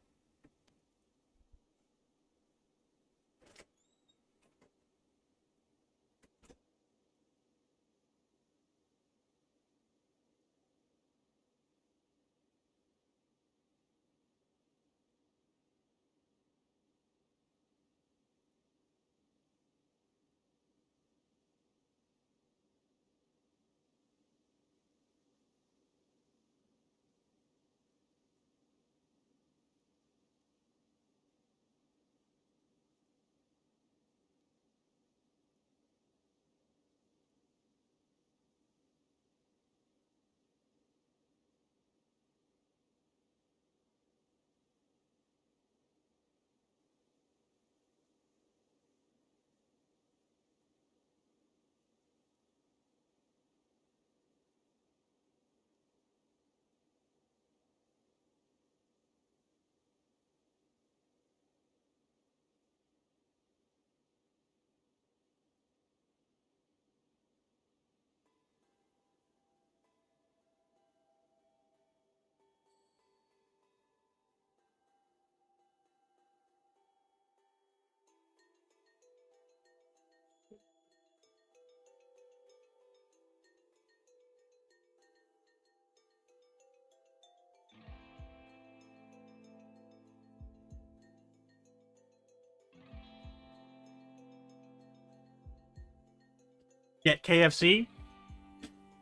Get KFC?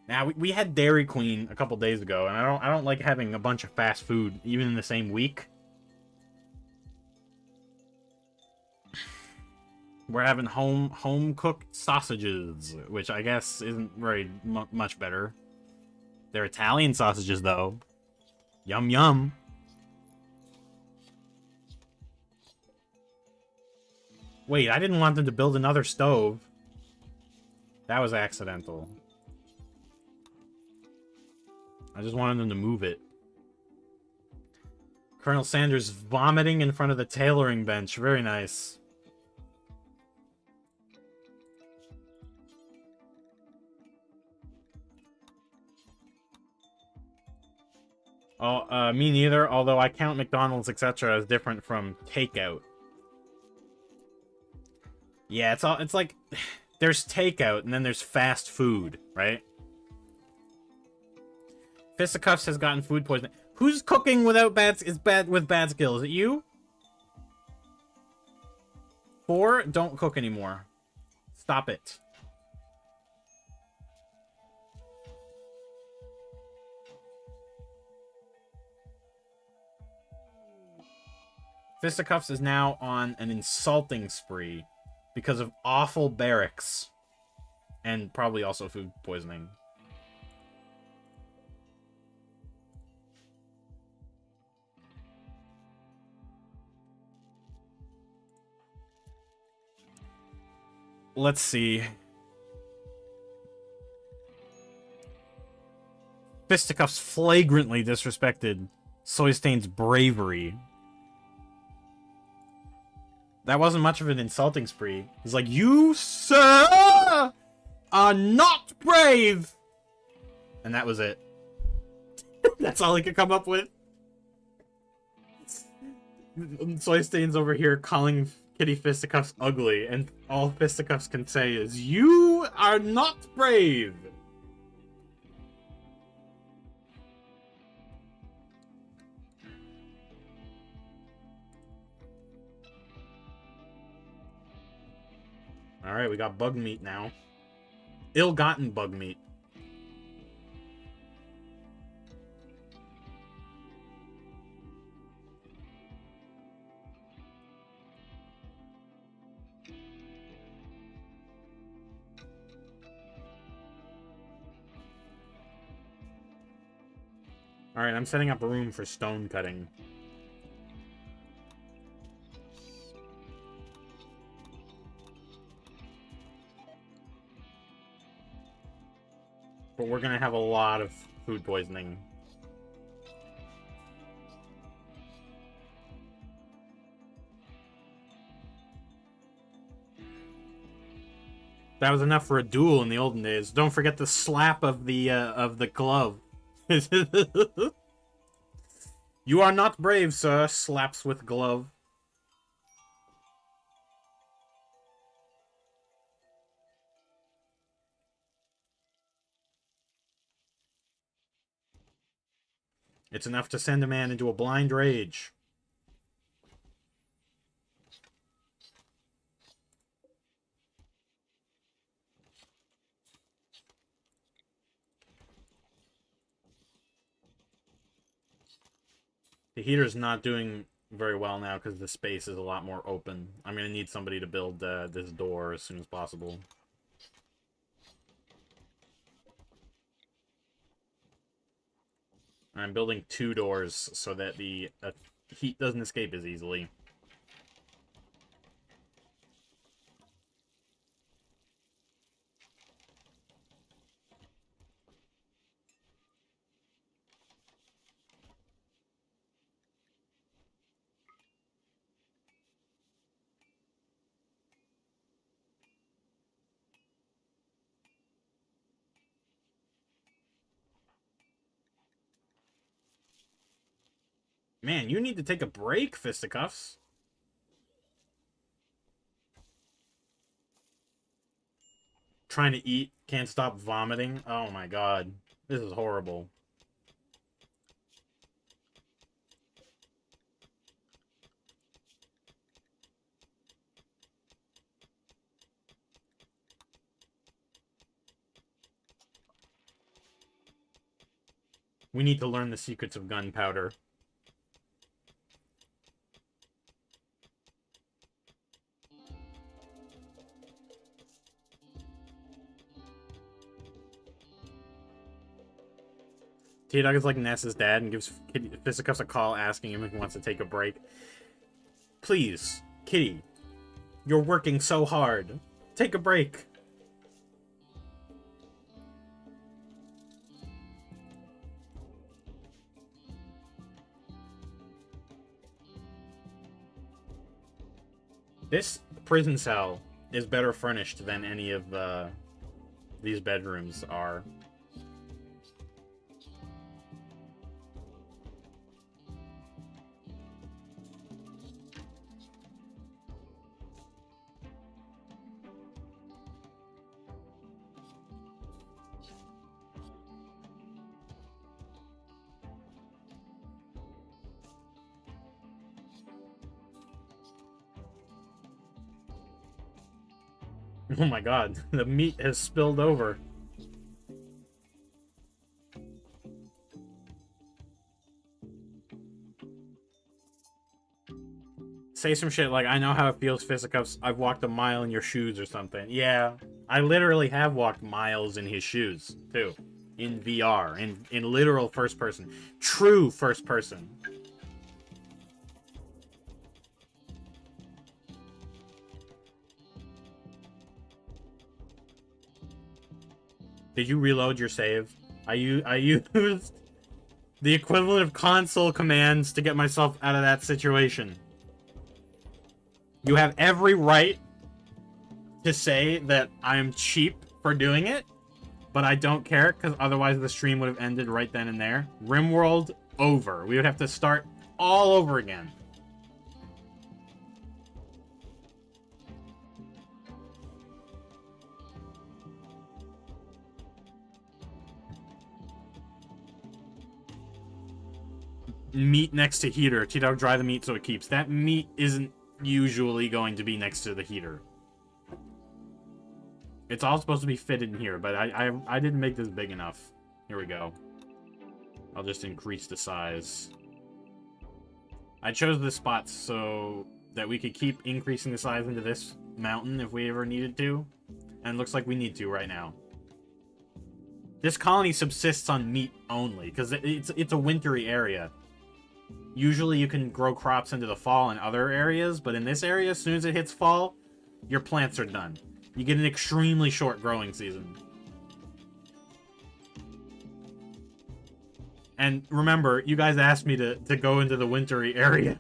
Now we had Dairy Queen a couple days ago, and I don't like having a bunch of fast food even in the same week. We're having home cooked sausages, which I guess isn't very much better. They're Italian sausages though. Yum yum. Wait, I didn't want them to build another stove. That was accidental. I just wanted them to move it. Colonel Sanders vomiting in front of the tailoring bench. Very nice. Oh, me neither, although I count McDonald's, etc. as different from takeout. Yeah, it's like there's takeout and then there's fast food, right? Fisticuffs has gotten food poisoning. Who's cooking without with bad skills? Is it you? 4, don't cook anymore. Stop it. Fisticuffs is now on an insulting spree because of awful barracks. And probably also food poisoning. Let's see. Fisticuffs flagrantly disrespected Soystain's bravery. That wasn't much of an insulting spree. He's like, you, sir, are not brave! And that was it. That's all he could come up with. Soystain's over here calling Kitty Fisticuffs ugly, and all Fisticuffs can say is, you are not brave! Alright, we got bug meat now. Ill-gotten bug meat. Alright, I'm setting up a room for stone cutting. But we're gonna have a lot of food poisoning. That was enough for a duel in the olden days. Don't forget the slap of the glove. You are not brave, sir. Slaps with glove. It's enough to send a man into a blind rage. The heater's not doing very well now because the space is a lot more open. I'm going to need somebody to build this door as soon as possible. I'm building 2 doors so that the heat doesn't escape as easily. Man, you need to take a break, Fisticuffs. Trying to eat, can't stop vomiting. Oh my god. This is horrible. We need to learn the secrets of gunpowder. T-Dog is like Ness's dad and gives Fisticuffs a call asking him if he wants to take a break. Please, Kitty, you're working so hard. Take a break. This prison cell is better furnished than any of these bedrooms are. Oh my god, the meat has spilled over. Say some shit like, I know how it feels, Fisticuffs. I've walked a mile in your shoes or something. Yeah, I literally have walked miles in his shoes, too. In VR, in literal first person. True first person. Did you reload your save? I used the equivalent of console commands to get myself out of that situation. You have every right to say that I'm cheap for doing it, but I don't care, because otherwise the stream would have ended right then and there. Rimworld over. We would have to start all over again. Meat next to heater. T-Dog, dry the meat so it keeps. That meat isn't usually going to be next to the heater. It's all supposed to be fitted in here, but I didn't make this big enough. Here we go. I'll just increase the size. I chose this spot so that we could keep increasing the size into this mountain if we ever needed to. And it looks like we need to right now. This colony subsists on meat only, because it's a wintry area. Usually you can grow crops into the fall in other areas, but in this area, as soon as it hits fall, your plants are done. You get an extremely short growing season. And remember, you guys asked me to go into the wintry area.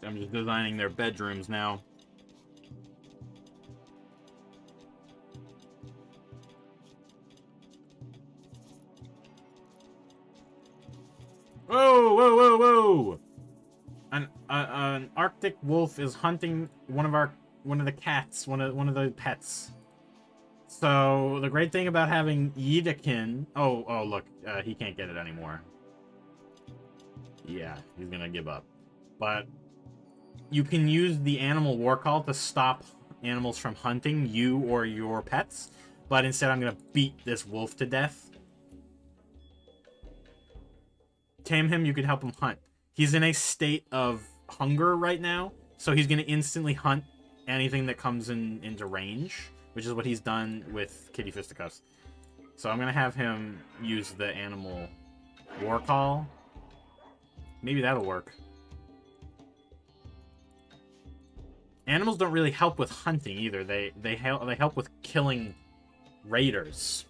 I'm just designing their bedrooms now. Whoa, whoa, whoa, whoa! An Arctic wolf is hunting one of the cats, one of the pets. So the great thing about having Yidakin, oh look, he can't get it anymore. Yeah, he's gonna give up. But you can use the animal war call to stop animals from hunting you or your pets. But instead, I'm gonna beat this wolf to death. Tame him, you can help him hunt. He's in a state of hunger right now, so he's gonna instantly hunt anything that comes into range, which is what he's done with Kitty Fisticuffs. So I'm gonna have him use the animal war call. Maybe that'll work. Animals don't really help with hunting either. They help with killing raiders.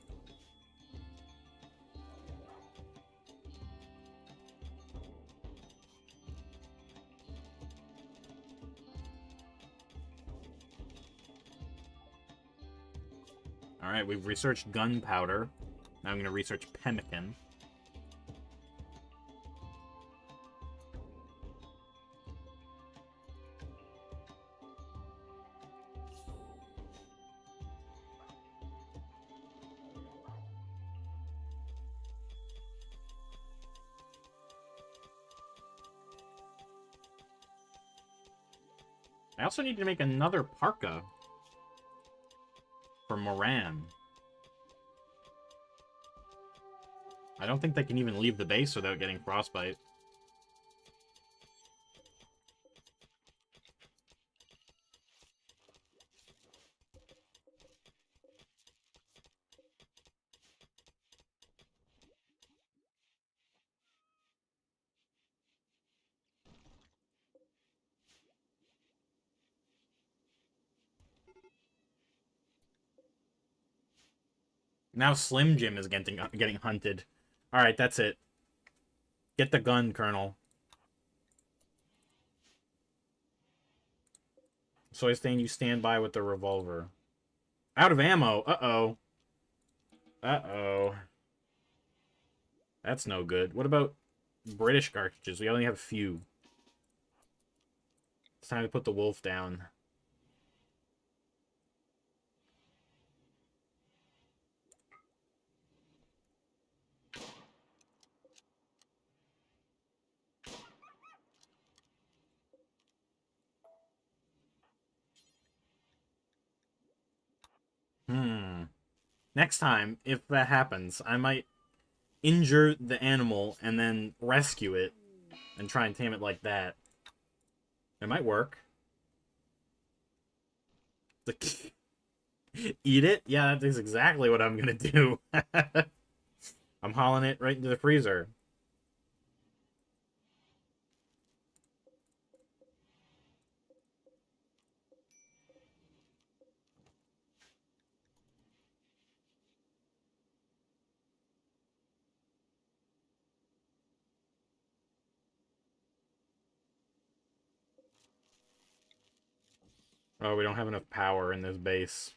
Alright, we've researched gunpowder. Now I'm going to research pemmican. I also need to make another parka for Moran. I don't think they can even leave the base without getting frostbite. Now Slim Jim is getting hunted. Alright, that's it. Get the gun, Colonel. So I stand you stand by with the revolver. Out of ammo. Uh-oh. Uh-oh. That's no good. What about British cartridges? We only have a few. It's time to put the wolf down. Next time, if that happens, I might injure the animal and then rescue it and try and tame it like that. It might work. Eat it? Yeah, that is exactly what I'm gonna do. I'm hauling it right into the freezer. Oh, we don't have enough power in this base.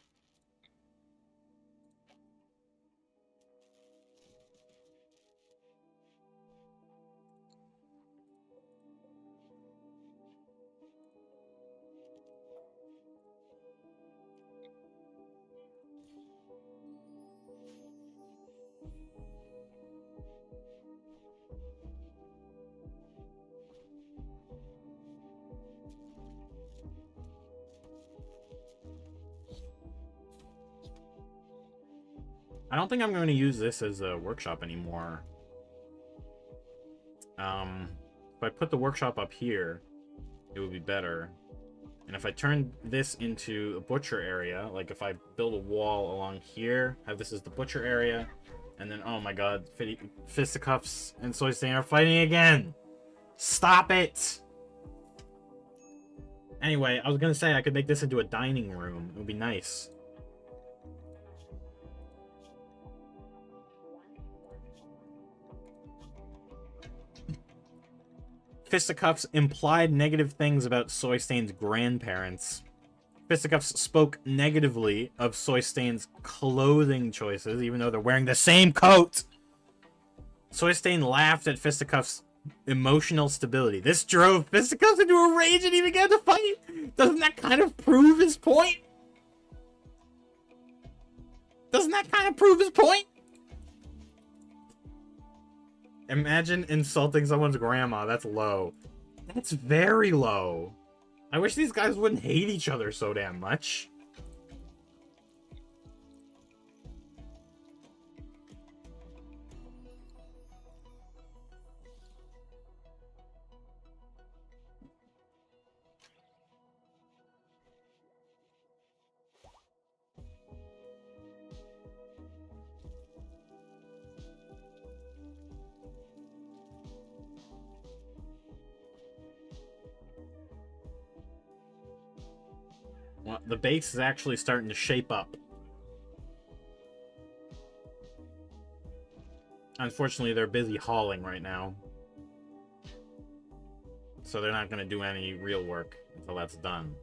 I don't think I'm going to use this as a workshop anymore. If I put the workshop up here, it would be better. And if I turn this into a butcher area, like if I build a wall along here, have this as the butcher area, and then, oh my god, Fisticuffs and Soy Stain are fighting again! Stop it! Anyway, I was gonna say I could make this into a dining room. It would be nice. Fisticuffs implied negative things about Soy Stain's grandparents. Fisticuffs spoke negatively of Soy Stain's clothing choices, even though they're wearing the same coat. Soy Stain laughed at Fisticuffs' emotional stability. This drove Fisticuffs into a rage and he began to fight. Doesn't that kind of prove his point? Doesn't that kind of prove his point? Imagine insulting someone's grandma. That's low. That's very low. I wish these guys wouldn't hate each other so damn much. Well, the base is actually starting to shape up. Unfortunately, they're busy hauling right now. So they're not going to do any real work until that's done.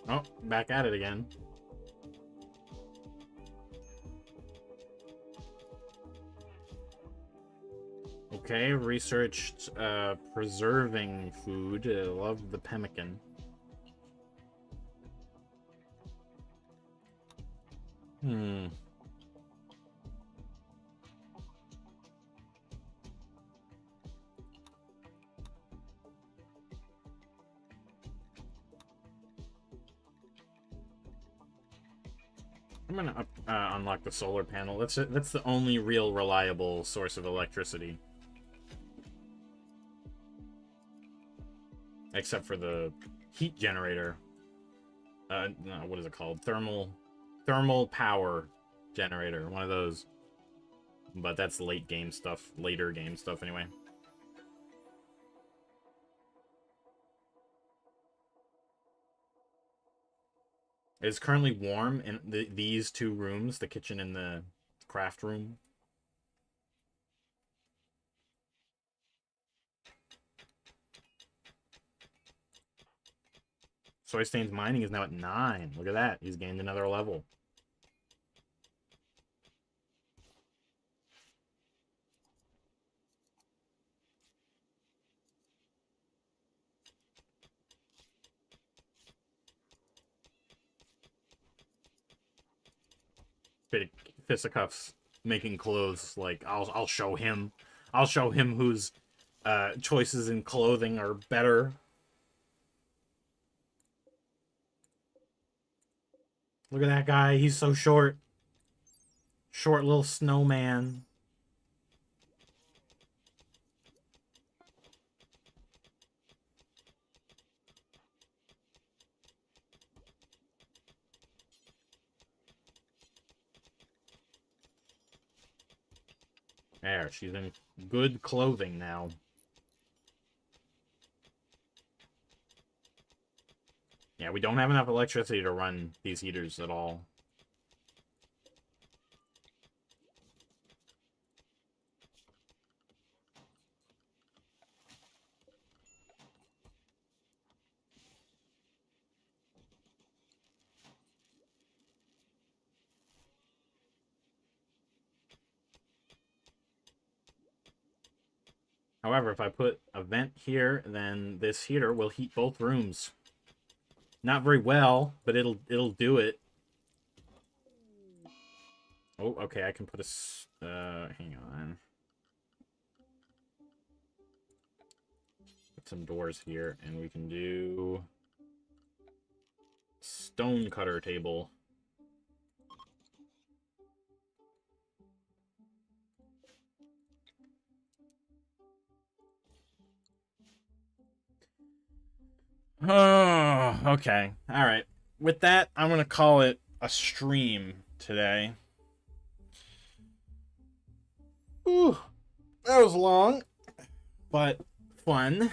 Oh, back at it again. Okay, researched preserving food. Love the pemmican. Hmm. I'm gonna unlock the solar panel. That's the only real reliable source of electricity. Except for the heat generator. No, what is it called? Thermal power generator. One of those. But that's late game stuff. Later game stuff, anyway. It's currently warm in these two rooms, the kitchen and the craft room. Soy Stain's mining is now at 9. Look at that. He's gained another level. Big Fisticuffs making clothes. Like, I'll show him. I'll show him whose choices in clothing are better. Look at that guy. He's so short. Short little snowman. There, she's in good clothing now. Yeah, we don't have enough electricity to run these heaters at all. However, if I put a vent here, then this heater will heat both rooms. Not very well, but it'll do it. Oh, okay, I can put a... hang on. Put some doors here, and we can do... stone cutter table. Oh, okay. Alright. With that, I'm going to call it a stream today. Ooh, that was long, but fun.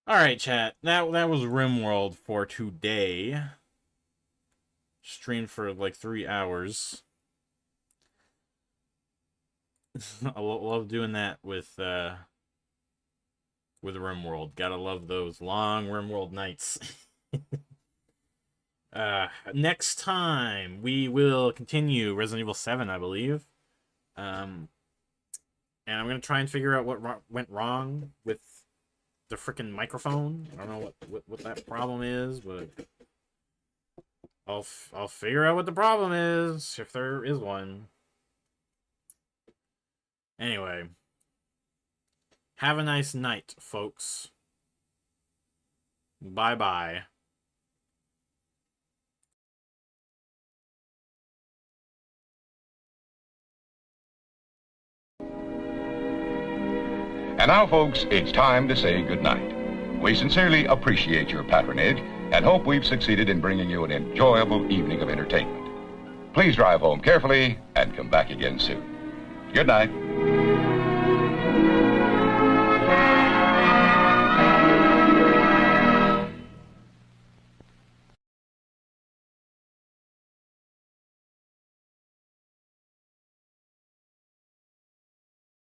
Alright, chat. That was Rimworld for today. Streamed for like 3 hours. I love doing that with Rimworld. Gotta love those long Rimworld nights. Next time we will continue Resident Evil 7, I believe. And I'm gonna try and figure out what went wrong with the frickin' microphone. I don't know what that problem is, but I'll figure out what the problem is, if there is one. Anyway, have a nice night, folks. Bye-bye. And now, folks, it's time to say goodnight. We sincerely appreciate your patronage and hope we've succeeded in bringing you an enjoyable evening of entertainment. Please drive home carefully and come back again soon. Good night.